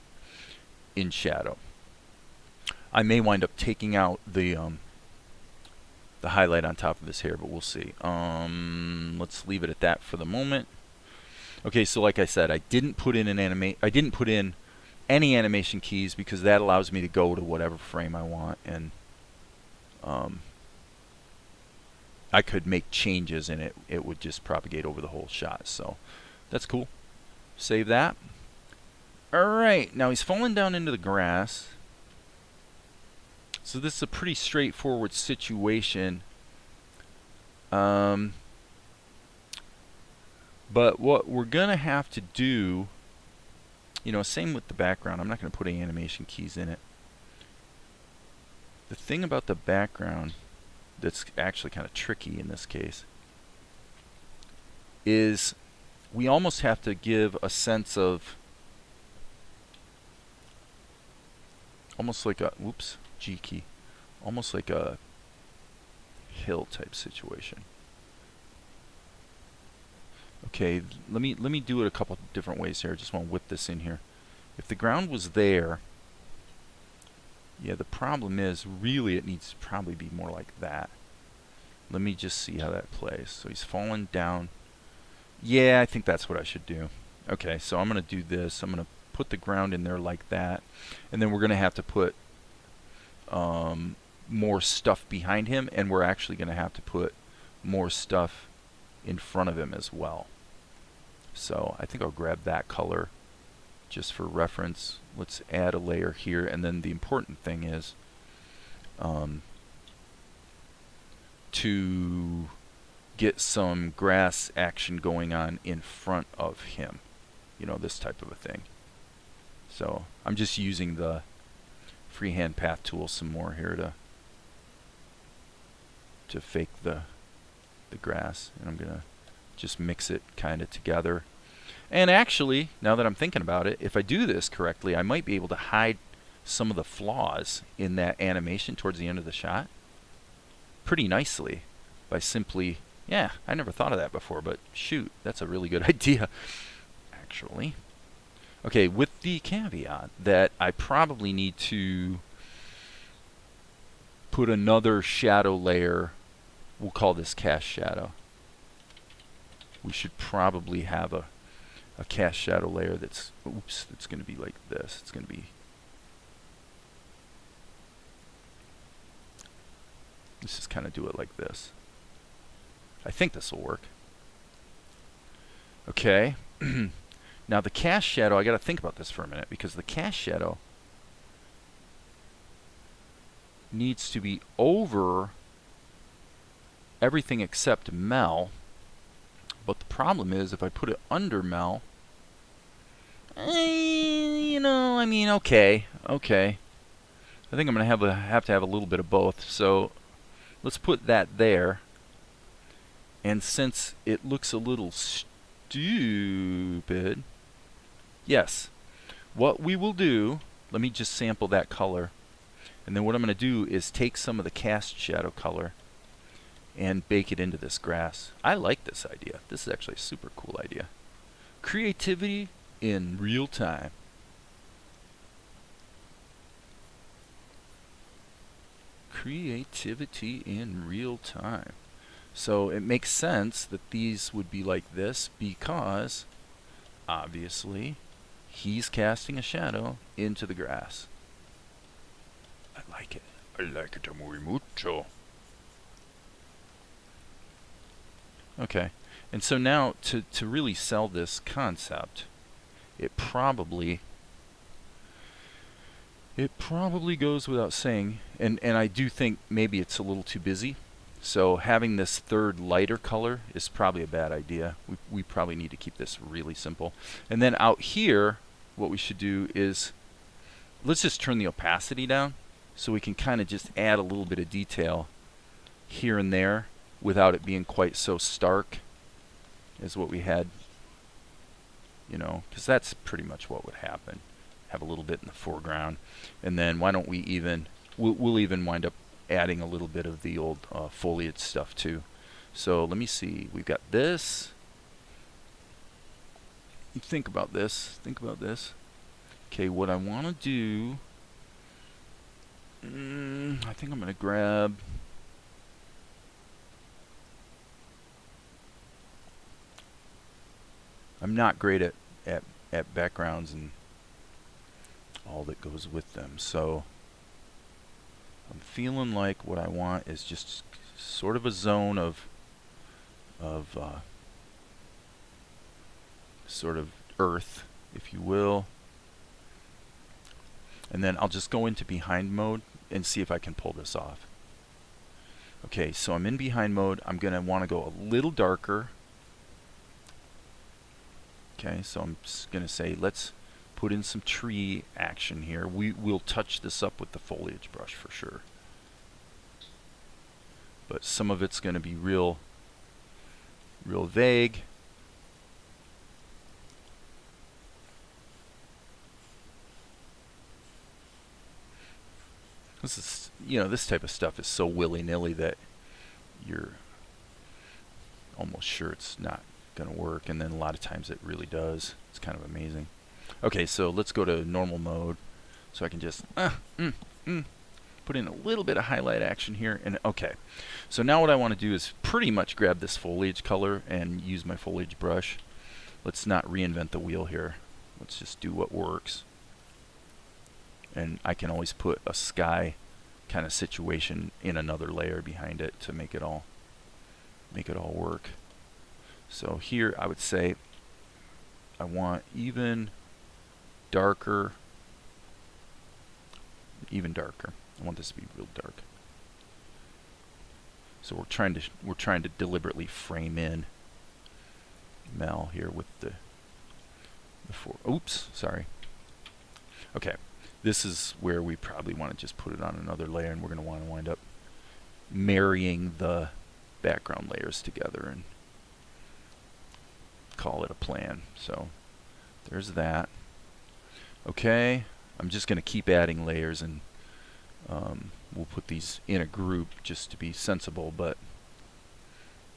S1: in shadow. I may wind up taking out the highlight on top of his hair, but we'll see. Let's leave it at that for the moment. Okay, so like I said, I didn't put in any animation keys because that allows me to go to whatever frame I want, and I could make changes and it would just propagate over the whole shot. So that's cool. Save that. Alright, now he's fallen down into the grass. So this is a pretty straightforward situation. But what we're going to have to do, you know, same with the background. I'm not going to put any animation keys in it. The thing about the background that's actually kind of tricky in this case is we almost have to give a sense of almost like a, whoops, G key, almost like a hill type situation. Okay, let me do it a couple different ways here. I just want to whip this in here. If the ground was there, yeah, the problem is really it needs to probably be more like that. Let me just see how that plays. So he's fallen down. Yeah, I think that's what I should do. Okay, so I'm going to do this. I'm going to put the ground in there like that, and then we're going to have to put more stuff behind him, and we're actually going to have to put more stuff in front of him as well. So I think I'll grab that color just for reference. Let's add a layer here, and then the important thing is to get some grass action going on in front of him, you know, this type of a thing. So I'm just using the freehand path tool some more here to fake the grass, and I'm gonna just mix it kind of together. And actually, now that I'm thinking about it, if I do this correctly, I might be able to hide some of the flaws in that animation towards the end of the shot pretty nicely by simply, yeah, I never thought of that before, but shoot, that's a really good idea actually. Okay, with the caveat that I probably need to put another shadow layer. We'll call this cast shadow. We should probably have a cast shadow layer that's, oops, that's going to be like this. It's going to be, let's just kind of do it like this. I think this will work. Okay. Now the cast shadow, I got to think about this for a minute, because the cast shadow needs to be over everything except Mel. But the problem is if I put it under Mel, you know, I mean, okay. I think I'm going to have to have a little bit of both. So let's put that there. And since it looks a little stupid, yes, what we will do, let me just sample that color. And then what I'm going to do is take some of the cast shadow color and bake it into this grass. I like this idea. This is actually a super cool idea. Creativity in real time. Creativity in real time. So it makes sense that these would be like this because obviously he's casting a shadow into the grass. I like it. I like it muy mucho. Okay, and so now to really sell this concept, it probably goes without saying, and I do think maybe it's a little too busy. So having this third lighter color is probably a bad idea. We probably need to keep this really simple. And then out here, what we should do is, let's just turn the opacity down so we can kind of just add a little bit of detail here and there without it being quite so stark as what we had, you know, because that's pretty much what would happen. Have a little bit in the foreground, and then why don't we even, we'll even wind up adding a little bit of the old foliage stuff too. So let me see, we've got this. You think about this, Okay, what I want to do, I think I'm going to grab, I'm not great at backgrounds and all that goes with them, so I'm feeling like what I want is just sort of a zone of sort of earth, if you will. And then I'll just go into behind mode and see if I can pull this off. Okay, so I'm in behind mode. I'm going to want to go a little darker. Okay, so I'm just going to say let's put in some tree action here. We'll touch this up with the foliage brush for sure. But some of it's going to be real vague. This is, you know, this type of stuff is so willy-nilly that you're almost sure it's not going to work, and then a lot of times it really does. It's kind of amazing. Okay, so let's go to normal mode so I can just put in a little bit of highlight action here. And okay, so now what I want to do is pretty much grab this foliage color and use my foliage brush. Let's not reinvent the wheel here. Let's just do what works. And I can always put a sky kind of situation in another layer behind it to make it all work. So here I would say I want even darker. I want this to be real dark. So we're trying to deliberately frame in Mel here with the oops, sorry. Okay, this is where we probably want to just put it on another layer, and we're going to want to wind up marrying the background layers together and call it a plan. So there's that. Okay, I'm just going to keep adding layers, and we'll put these in a group just to be sensible. But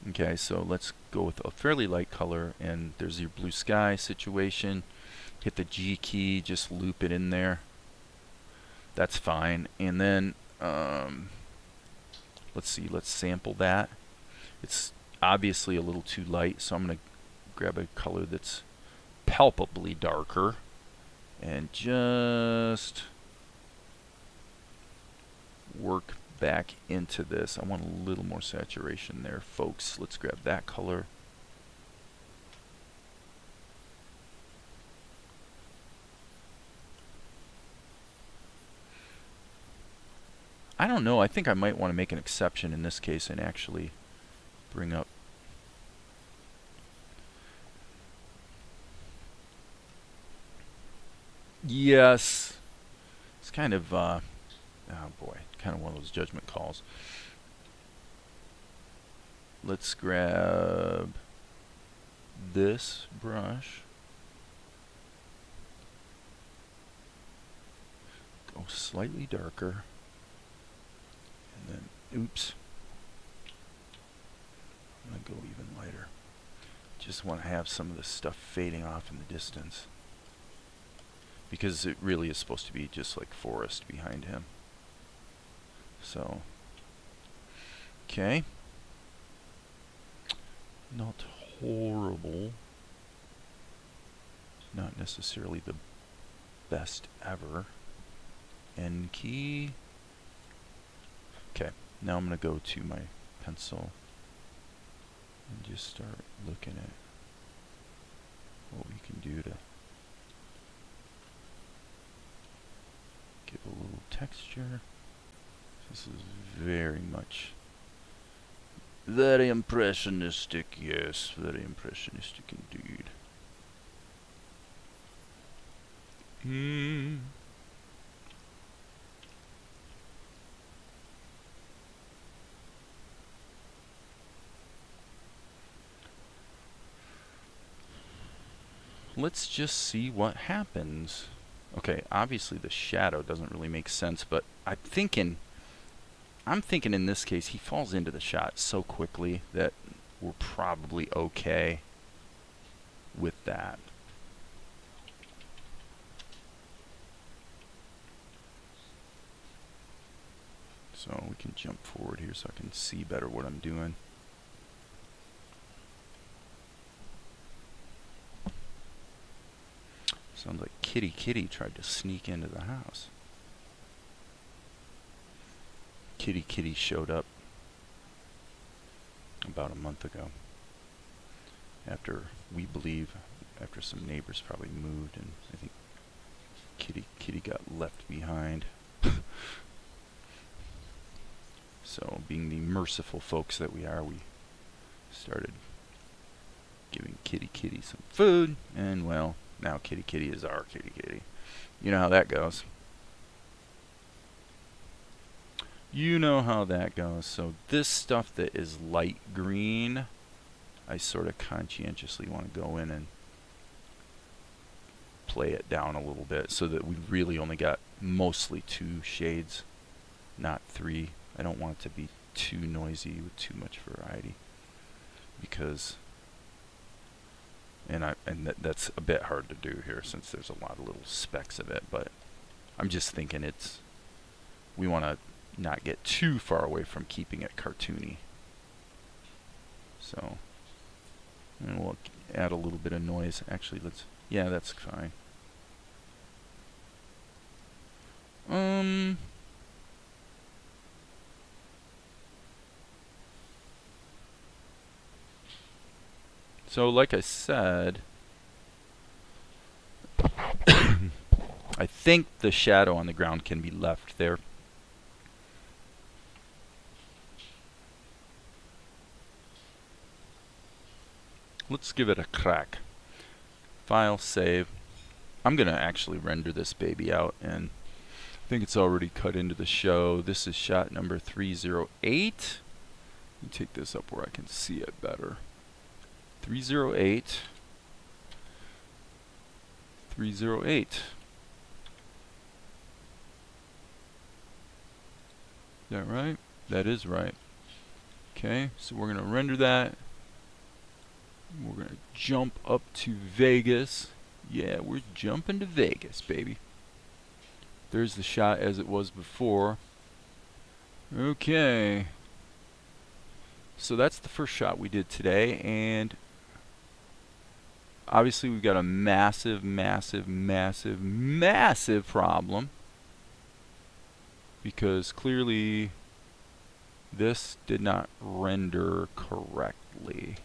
S1: okay, so let's go with a fairly light color, and there's your blue sky situation. Hit the G key, just loop it in there. That's fine. And then let's see, let's sample that. It's obviously a little too light, so I'm going to grab a color that's palpably darker and just work back into this. I want a little more saturation there, folks. Let's grab that color. I don't know. I think I might want to make an exception in this case and actually bring up. Yes. It's kind of, oh boy, kind of one of those judgment calls. Let's grab this brush. Go slightly darker. And then, oops. go even lighter. Just want to have some of this stuff fading off in the distance, because it really is supposed to be just like forest behind him. So, okay. Not horrible. Not necessarily the best ever. N key. Okay, now I'm going to go to my pencil and just start looking at what we can do to give a little texture. This is very much very impressionistic, yes, very impressionistic indeed. Let's just see what happens. Okay, obviously the shadow doesn't really make sense, but I'm thinking in this case he falls into the shot so quickly that we're probably okay with that. So we can jump forward here so I can see better what I'm doing. Sounds like Kitty tried to sneak into the house. Kitty showed up about a month ago. After, we believe, after some neighbors probably moved, and I think Kitty got left behind. So, being the merciful folks that we are, we started giving Kitty some food, and well, now Kitty is our Kitty. You know how that goes. You know how that goes. So this stuff that is light green, I sort of conscientiously want to go in and play it down a little bit so that we really only got mostly 2 shades, not 3. I don't want it to be too noisy with too much variety, because that's a bit hard to do here since there's a lot of little specks of it, but I'm just thinking we want to not get too far away from keeping it cartoony. So, and we'll add a little bit of noise. Actually, yeah, that's fine. So, like I said, I think the shadow on the ground can be left there. Let's give it a crack. File, save. I'm going to actually render this baby out, and I think it's already cut into the show. This is shot number 308. Let me take this up where I can see it better. 308. 308. Is that right? That is right. Okay, so we're going to render that. We're going to jump up to Vegas. Yeah, we're jumping to Vegas, baby. There's the shot as it was before. Okay. So that's the first shot we did today, and obviously we've got a massive problem, because clearly this did not render correctly.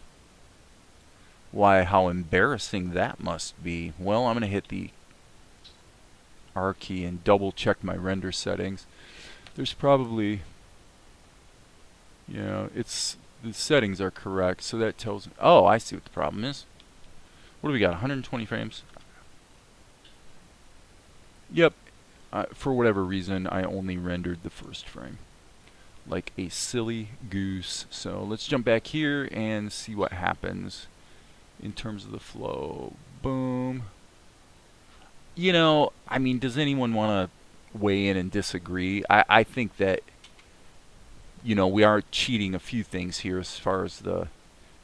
S1: Why, how embarrassing that must be. Well, I'm going to hit the R key and double check my render settings. There's probably, you know, the settings are correct, so that tells me, oh, I see what the problem is. What do we got, 120 frames? Yep, for whatever reason, I only rendered the first frame. Like a silly goose. So let's jump back here and see what happens in terms of the flow. Boom. You know, I mean, does anyone want to weigh in and disagree? I think that, you know, we are cheating a few things here as far as the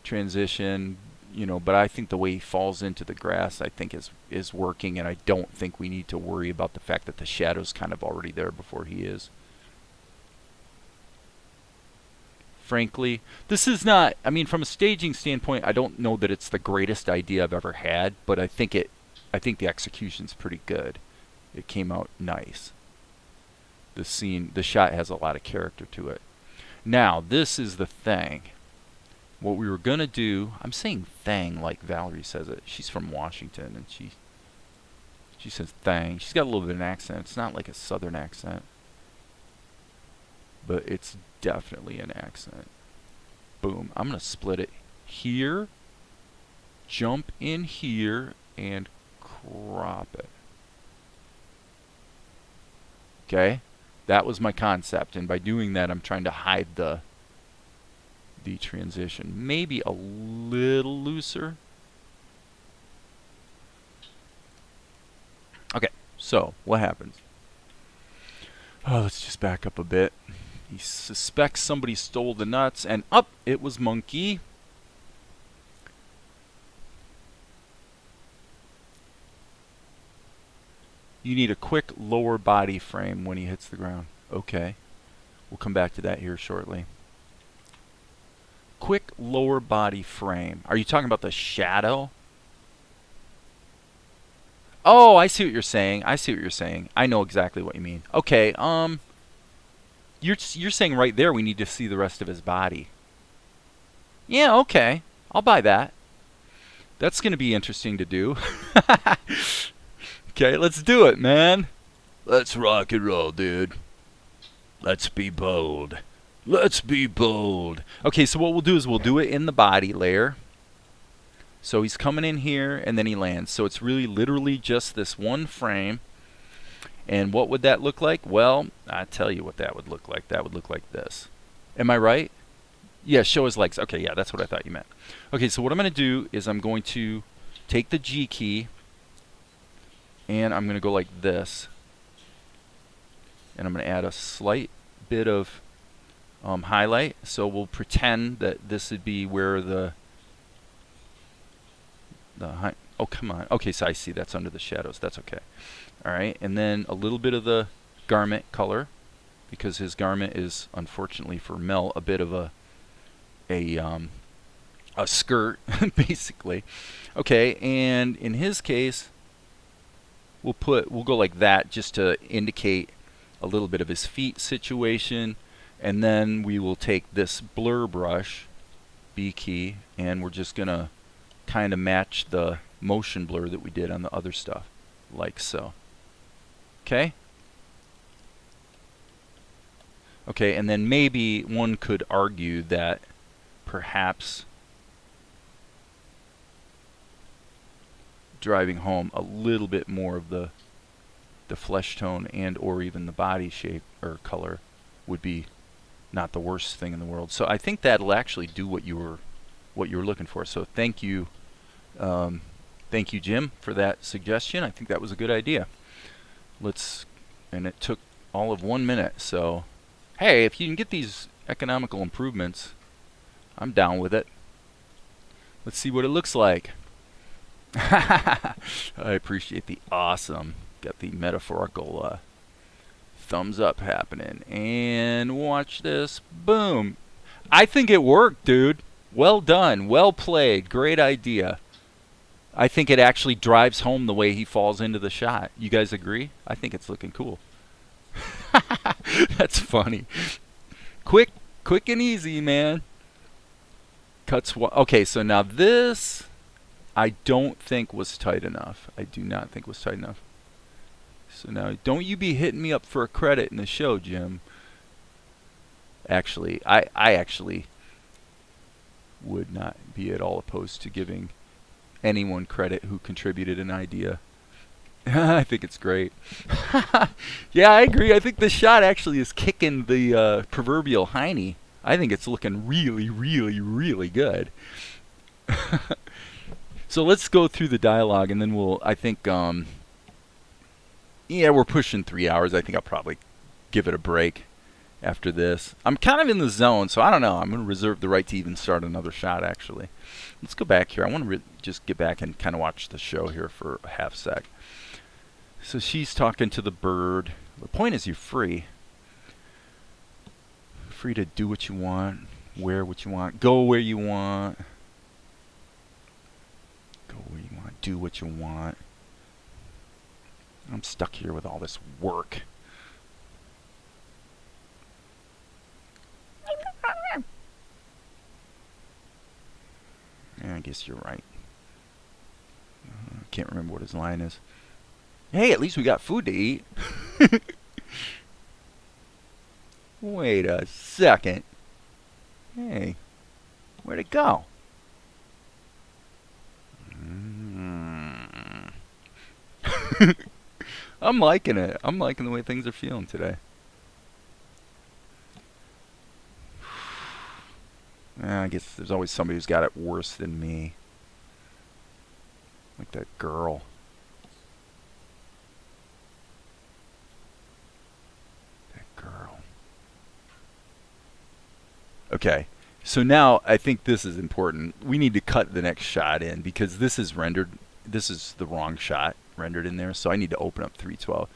S1: transition, you know, but I think the way he falls into the grass, I think is working, and I don't think we need to worry about the fact that the shadow's kind of already there before he is. Frankly, this is not, I mean, from a staging standpoint, I don't know that it's the greatest idea I've ever had, but I think the execution's pretty good. It came out nice. The scene, the shot has a lot of character to it. Now, this is the thing. What we were going to do, I'm saying thing like Valerie says it. She's from Washington, and she says thing. She's got a little bit of an accent. It's not like a southern accent, but it's definitely an accent. Boom. I'm going to split it here, jump in here, and crop it. Okay? That was my concept, and by doing that, I'm trying to hide the transition. Maybe a little looser. Okay, so what happens? Oh, let's just back up a bit. He suspects somebody stole the nuts, and up it was Monkey. You need a quick lower body frame when he hits the ground. Okay. We'll come back to that here shortly. Quick lower body frame. Are you talking about the shadow? Oh, I see what you're saying. I see what you're saying. I know exactly what you mean. Okay, you're saying right there we need to see the rest of his body. Yeah, okay. I'll buy that. That's going to be interesting to do. Okay, let's do it, man. Let's rock and roll, dude. Let's be bold. Let's be bold. Okay, so what we'll do is we'll do it in the body layer. So he's coming in here, and then he lands. So it's really literally just this one frame. And what would that look like? Well, I'll tell you what that would look like. That would look like this. Am I right? Yeah, show his legs. Okay, yeah, that's what I thought you meant. Okay, so what I'm going to do is I'm going to take the G key, and I'm going to go like this. And I'm going to add a slight bit of highlight. So we'll pretend that this would be where the oh, come on. Okay, so I see that's under the shadows. That's okay. All right, and then a little bit of the garment color, because his garment is, unfortunately for Mel, a bit of a skirt, basically. Okay, and in his case, we'll go like that just to indicate a little bit of his feet situation, and then we will take this blur brush, B key, and we're just gonna kind of match the motion blur that we did on the other stuff, like so. Okay? Okay, and then maybe one could argue that perhaps driving home a little bit more of the flesh tone and or even the body shape or color would be not the worst thing in the world. So I think that'll actually do what you were looking for. So thank you, Jim, for that suggestion. I think that was a good idea. And it took all of 1 minute. So hey, if you can get these economical improvements, I'm down with it. Let's see what it looks like. I appreciate the awesome. Got the metaphorical thumbs up happening. And watch this. Boom. I think it worked, dude. Well done. Well played. Great idea. I think it actually drives home the way he falls into the shot. You guys agree? I think it's looking cool. That's funny. Quick and easy, man. Okay, so now this I don't think was tight enough. I do not think was tight enough. So now, don't you be hitting me up for a credit in the show, Jim. Actually, I actually would not be at all opposed to giving anyone credit who contributed an idea. I think it's great. Yeah, I agree. I think this shot actually is kicking the proverbial hiney. I think it's looking really, really, really good. So let's go through the dialogue, and then I think, yeah, we're pushing 3 hours. I think I'll probably give it a break after this. I'm kind of in the zone, so I don't know. I'm going to reserve the right to even start another shot, actually. Let's go back here. I want to just get back and kind of watch the show here for a half sec. So she's talking to the bird. The point is you're free. Free to do what you want, wear what you want, go where you want. Go where you want, do what you want. I'm stuck here with all this work. Yeah, I guess you're right. I can't remember what his line is. Hey, at least we got food to eat. Wait a second. Hey, where'd it go? I'm liking it. I'm liking the way things are feeling today. I guess there's always somebody who's got it worse than me. Like that girl. That girl. Okay. So now I think this is important. We need to cut the next shot in because this is rendered. This is the wrong shot rendered in there. So I need to open up 312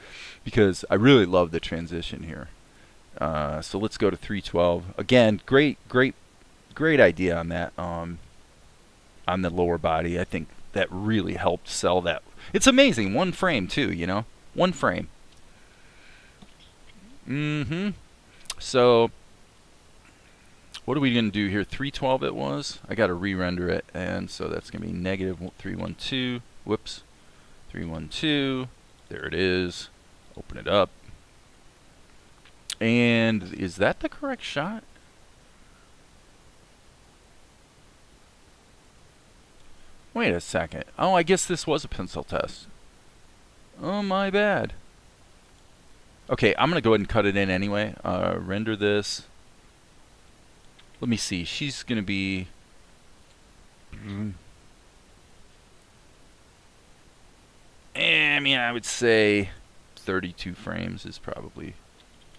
S1: because I really love the transition here. So let's go to 312. Again, great idea on that, on the lower body. I think that really helped sell that. It's amazing. One frame too, you know? One frame. So what are we going to do here? 312 it was. I got to re-render it, and so that's going to be negative 312. Whoops. 312. There it is. Open it up. And is that the correct shot? Wait a second. Oh, I guess this was a pencil test. Oh, my bad. Okay, I'm going to go ahead and cut it in anyway. Render this. Let me see. She's going to be... I mean, I would say 32 frames is probably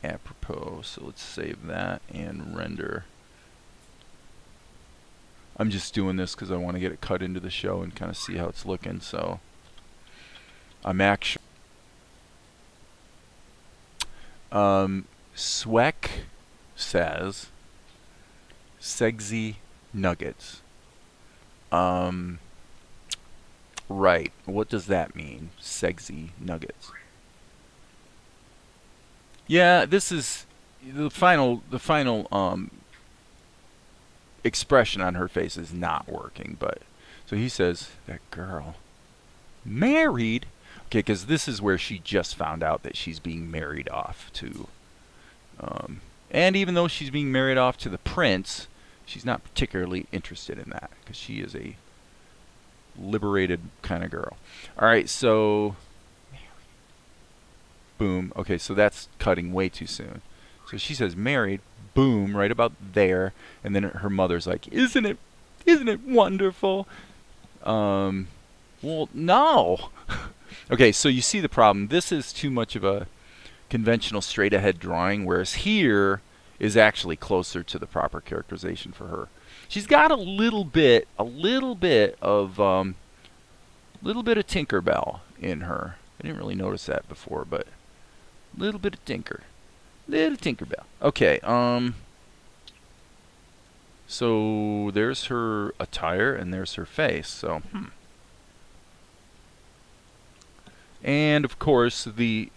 S1: apropos. So let's save that and render. I'm just doing this because I want to get it cut into the show and kind of see how it's looking. So I'm actually... Swek says Segsy Nuggets. Right. What does that mean? Segsy Nuggets. Yeah, this is the final expression on her face is not working, but so he says that girl married. Okay, because this is where she just found out that she's being married off to and even though she's being married off to the prince, she's not particularly interested in that because she is a liberated kind of girl. All right, so boom. Okay, so that's cutting way too soon. So she says married, boom, right about there, and then her mother's like, isn't it wonderful? Well, no. Okay, so you see the problem. This is too much of a conventional straight ahead drawing, whereas here is actually closer to the proper characterization for her. She's got a little bit of Tinkerbell in her. I didn't really notice that before, but a little bit of little Tinkerbell. Okay, so there's her attire and there's her face. So, and of course the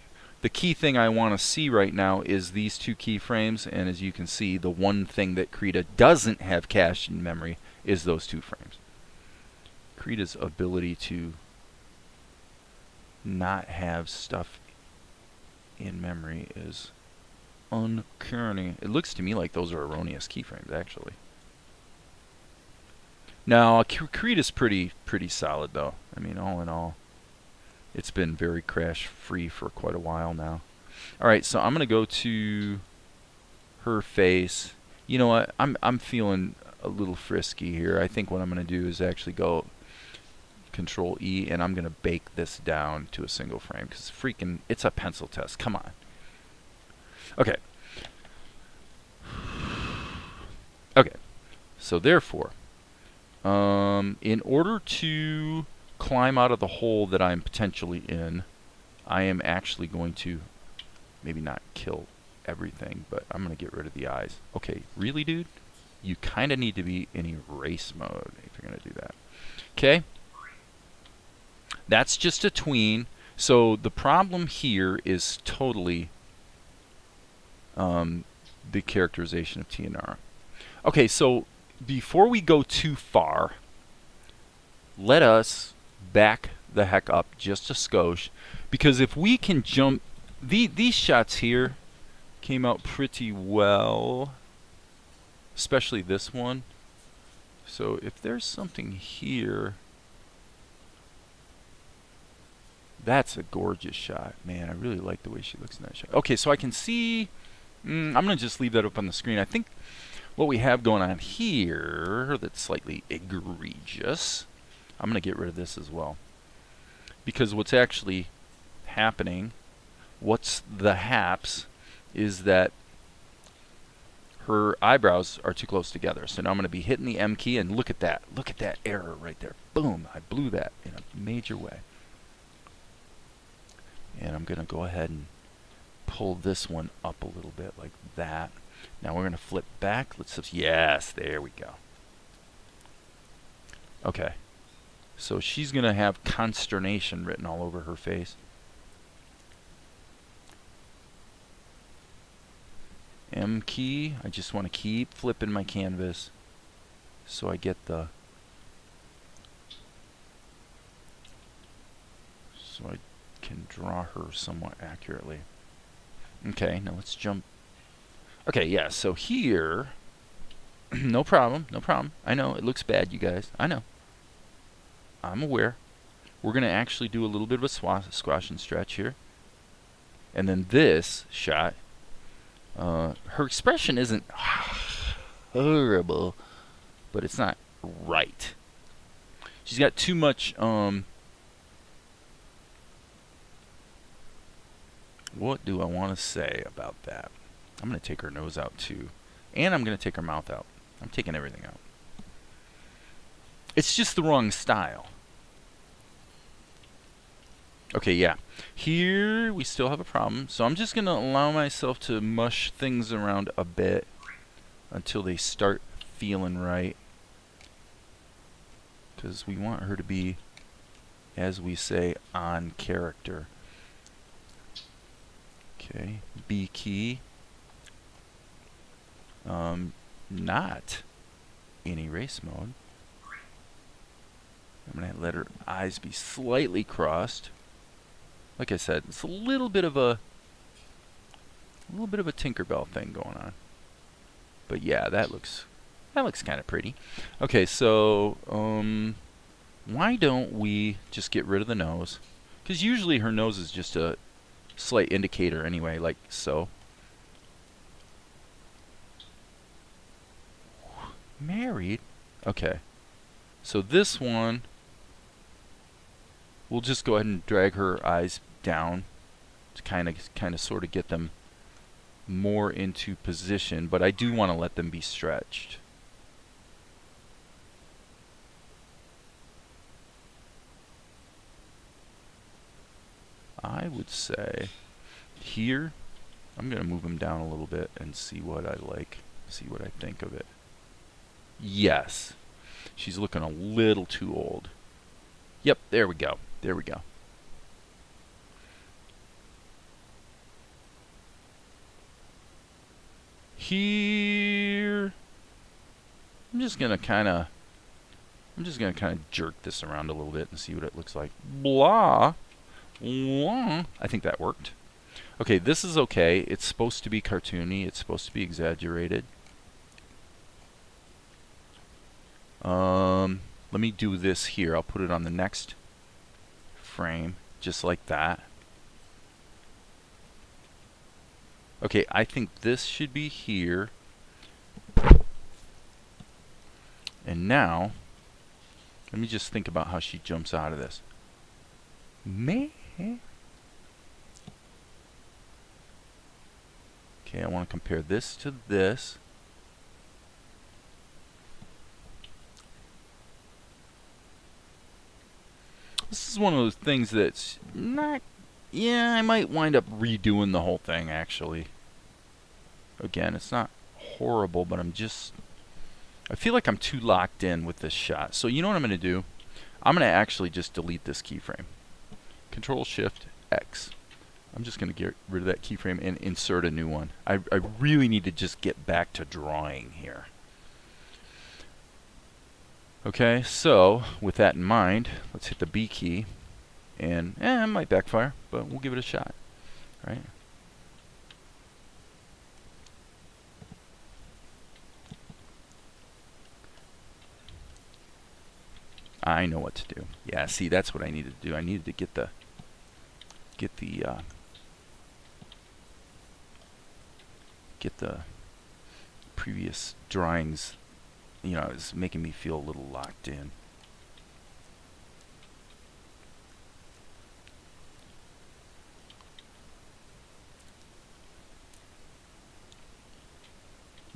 S1: key thing I want to see right now is these two keyframes, and as you can see, the one thing that Krita doesn't have cached in memory is those two frames. Krita's ability to not have stuff in memory is uncanny. It looks to me like those are erroneous keyframes, actually. Now, Krita's pretty solid, though. I mean, all in all, it's been very crash-free for quite a while now. All right, so I'm going to go to her face. You know what? I'm feeling a little frisky here. I think what I'm going to do is actually go Control E, and I'm going to bake this down to a single frame because it's a pencil test. Come on. Okay. Okay, so therefore, in order to climb out of the hole that I'm potentially in, I am actually going to maybe not kill everything, but I'm going to get rid of the eyes. Okay, really, dude? You kind of need to be in erase mode if you're going to do that. Okay? That's just a tween. So the problem here is totally the characterization of TNR. Okay, so before we go too far, let us back the heck up just a skosh, because if we can jump, these shots here came out pretty well, especially this one. So if there's something here, that's a gorgeous shot. Man, I really like the way she looks in that shot. Okay, so I can see, I'm going to just leave that up on the screen. I think what we have going on here that's slightly egregious, I'm going to get rid of this as well. Because what's actually happening, what's the haps, is that her eyebrows are too close together. So now I'm going to be hitting the M key, and look at that. Look at that error right there. Boom, I blew that in a major way. And I'm going to go ahead and pull this one up a little bit like that. Now we're going to flip back. Let's just, yes, there we go. Okay. So she's going to have consternation written all over her face. M key. I just want to keep flipping my canvas so I get the, so I can draw her somewhat accurately. Okay, now let's jump. Okay, yeah, so here, no problem, no problem. I know, it looks bad, you guys. I know. I'm aware. We're going to actually do a little bit of a squash and stretch here. And then this shot, her expression isn't horrible, but it's not right. She's got too much, what do I want to say about that? I'm going to take her nose out too. And I'm going to take her mouth out. I'm taking everything out. It's just the wrong style. Okay, yeah. Here we still have a problem. So I'm just going to allow myself to mush things around a bit until they start feeling right. Because we want her to be, as we say, on character. Okay, B key. Not in erase mode. I'm going to let her eyes be slightly crossed. Like I said, it's a little bit of a Tinkerbell thing going on. But yeah, that looks kind of pretty. Okay, so why don't we just get rid of the nose? Because usually her nose is just a slight indicator anyway, like so. Married? Okay. So this one, we'll just go ahead and drag her eyes down to kind of sort of get them more into position, but I do want to let them be stretched. I would say here, I'm going to move them down a little bit and see what I like, see what I think of it. Yes, she's looking a little too old. Yep, there we go. There we go. Here, I'm just gonna kind of jerk this around a little bit and see what it looks like. Blah, blah. I think that worked. Okay, this is okay. It's supposed to be cartoony. It's supposed to be exaggerated. Let me do this here. I'll put it on the next frame, just like that. Okay, I think this should be here. And now, let me just think about how she jumps out of this. Okay, I want to compare this to this. This is one of those things that's not... Yeah, I might wind up redoing the whole thing, actually. Again, it's not horrible, but I feel like I'm too locked in with this shot. So you know what I'm going to do? I'm going to actually just delete this keyframe. Control-Shift-X. I'm just going to get rid of that keyframe and insert a new one. I really need to just get back to drawing here. Okay, so with that in mind, let's hit the B key. And it might backfire, but we'll give it a shot. Right? I know what to do. Yeah, see, that's what I needed to do. I needed to get the previous drawings. You know, it was making me feel a little locked in.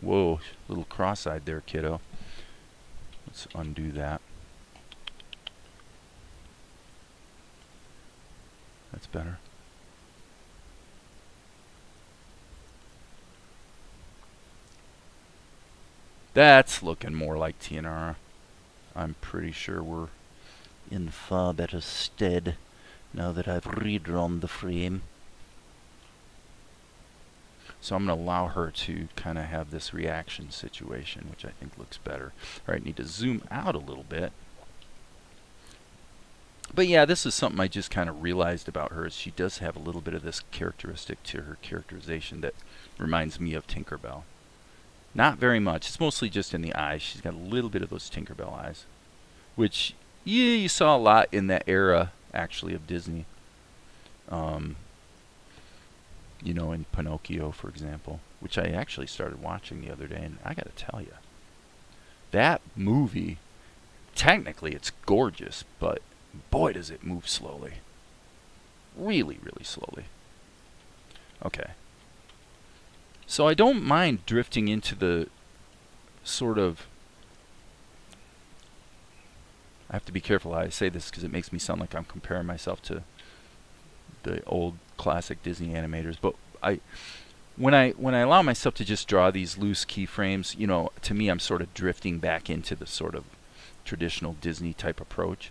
S1: Whoa, a little cross-eyed there, kiddo. Let's undo that. That's better. That's looking more like TNR. I'm pretty sure we're in far better stead now that I've redrawn the frame. So I'm going to allow her to kind of have this reaction situation, which I think looks better. All right, need to zoom out a little bit. But yeah, this is something I just kind of realized about her. Is she does have a little bit of this characteristic to her characterization that reminds me of Tinkerbell. Not very much. It's mostly just in the eyes. She's got a little bit of those Tinkerbell eyes, which you saw a lot in that era, actually, of Disney. You know, in Pinocchio, for example, which I actually started watching the other day, and I got to tell you, that movie, technically it's gorgeous, but boy does it move slowly. Really, really slowly. Okay. So I don't mind drifting into the sort of... I have to be careful how I say this because it makes me sound like I'm comparing myself to the old classic Disney animators. But when I allow myself to just draw these loose keyframes, you know, to me I'm sort of drifting back into the sort of traditional Disney type approach.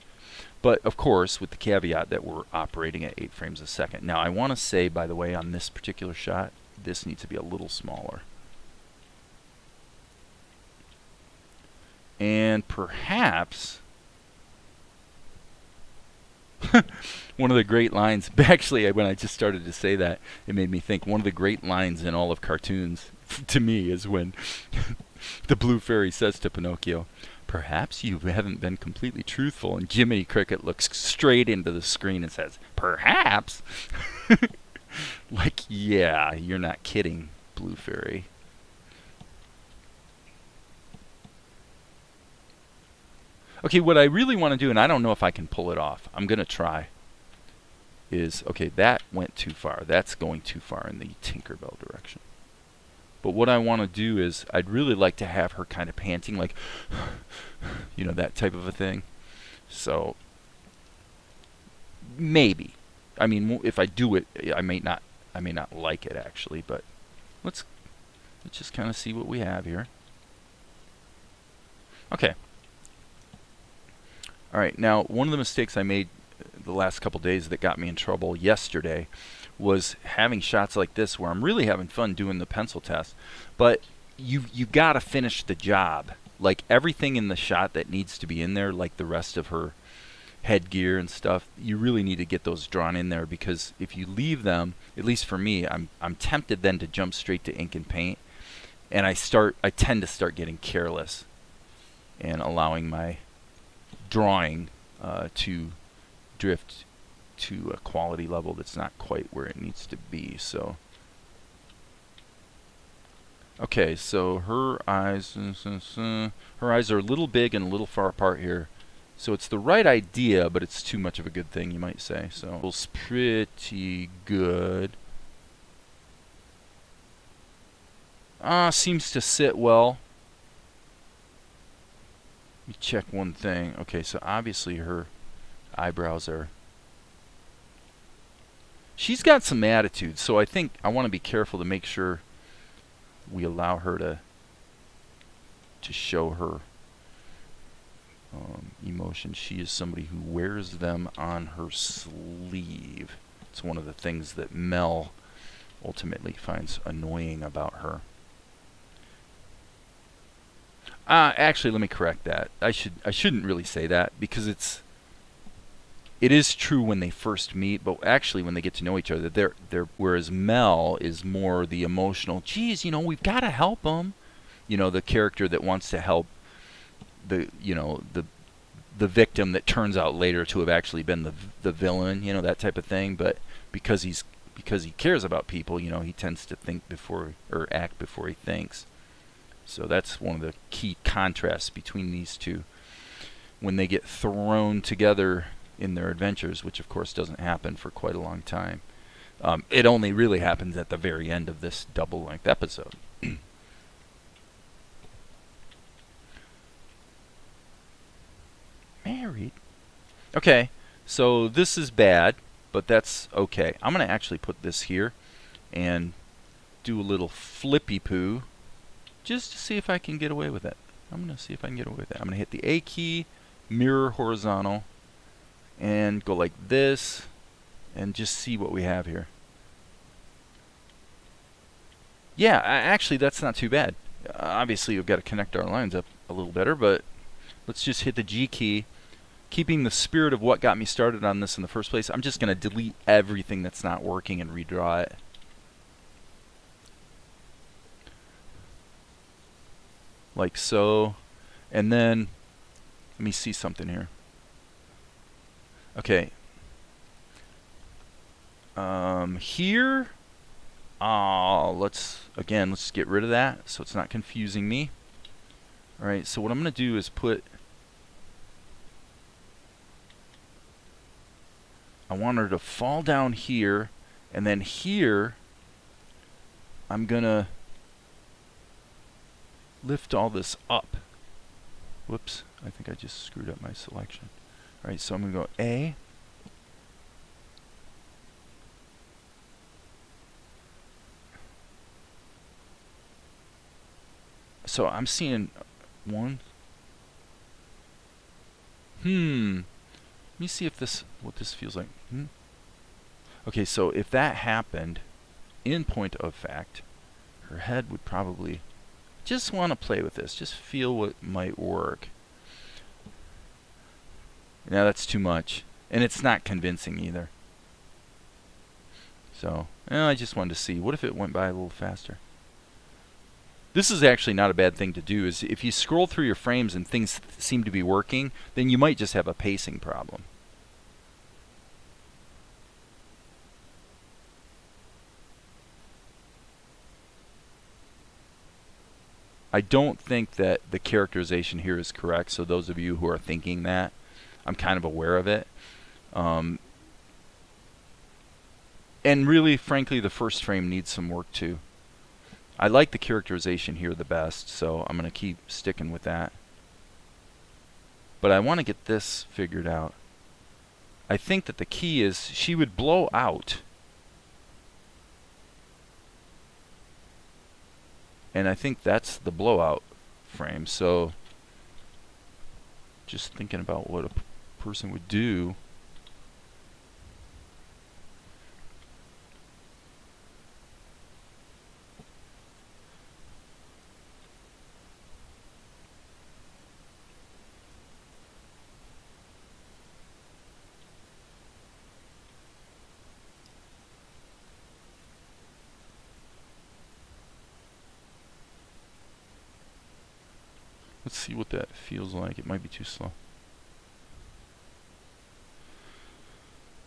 S1: But of course, with the caveat that we're operating at 8 frames a second. Now I want to say, by the way, on this particular shot, this needs to be a little smaller. And perhaps one of the great lines, actually when I just started to say that, it made me think one of the great lines in all of cartoons to me is when the Blue Fairy says to Pinocchio, "Perhaps you haven't been completely truthful," and Jiminy Cricket looks straight into the screen and says, "Perhaps?" Like, yeah, you're not kidding, Blue Fairy. Okay, what I really want to do, and I don't know if I can pull it off, I'm going to try, is, okay, that went too far. That's going too far in the Tinkerbell direction. But what I want to do is, I'd really like to have her kind of panting, like, you know, that type of a thing. So, maybe. I mean, if I do it, I may not like it actually, but let's just kind of see what we have here. Okay. All right. Now, one of the mistakes I made the last couple days that got me in trouble yesterday was having shots like this where I'm really having fun doing the pencil test, but you've got to finish the job. Like everything in the shot that needs to be in there, like the rest of her headgear and stuff, you really need to get those drawn in there, because if you leave them, at least for me, I'm tempted then to jump straight to ink and paint, and I tend to start getting careless and allowing my drawing to drift to a quality level that's not quite where it needs to be. So okay, so her eyes are a little big and a little far apart here. So it's the right idea, but it's too much of a good thing, you might say. So it's pretty good. Seems to sit well. Let me check one thing. Okay, so obviously her eyebrows are... She's got some attitude, so I think I want to be careful to make sure we allow her to show her emotion. She is somebody who wears them on her sleeve. It's one of the things that Mel ultimately finds annoying about her. Actually, let me correct that. I shouldn't really say that, because it is true when they first meet, but actually when they get to know each other, they're whereas Mel is more the emotional, geez, you know, we've got to help him. You know, the character that wants to help the victim that turns out later to have actually been the villain, you know, that type of thing. But because he cares about people, you know, he tends to think before, or act before he thinks. So that's one of the key contrasts between these two when they get thrown together in their adventures, which of course doesn't happen for quite a long time. It only really happens at the very end of this double-length episode. Married. Okay, so this is bad, but that's okay. I'm going to actually put this here and do a little flippy poo just to see if I can get away with it. I'm going to see if I can get away with it. I'm going to hit the A key, mirror horizontal, and go like this, and just see what we have here. Yeah, actually that's not too bad. Obviously we've got to connect our lines up a little better, but let's just hit the G key. Keeping the spirit of what got me started on this in the first place, I'm just going to delete everything that's not working and redraw it. Like so. And then, let me see something here. Okay. Here, let's get rid of that so it's not confusing me. Alright, so what I'm going to do is put, I want her to fall down here, and then here, I'm going to lift all this up. Whoops, I think I just screwed up my selection. Alright, so I'm going to go A. So I'm seeing one. Let me see if what this feels like. Okay, so if that happened, in point of fact, her head would probably just want to play with this, just feel what might work. Now that's too much, and it's not convincing either. So, I just wanted to see, what if it went by a little faster? This is actually not a bad thing to do, is if you scroll through your frames and things seem to be working, then you might just have a pacing problem. I don't think that the characterization here is correct, so those of you who are thinking that, I'm kind of aware of it. And really, frankly, the first frame needs some work too. I like the characterization here the best, so I'm going to keep sticking with that. But I want to get this figured out. I think that the key is she would blow out. And I think that's the blowout frame. So just thinking about what a person would do. Let's see what that feels like. It might be too slow.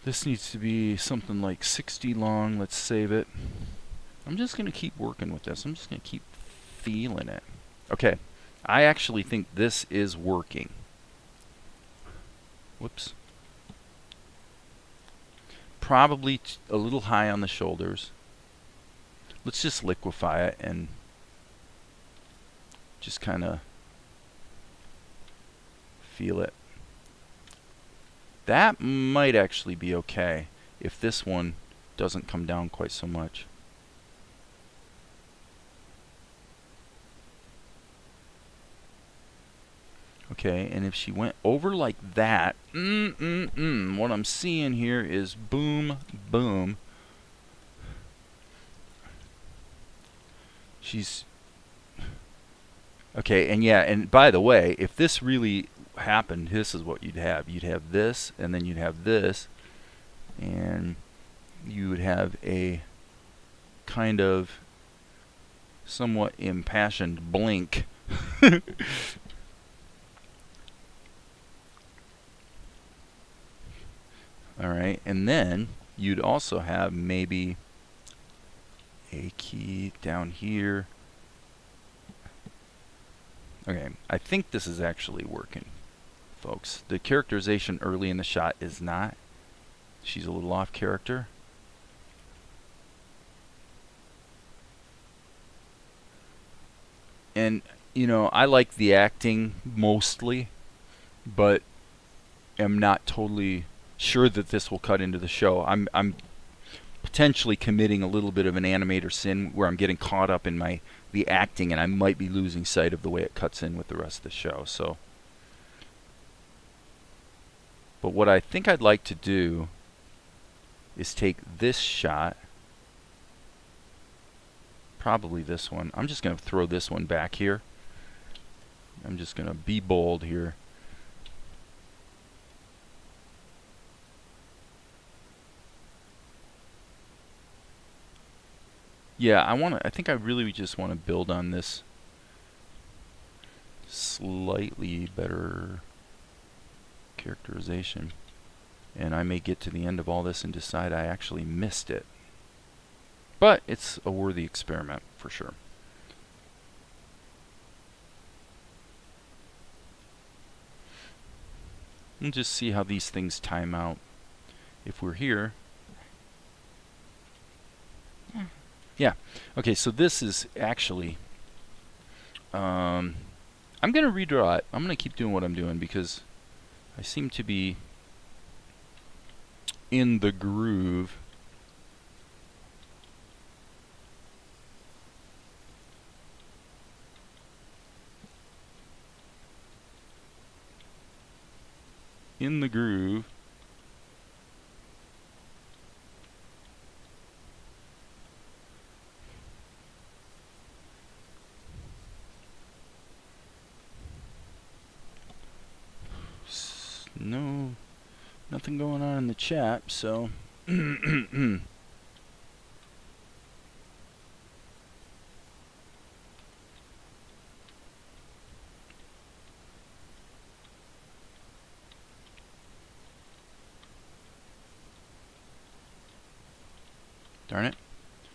S1: This needs to be something like 60 long. Let's save it. I'm just going to keep working with this. I'm just going to keep feeling it. Okay. I actually think this is working. Whoops. Probably a little high on the shoulders. Let's just liquefy it and just kind of feel it. That might actually be okay if this one doesn't come down quite so much. Okay, and if she went over like that, what I'm seeing here is boom, boom. She's okay, and yeah, and by the way, if this really happened, this is what you'd have. You'd have this, and then you'd have this, and you would have a kind of somewhat impassioned blink. Alright, and then you'd also have maybe a key down here. Okay, I think this is actually working, folks. The characterization early in the shot is not. She's a little off character. And, you know, I like the acting mostly, but am not totally sure that this will cut into the show. I'm potentially committing a little bit of an animator sin where I'm getting caught up in the acting, and I might be losing sight of the way it cuts in with the rest of the show. So, but what I think I'd like to do is take this shot, probably this one. I'm just going to throw this one back here. I'm just going to be bold here. Yeah, I think I really just want to build on this slightly better characterization. And I may get to the end of all this and decide I actually missed it. But it's a worthy experiment for sure. We'll just see how these things time out. If we're here. Yeah. Okay, so this is actually I'm going to redraw it. I'm going to keep doing what I'm doing because I seem to be in the groove. In the groove. No, nothing going on in the chat, so darn it.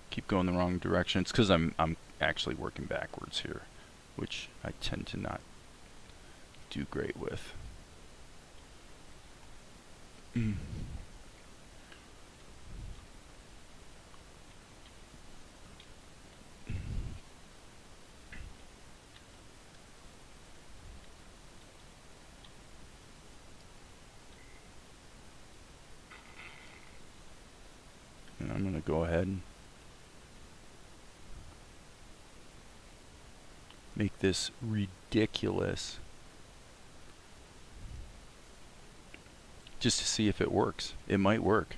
S1: Keep going the wrong direction. It's because I'm actually working backwards here, which I tend to not do great with. And I'm going to go ahead and make this ridiculous just to see if it works. It might work.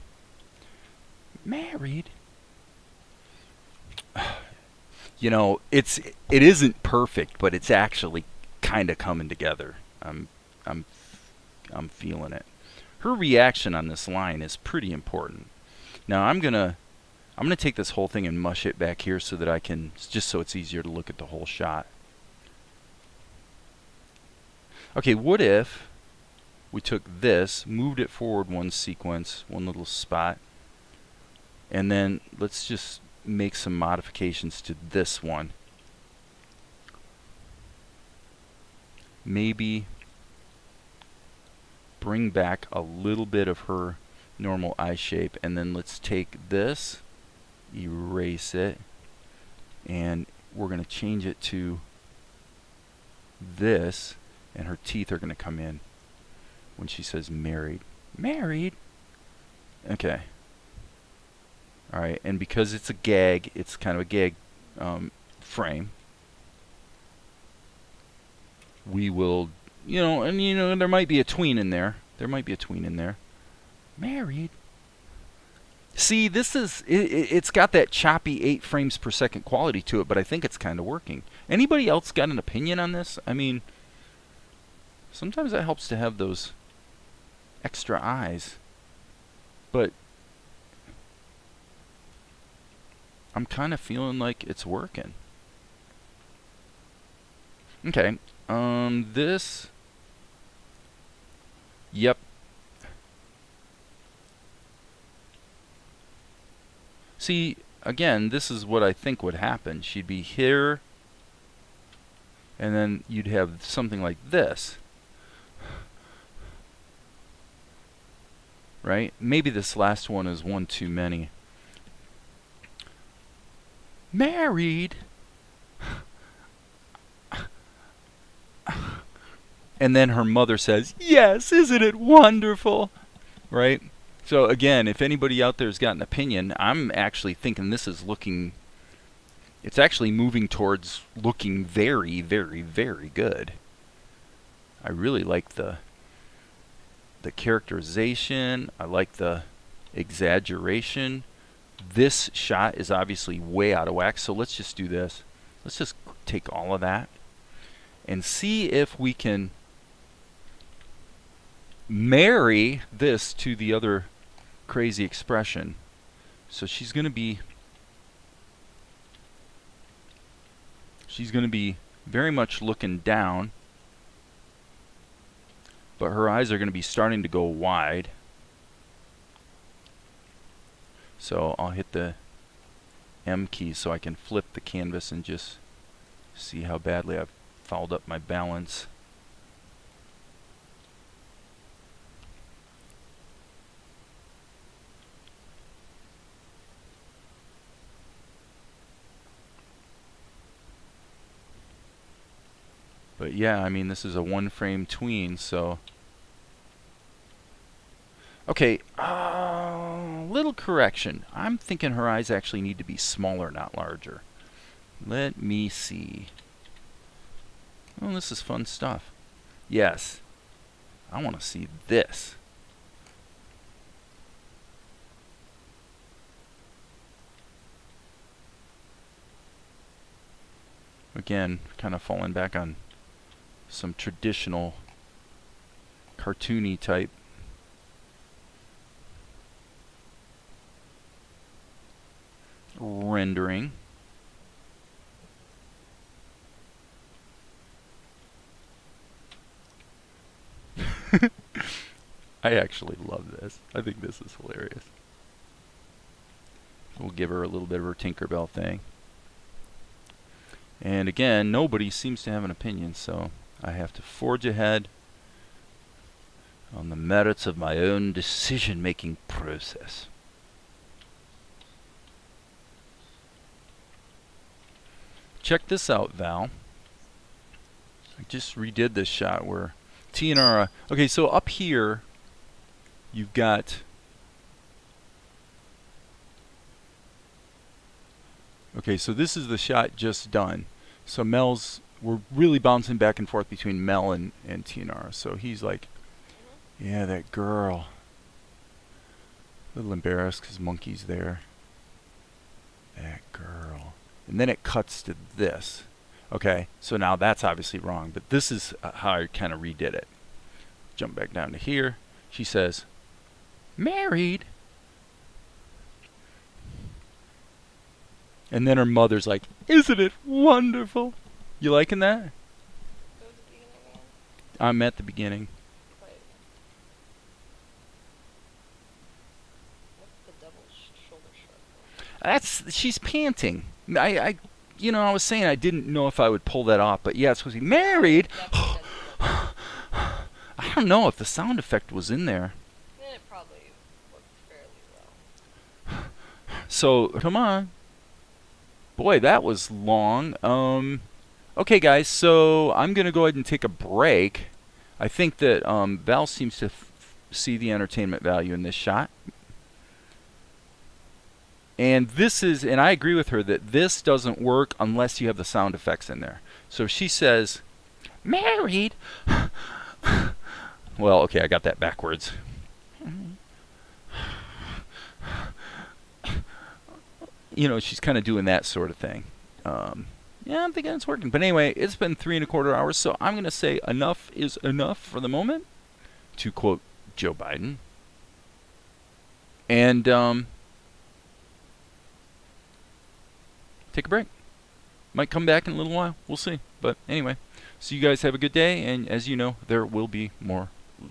S1: Married. You know, it isn't perfect, but it's actually kind of coming together. I'm feeling it. Her reaction on this line is pretty important. Now I'm gonna take this whole thing and mush it back here so that I can, just so it's easier to look at the whole shot. Okay, what if we took this, moved it forward one sequence, one little spot, and then let's just make some modifications to this one. Maybe bring back a little bit of her normal eye shape, and then let's take this, erase it, and we're going to change it to this, and her teeth are going to come in when she says married. Married? Okay. Alright, and because it's a gag, it's kind of a gag frame. We will, and there might be a tween in there. There might be a tween in there. Married? See, this is, it's got that choppy 8 frames per second quality to it, but I think it's kind of working. Anybody else got an opinion on this? I mean, sometimes it helps to have those extra eyes. But I'm kind of feeling like it's working. Okay, this, yep. See, again, this is what I think would happen. She'd be here, and then you'd have something like this. Right? Maybe this last one is one too many. Married? And then her mother says, yes, isn't it wonderful? Right? So again, if anybody out there has got an opinion, I'm actually thinking this is looking, it's actually moving towards looking very, very, very good. I really like the characterization. I like the exaggeration. This shot is obviously way out of whack, so let's just do this. Let's just take all of that and see if we can marry this to the other crazy expression. So she's going to be very much looking down, but her eyes are going to be starting to go wide. So I'll hit the M key so I can flip the canvas and just see how badly I've fouled up my balance. But yeah, I mean, this is a 1-frame tween, so... Okay, little correction. I'm thinking her eyes actually need to be smaller, not larger. Let me see. Oh, this is fun stuff. Yes. I want to see this. Again, kind of falling back on some traditional cartoony type rendering. I actually love this. I think this is hilarious. We'll give her a little bit of her Tinkerbell thing. And again, nobody seems to have an opinion, so I have to forge ahead on the merits of my own decision-making process. Check this out, Val. I just redid this shot where TNR... Okay, so up here, you've got... Okay, so this is the shot just done. So we're really bouncing back and forth between Mel and TNR. So he's like, yeah, that girl. A little embarrassed because Monkey's there. That girl. And then it cuts to this. Okay, so now that's obviously wrong, but this is how I kind of redid it. Jump back down to here. She says, married. And then her mother's like, isn't it wonderful? You liking that? I'm at the beginning.
S2: What's the double shoulder shrug?
S1: She's panting. I was saying I didn't know if I would pull that off, but yeah, it's supposed to be married. I don't know if the sound effect was in there.
S2: Then it probably worked fairly well.
S1: So, come on. Boy, that was long. Okay, guys, so I'm going to go ahead and take a break. I think that Val seems to see the entertainment value in this shot. And this is, and I agree with her that this doesn't work unless you have the sound effects in there. So she says, married. Well, okay, I got that backwards. You know, she's kind of doing that sort of thing. Yeah, I'm thinking it's working. But anyway, it's been 3¼ hours, so I'm going to say enough is enough for the moment, to quote Joe Biden. And take a break. Might come back in a little while. We'll see. But anyway, so you guys have a good day, and as you know, there will be more